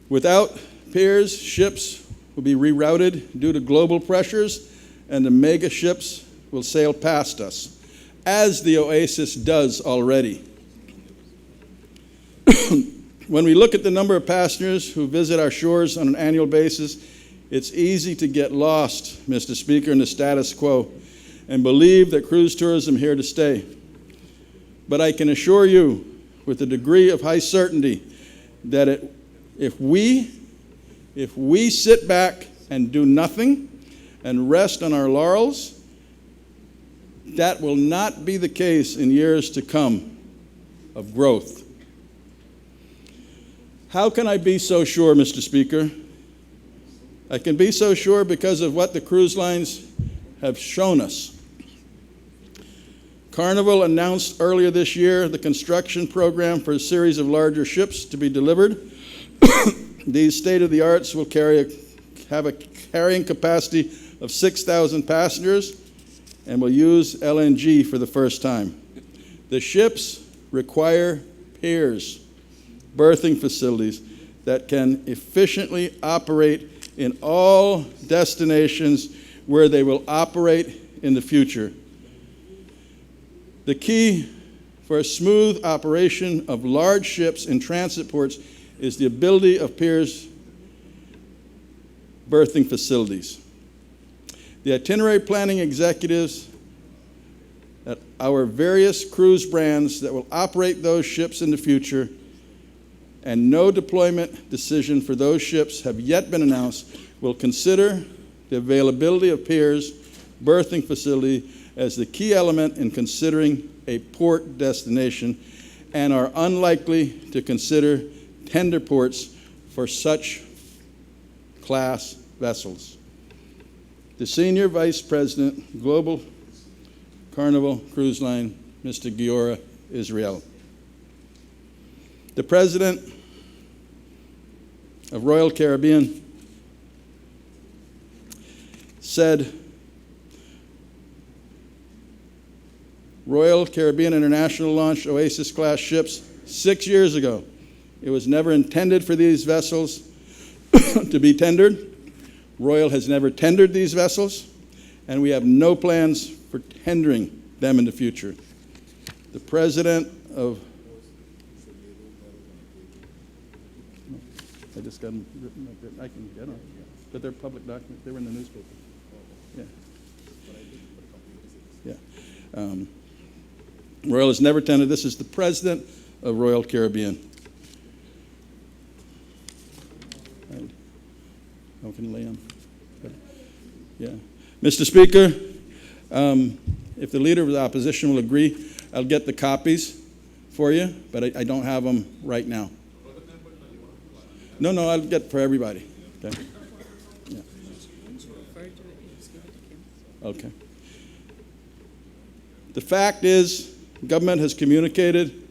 Without Piers, ships will be rerouted due to global pressures, and the mega ships will sail past us, as the Oasis does already. When we look at the number of passengers who visit our shores on an annual basis, it's easy to get lost, Mr. Speaker, in the status quo and believe that cruise tourism is here to stay. But I can assure you with a degree of high certainty that if we sit back and do nothing and rest on our laurels, That will not be the case in years to come of growth. How can I be so sure, Mr. Speaker? I can be so sure because of what the cruise lines have shown us. Carnival announced earlier this year the construction program for a series of larger ships to be delivered. These state-of-the-arts will have a carrying capacity of 6,000 passengers and will use LNG for the first time. The ships require piers, berthing facilities that can efficiently operate in all destinations where they will operate in the future. The key for a smooth operation of large ships in transit ports is the ability of piers berthing facilities. The itinerary planning executives at our various cruise brands that will operate those ships in the future, and no deployment decision for those ships have yet been announced, will consider the availability of piers berthing facility as the key element in considering a port destination, and are unlikely to consider tender ports for such class vessels. The Senior Vice President, Global Carnival Cruise Line, Mr. Giora Israel. The President of Royal Caribbean said, Royal Caribbean International launched Oasis-class ships 6 years ago. It was never intended for these vessels to be tendered. Royal has never tendered these vessels, and we have no plans for tendering them in the future. The President of... I just got them written up there. I can get them, but they're public documents. They were in the newspaper. Yeah. Yeah. Royal has never tendered. This is the President of Royal Caribbean. How can I lay on? Yeah. Mr. Speaker, if the Leader of the Opposition will agree, I'll get the copies for you, but I don't have them right now. No, I'll get for everybody. Okay. Yeah. Okay. The fact is, government has communicated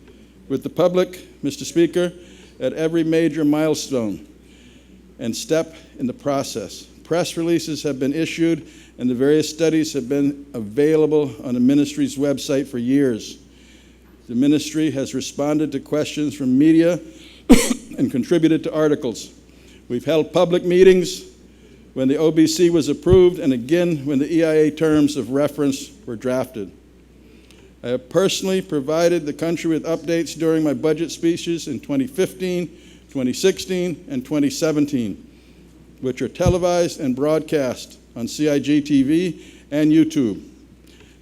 with the public, Mr. Speaker, at every major milestone and step in the process. Press releases have been issued, and the various studies have been available on the ministry's website for years. The ministry has responded to questions from media and contributed to articles. We've held public meetings when the OBC was approved and again when the EIA terms of reference were drafted. I have personally provided the country with updates during my budget speeches in 2015, 2016, and 2017, which are televised and broadcast on CIG TV and YouTube.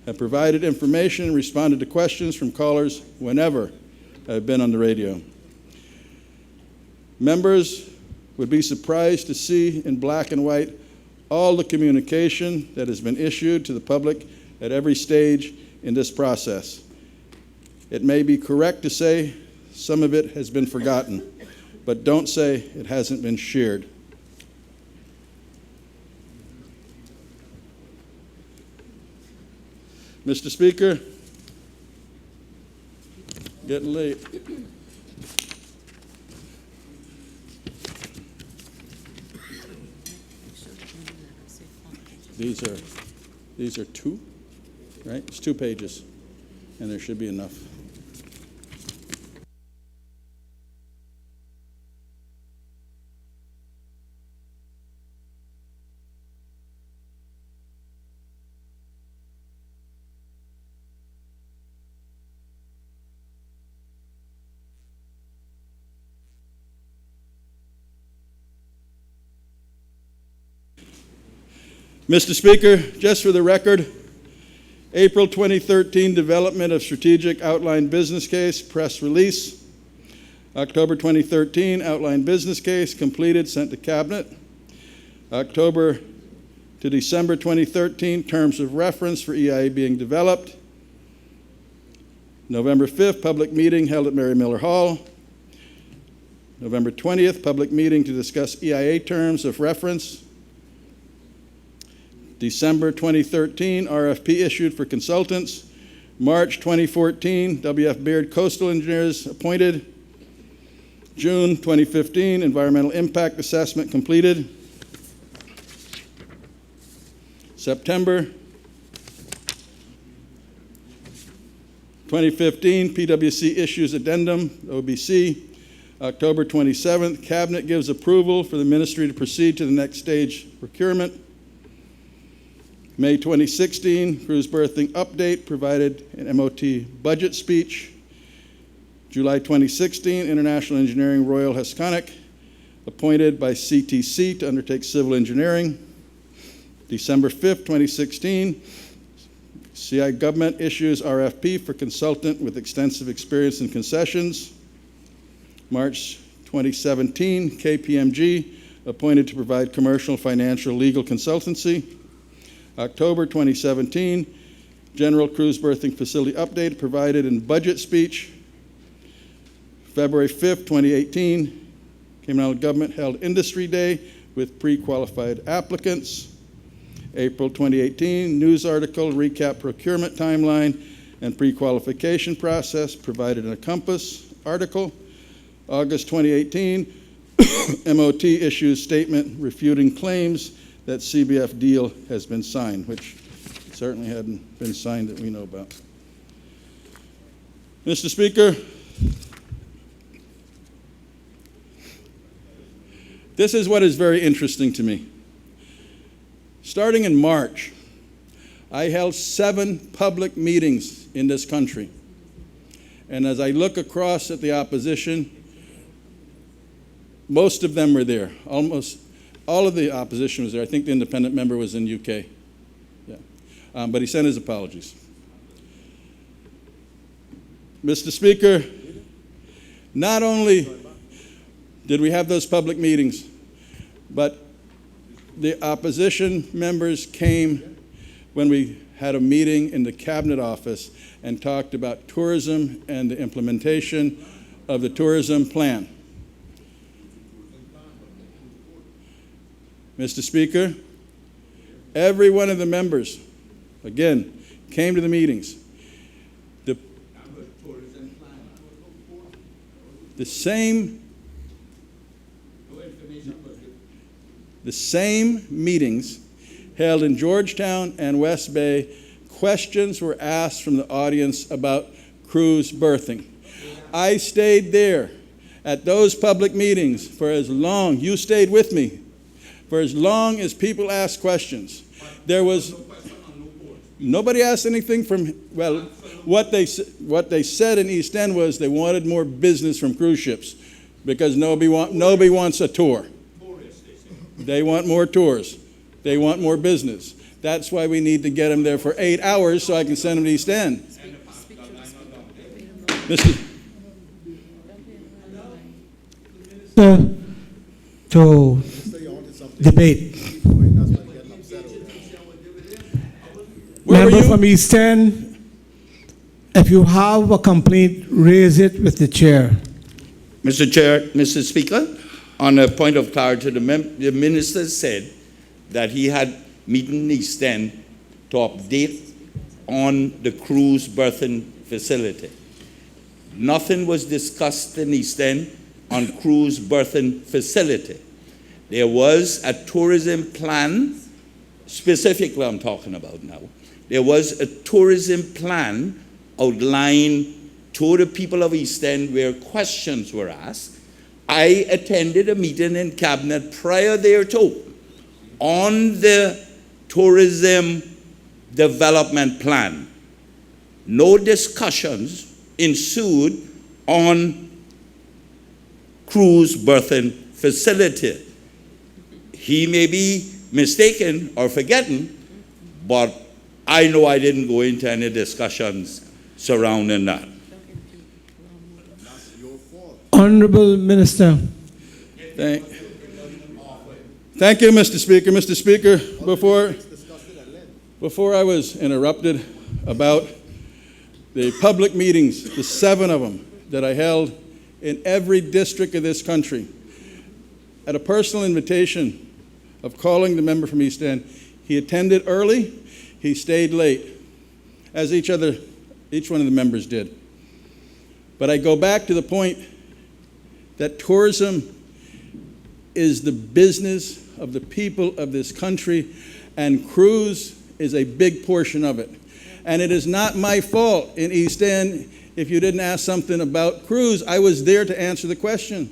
I have provided information and responded to questions from callers whenever I've been on the radio. Members would be surprised to see in black and white all the communication that has been issued to the public at every stage in this process. It may be correct to say some of it has been forgotten, but don't say it hasn't been shared. Mr. Speaker, getting late. These are two, right? It's 2 pages, and there should be enough. Mr. Speaker, just for the record, April 2013, development of strategic outline business case, press release. October 2013, outline business case, completed, sent to Cabinet. October to December 2013, terms of reference for EIA being developed. November 5th, public meeting held at Mary Miller Hall. November 20th, public meeting to discuss EIA terms of reference. December 2013, RFP issued for consultants. March 2014, W.F. Beard Coastal Engineers appointed. June 2015, environmental impact assessment completed. September 2015, PwC issues addendum, OBC. October 27th, Cabinet gives approval for the ministry to proceed to the next stage procurement. May 2016, cruise berthing update, provided an MOT budget speech. July 2016, International Engineering Royal Haskonic, appointed by CTC to undertake civil engineering. December 5th, 2016, CI government issues RFP for consultant with extensive experience in concessions. March 2017, KPMG, appointed to provide commercial, financial, legal consultancy. October 2017, General Cruise Berthing Facility update provided in budget speech. February 5th, 2018, Cayman Island Government held Industry Day with pre-qualified applicants. April 2018, news article, recap procurement timeline and pre-qualification process, provided in a Compass article. August 2018, MOT issues statement refuting claims that CBF deal has been signed, which certainly hadn't been signed that we know about. Mr. Speaker, this is what is very interesting to me. Starting in March, I held 7 public meetings in this country. And as I look across at the opposition, most of them were there. Almost all of the opposition was there. I think the independent member was in UK. Yeah. But he sent his apologies. Mr. Speaker, not only did we have those public meetings, but the opposition members came when we had a meeting in the Cabinet office and talked about tourism and the implementation of the tourism plan. Mr. Speaker, every one of the members, again, came to the meetings. The same meetings held in Georgetown and West Bay, questions were asked from the audience about cruise berthing. I stayed there at those public meetings for as long, you stayed with me, for as long as people asked questions. There was, nobody asked anything from, well, what they said in East End was they wanted more business from cruise ships because nobody wants a tour. They want more tours. They want more business. That's why we need to get them there for 8 hours so I can send them to East End. To debate. Member from East End, if you have a complaint, raise it with the chair. Mr. Chair, Mr. Speaker, on a point of clarity, the minister said that he had meeting in East End to update on the cruise berthing facility. Nothing was discussed in East End on cruise berthing facility. There was a tourism plan, specifically I'm talking about now. There was a tourism plan outlined to the people of East End where questions were asked. I attended a meeting in Cabinet prior thereto on the tourism development plan. No discussions ensued on cruise berthing facility. He may be mistaken or forgetting, but I know I didn't go into any discussions surrounding that. Honorable Minister. Thank you, Mr. Speaker. Mr. Speaker, before I was interrupted about the public meetings, the 7 of them that I held in every district of this country, at a personal invitation of calling the member from East End, he attended early, he stayed late, as each one of the members did. But I go back to the point that tourism is the business of the people of this country, and cruise is a big portion of it. And it is not my fault in East End if you didn't ask something about cruise. I was there to answer the question.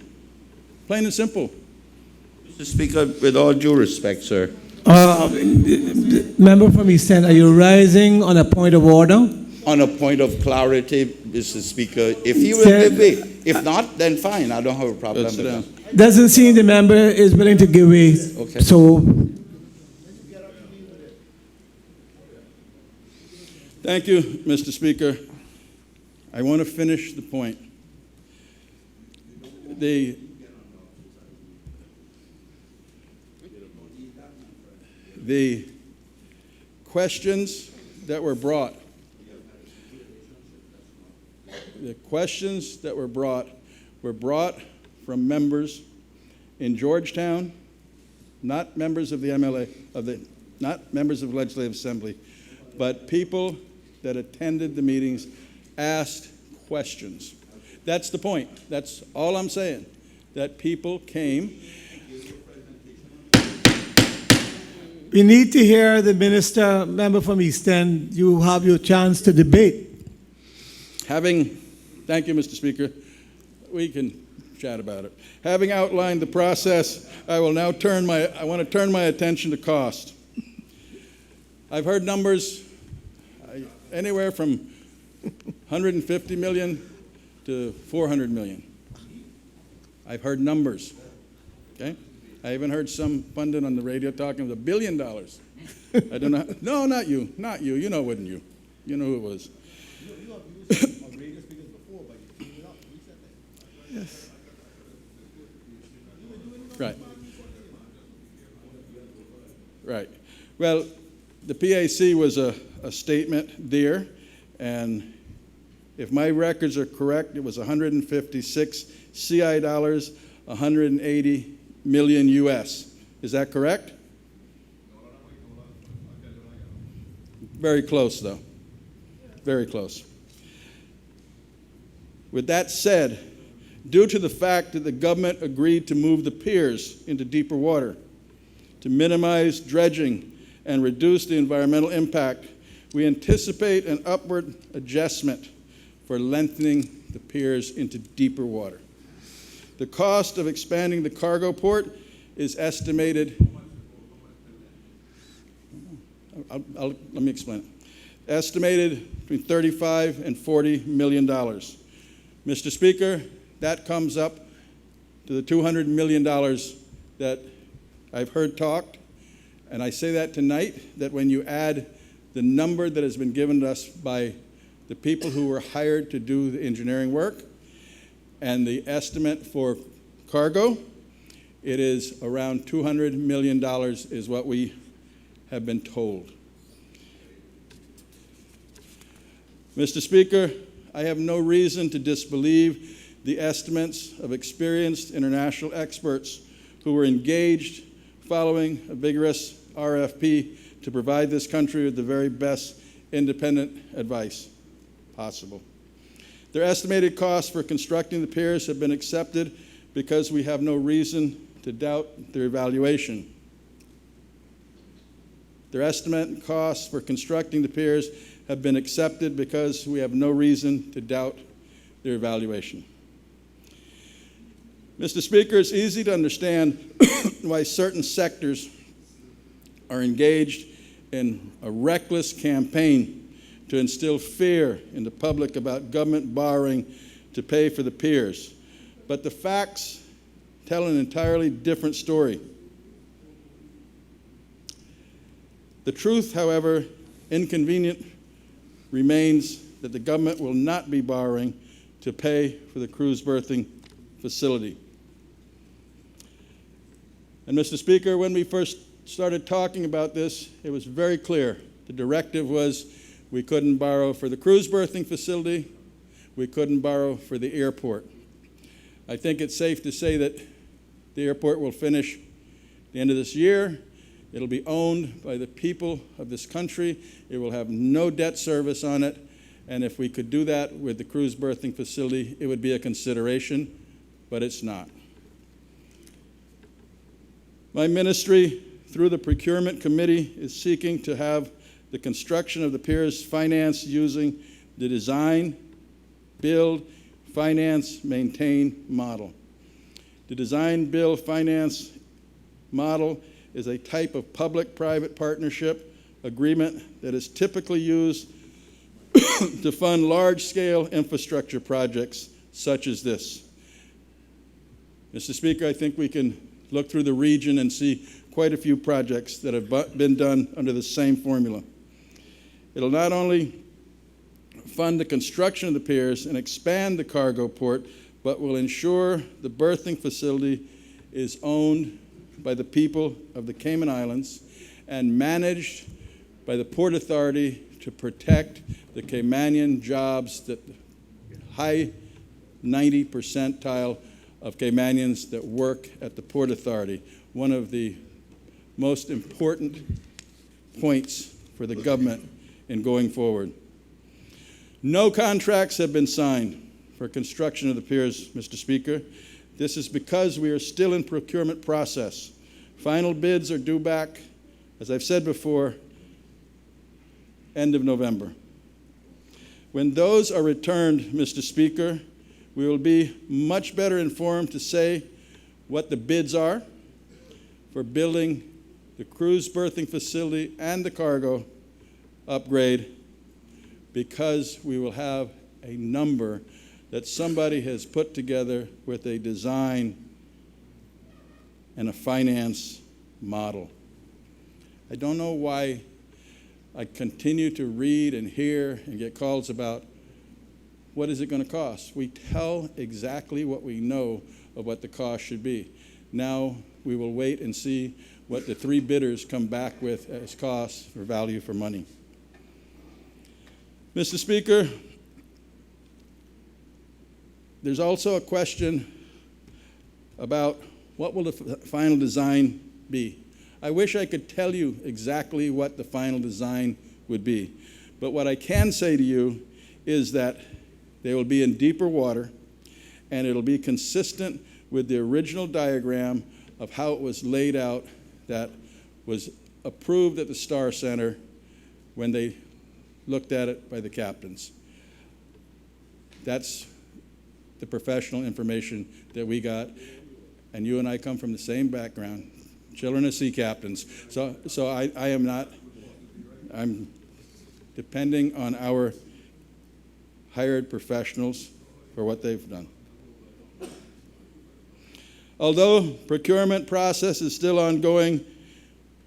Plain and simple. Mr. Speaker, with all due respect, sir. Member from East End, are you rising on a point of order? On a point of clarity, Mr. Speaker, if he will give way. If not, then fine, I don't have a problem with that. Doesn't seem the member is willing to give way. Okay. So, Thank you, Mr. Speaker. I want to finish the point. The questions that were brought were brought from members in Georgetown, not members of the MLA, not members of the Legislative Assembly, but people that attended the meetings, asked questions. That's the point. That's all I'm saying, that people came. we need to hear the minister, member from East End. You have your chance to debate. Thank you, Mr. Speaker. We can chat about it. Having outlined the process, I want to turn my attention to cost. I've heard numbers anywhere from 150 million to 400 million. I've heard numbers, okay? I even heard some pundit on the radio talking of $1 billion. I don't know. No, not you. You know it wasn't you. You know who it was. Yes. Right. Well, the PAC was a statement there, and if my records are correct, it was 156 CI dollars, 180 million US. Is that correct? Very close, though. Very close. With that said, due to the fact that the government agreed to move the piers into deeper water, to minimize dredging and reduce the environmental impact, we anticipate an upward adjustment for lengthening the piers into deeper water. The cost of expanding the cargo port is estimated, let me explain. Estimated between $35 and $40 million. Mr. Speaker, that comes up to the $200 million that I've heard talked, and I say that tonight, that when you add the number that has been given to us by the people who were hired to do the engineering work and the estimate for cargo, it is around $200 million is what we have been told. Mr. Speaker, I have no reason to disbelieve the estimates of experienced international experts who were engaged following a vigorous RFP to provide this country with the very best independent advice possible. Their estimated costs for constructing the piers have been accepted because we have no reason to doubt their evaluation. Their estimated costs for constructing the piers have been accepted because we have no reason to doubt their evaluation. Mr. Speaker, it's easy to understand why certain sectors are engaged in a reckless campaign to instill fear in the public about government borrowing to pay for the piers. But the facts tell an entirely different story. The truth, however, inconvenient, remains that the government will not be borrowing to pay for the cruise berthing facility. And Mr. Speaker, when we first started talking about this, it was very clear. The directive was we couldn't borrow for the cruise berthing facility, we couldn't borrow for the airport. I think it's safe to say that the airport will finish the end of this year. It'll be owned by the people of this country. It will have no debt service on it. And if we could do that with the cruise berthing facility, it would be a consideration, but it's not. My ministry, through the procurement committee, is seeking to have the construction of the piers financed using the design, build, finance, maintain model. The design, build, finance model is a type of public-private partnership agreement that is typically used to fund large-scale infrastructure projects such as this. Mr. Speaker, I think we can look through the region and see quite a few projects that have been done under the same formula. It'll not only fund the construction of the piers and expand the cargo port, but will ensure the berthing facility is owned by the people of the Cayman Islands and managed by the Port Authority to protect the Caymanian jobs, that high 90 percentile of Caymanians that work at the Port Authority, one of the most important points for the government in going forward. No contracts have been signed for construction of the piers, Mr. Speaker. This is because we are still in procurement process. Final bids are due back, as I've said before, end of November. When those are returned, Mr. Speaker, we will be much better informed to say what the bids are for building the cruise berthing facility and the cargo upgrade, because we will have a number that somebody has put together with a design and a finance model. I don't know why I continue to read and hear and get calls about what is it going to cost. We tell exactly what we know of what the cost should be. Now we will wait and see what the three bidders come back with as cost or value for money. Mr. Speaker, there's also a question about what will the final design be. I wish I could tell you exactly what the final design would be, but what I can say to you is that they will be in deeper water, and it'll be consistent with the original diagram of how it was laid out that was approved at the Star Center when they looked at it by the captains. That's the professional information that we got, and you and I come from the same background, children of sea captains. So I'm depending on our hired professionals for what they've done. Although procurement process is still ongoing,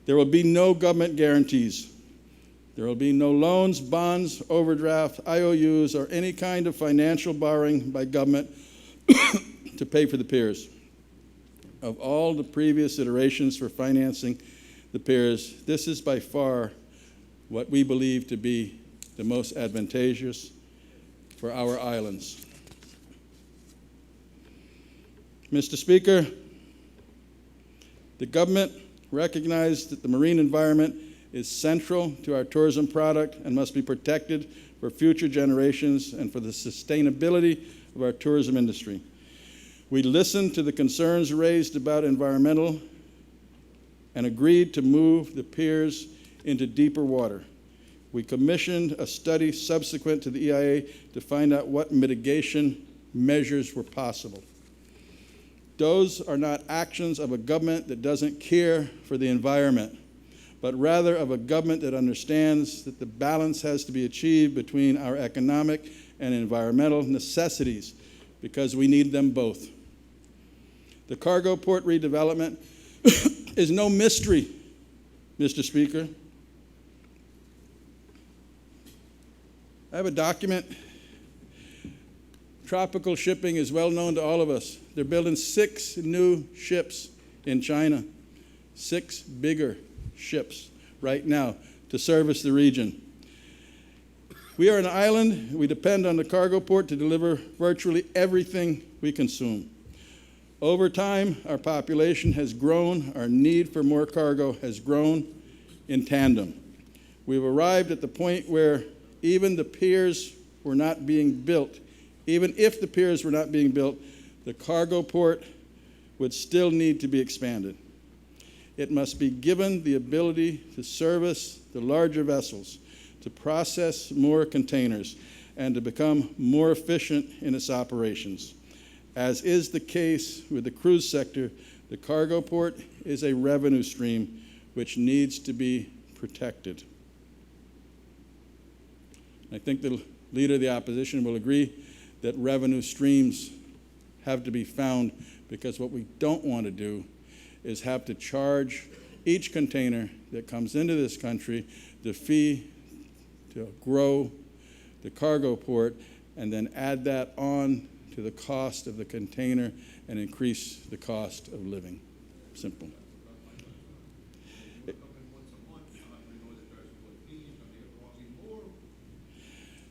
there will be no government guarantees. There will be no loans, bonds, overdraft, IOUs, or any kind of financial borrowing by government to pay for the piers. Of all the previous iterations for financing the piers, this is by far what we believe to be the most advantageous for our islands. Mr. Speaker, the government recognized that the marine environment is central to our tourism product and must be protected for future generations and for the sustainability of our tourism industry. We listened to the concerns raised about environmental and agreed to move the piers into deeper water. We commissioned a study subsequent to the EIA to find out what mitigation measures were possible. Those are not actions of a government that doesn't care for the environment, but rather of a government that understands that the balance has to be achieved between our economic and environmental necessities, because we need them both. The cargo port redevelopment is no mystery, Mr. Speaker. I have a document. Tropical shipping is well known to all of us. They're building 6 new ships in China. 6 bigger ships right now to service the region. We are an island. We depend on the cargo port to deliver virtually everything we consume. Over time, our population has grown. Our need for more cargo has grown in tandem. We've arrived at the point where even the piers were not being built. Even if the piers were not being built, the cargo port would still need to be expanded. It must be given the ability to service the larger vessels, to process more containers, and to become more efficient in its operations. As is the case with the cruise sector, the cargo port is a revenue stream which needs to be protected. I think the leader of the opposition will agree that revenue streams have to be found, because what we don't want to do is have to charge each container that comes into this country the fee to grow the cargo port and then add that on to the cost of the container and increase the cost of living. Simple.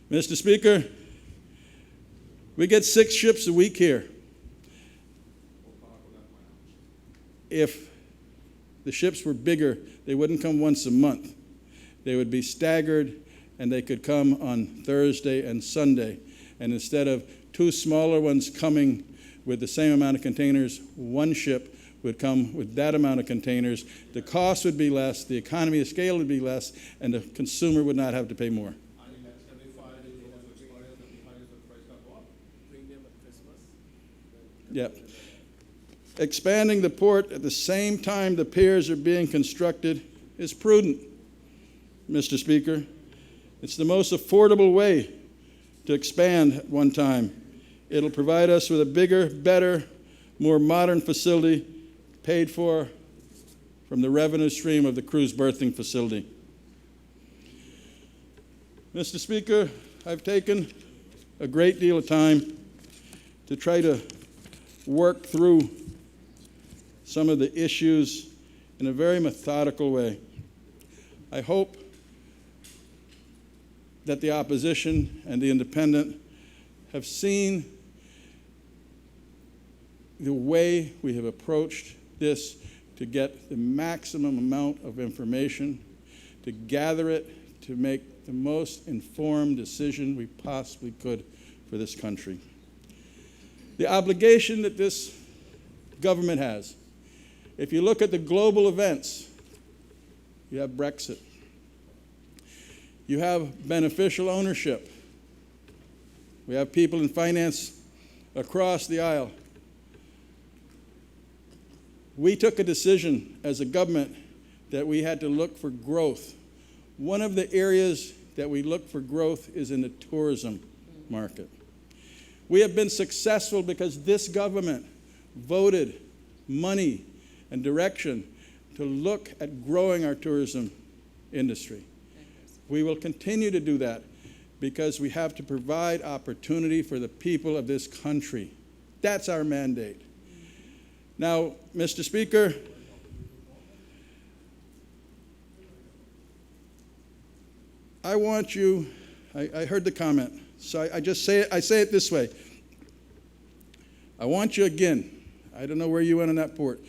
Mr. Speaker, we get 6 ships a week here. If the ships were bigger, they wouldn't come once a month. They would be staggered, and they could come on Thursday and Sunday. And instead of 2 smaller ones coming with the same amount of containers, 1 ship would come with that amount of containers. The cost would be less, the economy of scale would be less, and the consumer would not have to pay more. Yeah. Expanding the port at the same time the piers are being constructed is prudent, Mr. Speaker. It's the most affordable way to expand at one time. It'll provide us with a bigger, better, more modern facility paid for from the revenue stream of the cruise berthing facility. Mr. Speaker, I've taken a great deal of time to try to work through some of the issues in a very methodical way. I hope that the opposition and the independent have seen the way we have approached this to get the maximum amount of information, to gather it, to make the most informed decision we possibly could for this country. The obligation that this government has, if you look at the global events, you have Brexit. You have beneficial ownership. We have people in finance across the aisle. We took a decision as a government that we had to look for growth. One of the areas that we look for growth is in the tourism market. We have been successful because this government voted money and direction to look at growing our tourism industry. We will continue to do that because we have to provide opportunity for the people of this country. That's our mandate. Now, Mr. Speaker, I want you, I heard the comment, so I say it this way. I want you again, I don't know where you went on that port,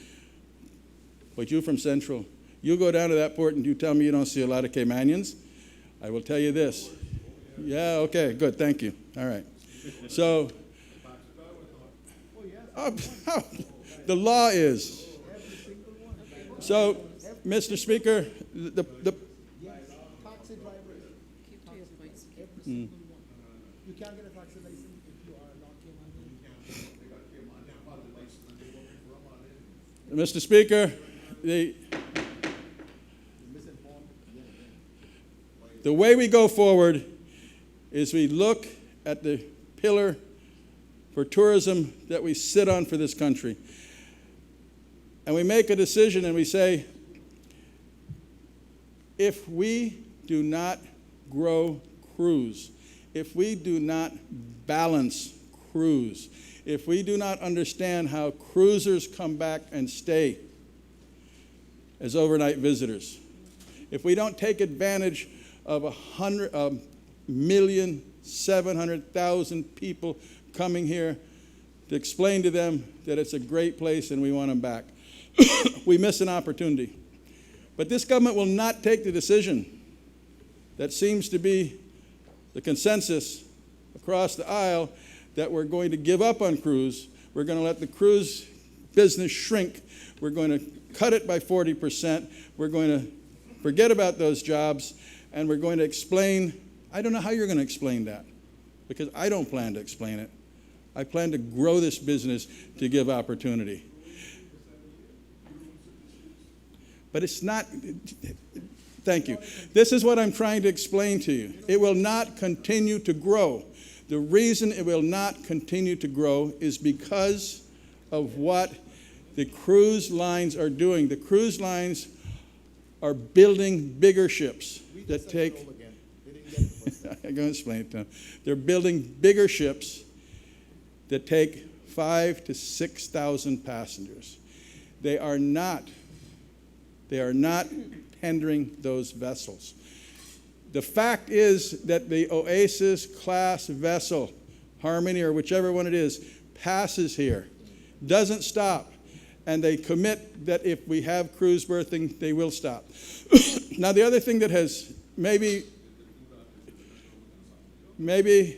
but you from Central, you go down to that port and you tell me you don't see a lot of Caymanians. I will tell you this. Yeah, okay, good, thank you. All right. So, the law is. So, Mr. Speaker, the Taxi driver. You can't get a taxi license if you are not Caymanian. Mr. Speaker, the way we go forward is we look at the pillar for tourism that we sit on for this country. And we make a decision and we say, if we do not grow cruise, if we do not balance cruise, if we do not understand how cruisers come back and stay, as overnight visitors. If we don't take advantage of 1,700,000 people coming here to explain to them that it's a great place and we want them back, we miss an opportunity. But this government will not take the decision that seems to be the consensus across the aisle that we're going to give up on cruise. We're going to let the cruise business shrink. We're going to cut it by 40%. We're going to forget about those jobs, and we're going to explain. I don't know how you're going to explain that, because I don't plan to explain it. I plan to grow this business to give opportunity. But it's not, thank you. This is what I'm trying to explain to you. It will not continue to grow. The reason it will not continue to grow is because of what the cruise lines are doing. The cruise lines are building bigger ships that take, I'm going to explain it to them. They're building bigger ships that take 5,000 to 6,000 passengers. They are not tendering those vessels. The fact is that the Oasis class vessel, Harmony or whichever one it is, passes here, doesn't stop, and they commit that if we have cruise berthing, they will stop. Now, the other thing that has maybe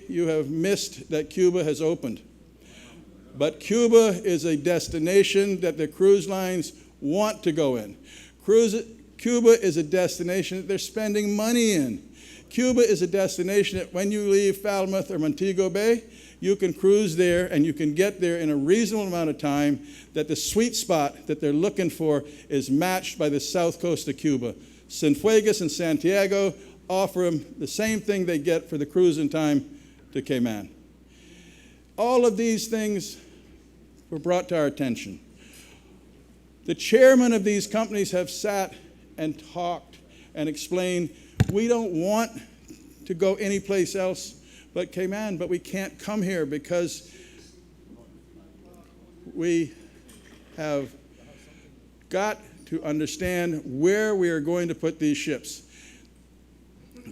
you have missed that Cuba has opened. But Cuba is a destination that the cruise lines want to go in. Cuba is a destination that they're spending money in. Cuba is a destination that when you leave Falmouth or Montego Bay, you can cruise there and you can get there in a reasonable amount of time, that the sweet spot that they're looking for is matched by the south coast of Cuba. Cienfuegos and Santiago offer them the same thing they get for the cruising time to Cayman. All of these things were brought to our attention. The chairmen of these companies have sat and talked and explained, we don't want to go anyplace else but Cayman, but we can't come here because we have got to understand where we are going to put these ships.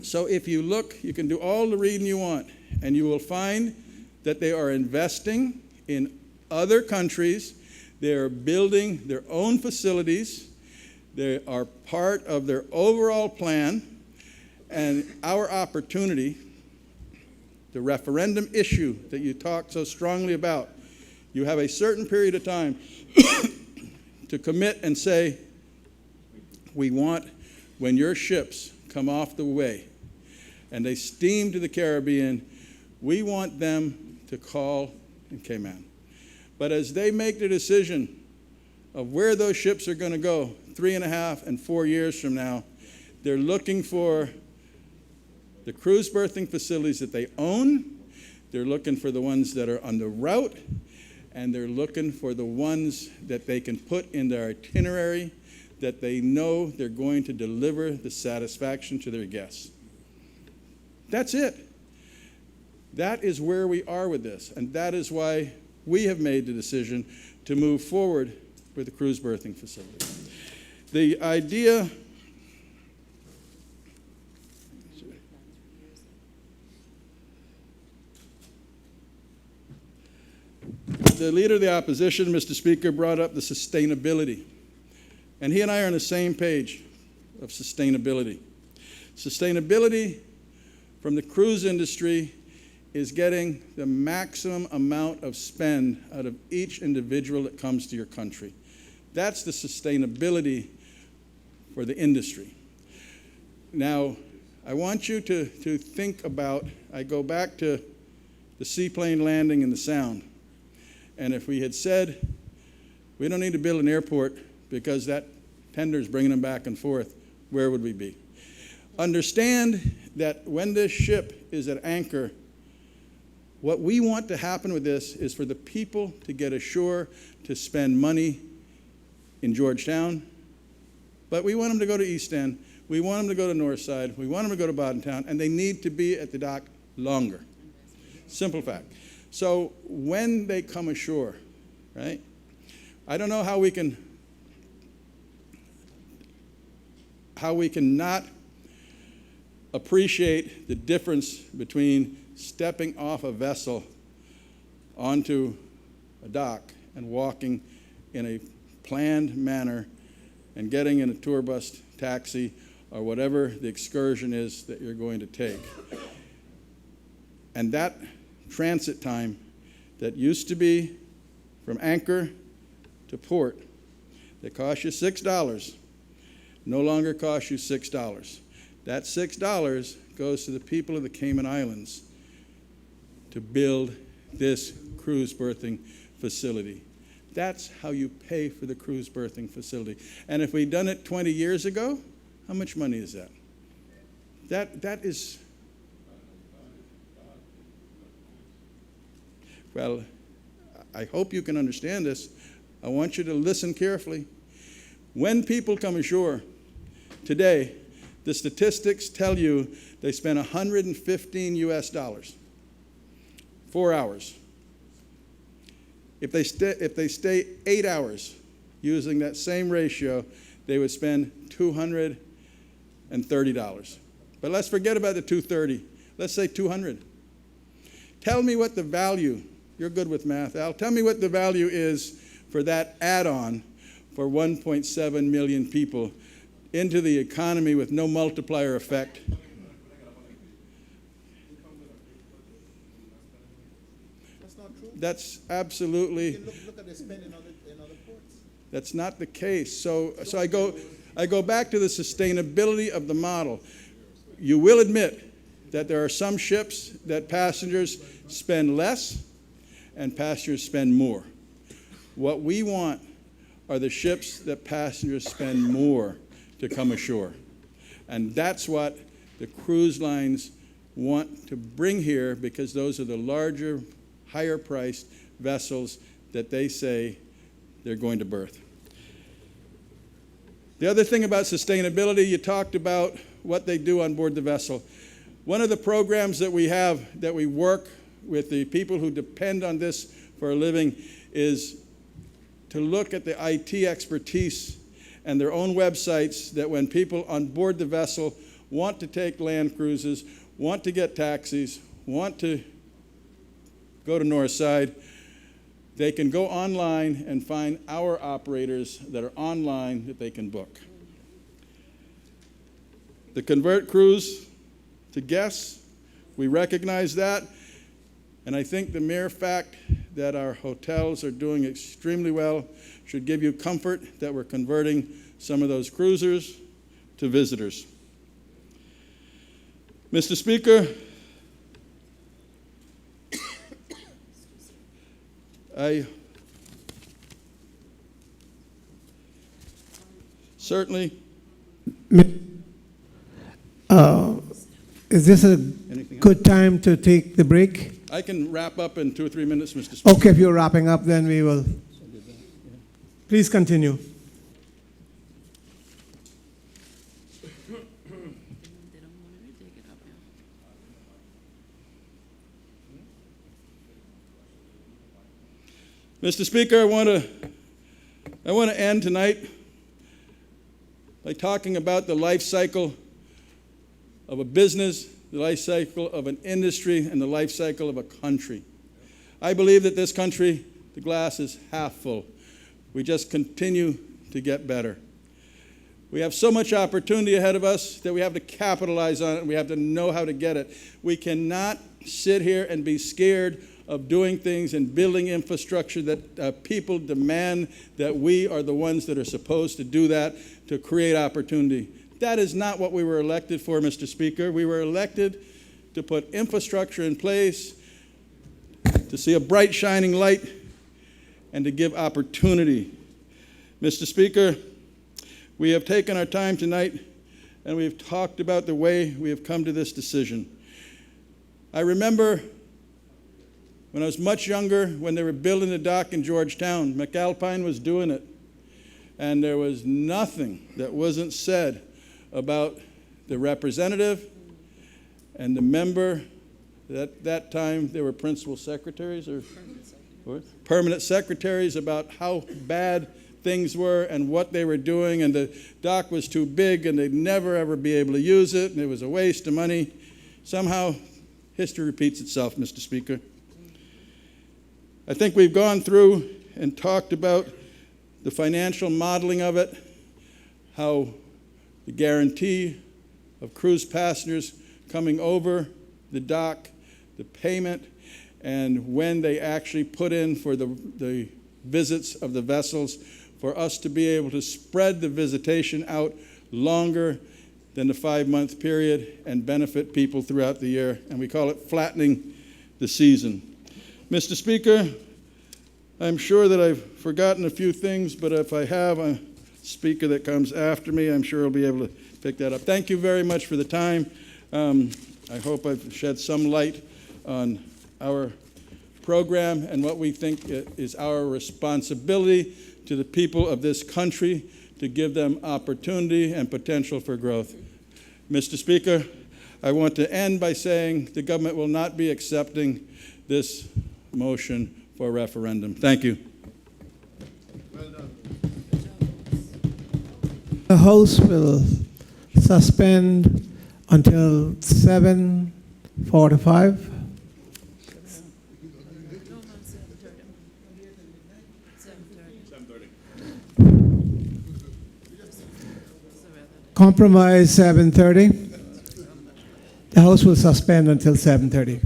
So if you look, you can do all the reading you want, and you will find that they are investing in other countries. They are building their own facilities. They are part of their overall plan. And our opportunity, the referendum issue that you talk so strongly about, you have a certain period of time to commit and say, we want, when your ships come off the way and they steam to the Caribbean, we want them to call in Cayman. But as they make the decision of where those ships are going to go 3.5 and 4 years from now, they're looking for the cruise berthing facilities that they own, they're looking for the ones that are on the route, and they're looking for the ones that they can put in their itinerary that they know they're going to deliver the satisfaction to their guests. That's it. That is where we are with this, and that is why we have made the decision to move forward with the cruise berthing facility. The idea the Leader of the Opposition, Mr. Speaker, brought up the sustainability. And he and I are on the same page of sustainability. Sustainability from the cruise industry is getting the maximum amount of spend out of each individual that comes to your country. That's the sustainability for the industry. Now, I want you to think about, I go back to the seaplane landing in the Sound. And if we had said, we don't need to build an airport because that tender is bringing them back and forth, where would we be? Understand that when this ship is at anchor, what we want to happen with this is for the people to get ashore to spend money in Georgetown, but we want them to go to East End, we want them to go to Northside, we want them to go to Bodentown, and they need to be at the dock longer. Simple fact. So when they come ashore, right, I don't know how we can how we cannot appreciate the difference between stepping off a vessel onto a dock and walking in a planned manner and getting in a tour bus, taxi, or whatever the excursion is that you're going to take. And that transit time that used to be from anchor to port that cost you $6 no longer costs you $6. That $6 goes to the people of the Cayman Islands to build this cruise berthing facility. That's how you pay for the cruise berthing facility. And if we'd done it 20 years ago, how much money is that? That is, well, I hope you can understand this. I want you to listen carefully. When people come ashore today, the statistics tell you they spend $115 US, 4 hours. If they stay 8 hours using that same ratio, they would spend $230. But let's forget about the 230. Let's say 200. Tell me what the value, you're good with math, Al, tell me what the value is for that add-on for 1.7 million people into the economy with no multiplier effect. That's absolutely. Look at the spending in other ports. That's not the case. So I go back to the sustainability of the model. You will admit that there are some ships that passengers spend less and passengers spend more. What we want are the ships that passengers spend more to come ashore. And that's what the cruise lines want to bring here, because those are the larger, higher priced vessels that they say they're going to berth. The other thing about sustainability, you talked about what they do on board the vessel. One of the programs that we have, that we work with the people who depend on this for a living, is to look at the IT expertise and their own websites, that when people on board the vessel want to take land cruises, want to get taxis, want to go to Northside, they can go online and find our operators that are online that they can book. The convert cruise to guests, we recognize that, and I think the mere fact that our hotels are doing extremely well should give you comfort that we're converting some of those cruisers to visitors. Mr. Speaker, I certainly. Is this a good time to take the break? I can wrap up in 2 or 3 minutes, Mr. Speaker. Okay, if you're wrapping up, then we will. Please continue. Mr. Speaker, I want to end tonight by talking about the life cycle of a business, the life cycle of an industry, and the life cycle of a country. I believe that this country, the glass is half full. We just continue to get better. We have so much opportunity ahead of us that we have to capitalize on it, and we have to know how to get it. We cannot sit here and be scared of doing things and building infrastructure that people demand that we are the ones that are supposed to do that, to create opportunity. That is not what we were elected for, Mr. Speaker. We were elected to put infrastructure in place, to see a bright, shining light, and to give opportunity. Mr. Speaker, we have taken our time tonight, and we've talked about the way we have come to this decision. I remember when I was much younger, when they were building the dock in Georgetown, McAlpine was doing it, and there was nothing that wasn't said about the representative and the member. At that time, they were principal secretaries or permanent secretaries, about how bad things were and what they were doing, and the dock was too big and they'd never ever be able to use it, and it was a waste of money. Somehow, history repeats itself, Mr. Speaker. I think we've gone through and talked about the financial modeling of it, how the guarantee of cruise passengers coming over the dock, the payment, and when they actually put in for the visits of the vessels, for us to be able to spread the visitation out longer than the 5-month period and benefit people throughout the year. And we call it flattening the season. Mr. Speaker, I'm sure that I've forgotten a few things, but if I have a speaker that comes after me, I'm sure he'll be able to pick that up. Thank you very much for the time. I hope I've shed some light on our program and what we think is our responsibility to the people of this country to give them opportunity and potential for growth. Mr. Speaker, I want to end by saying the government will not be accepting this motion for a referendum. Thank you. The House will suspend until 7:45. Compromise 7:30. The House will suspend until 7:30.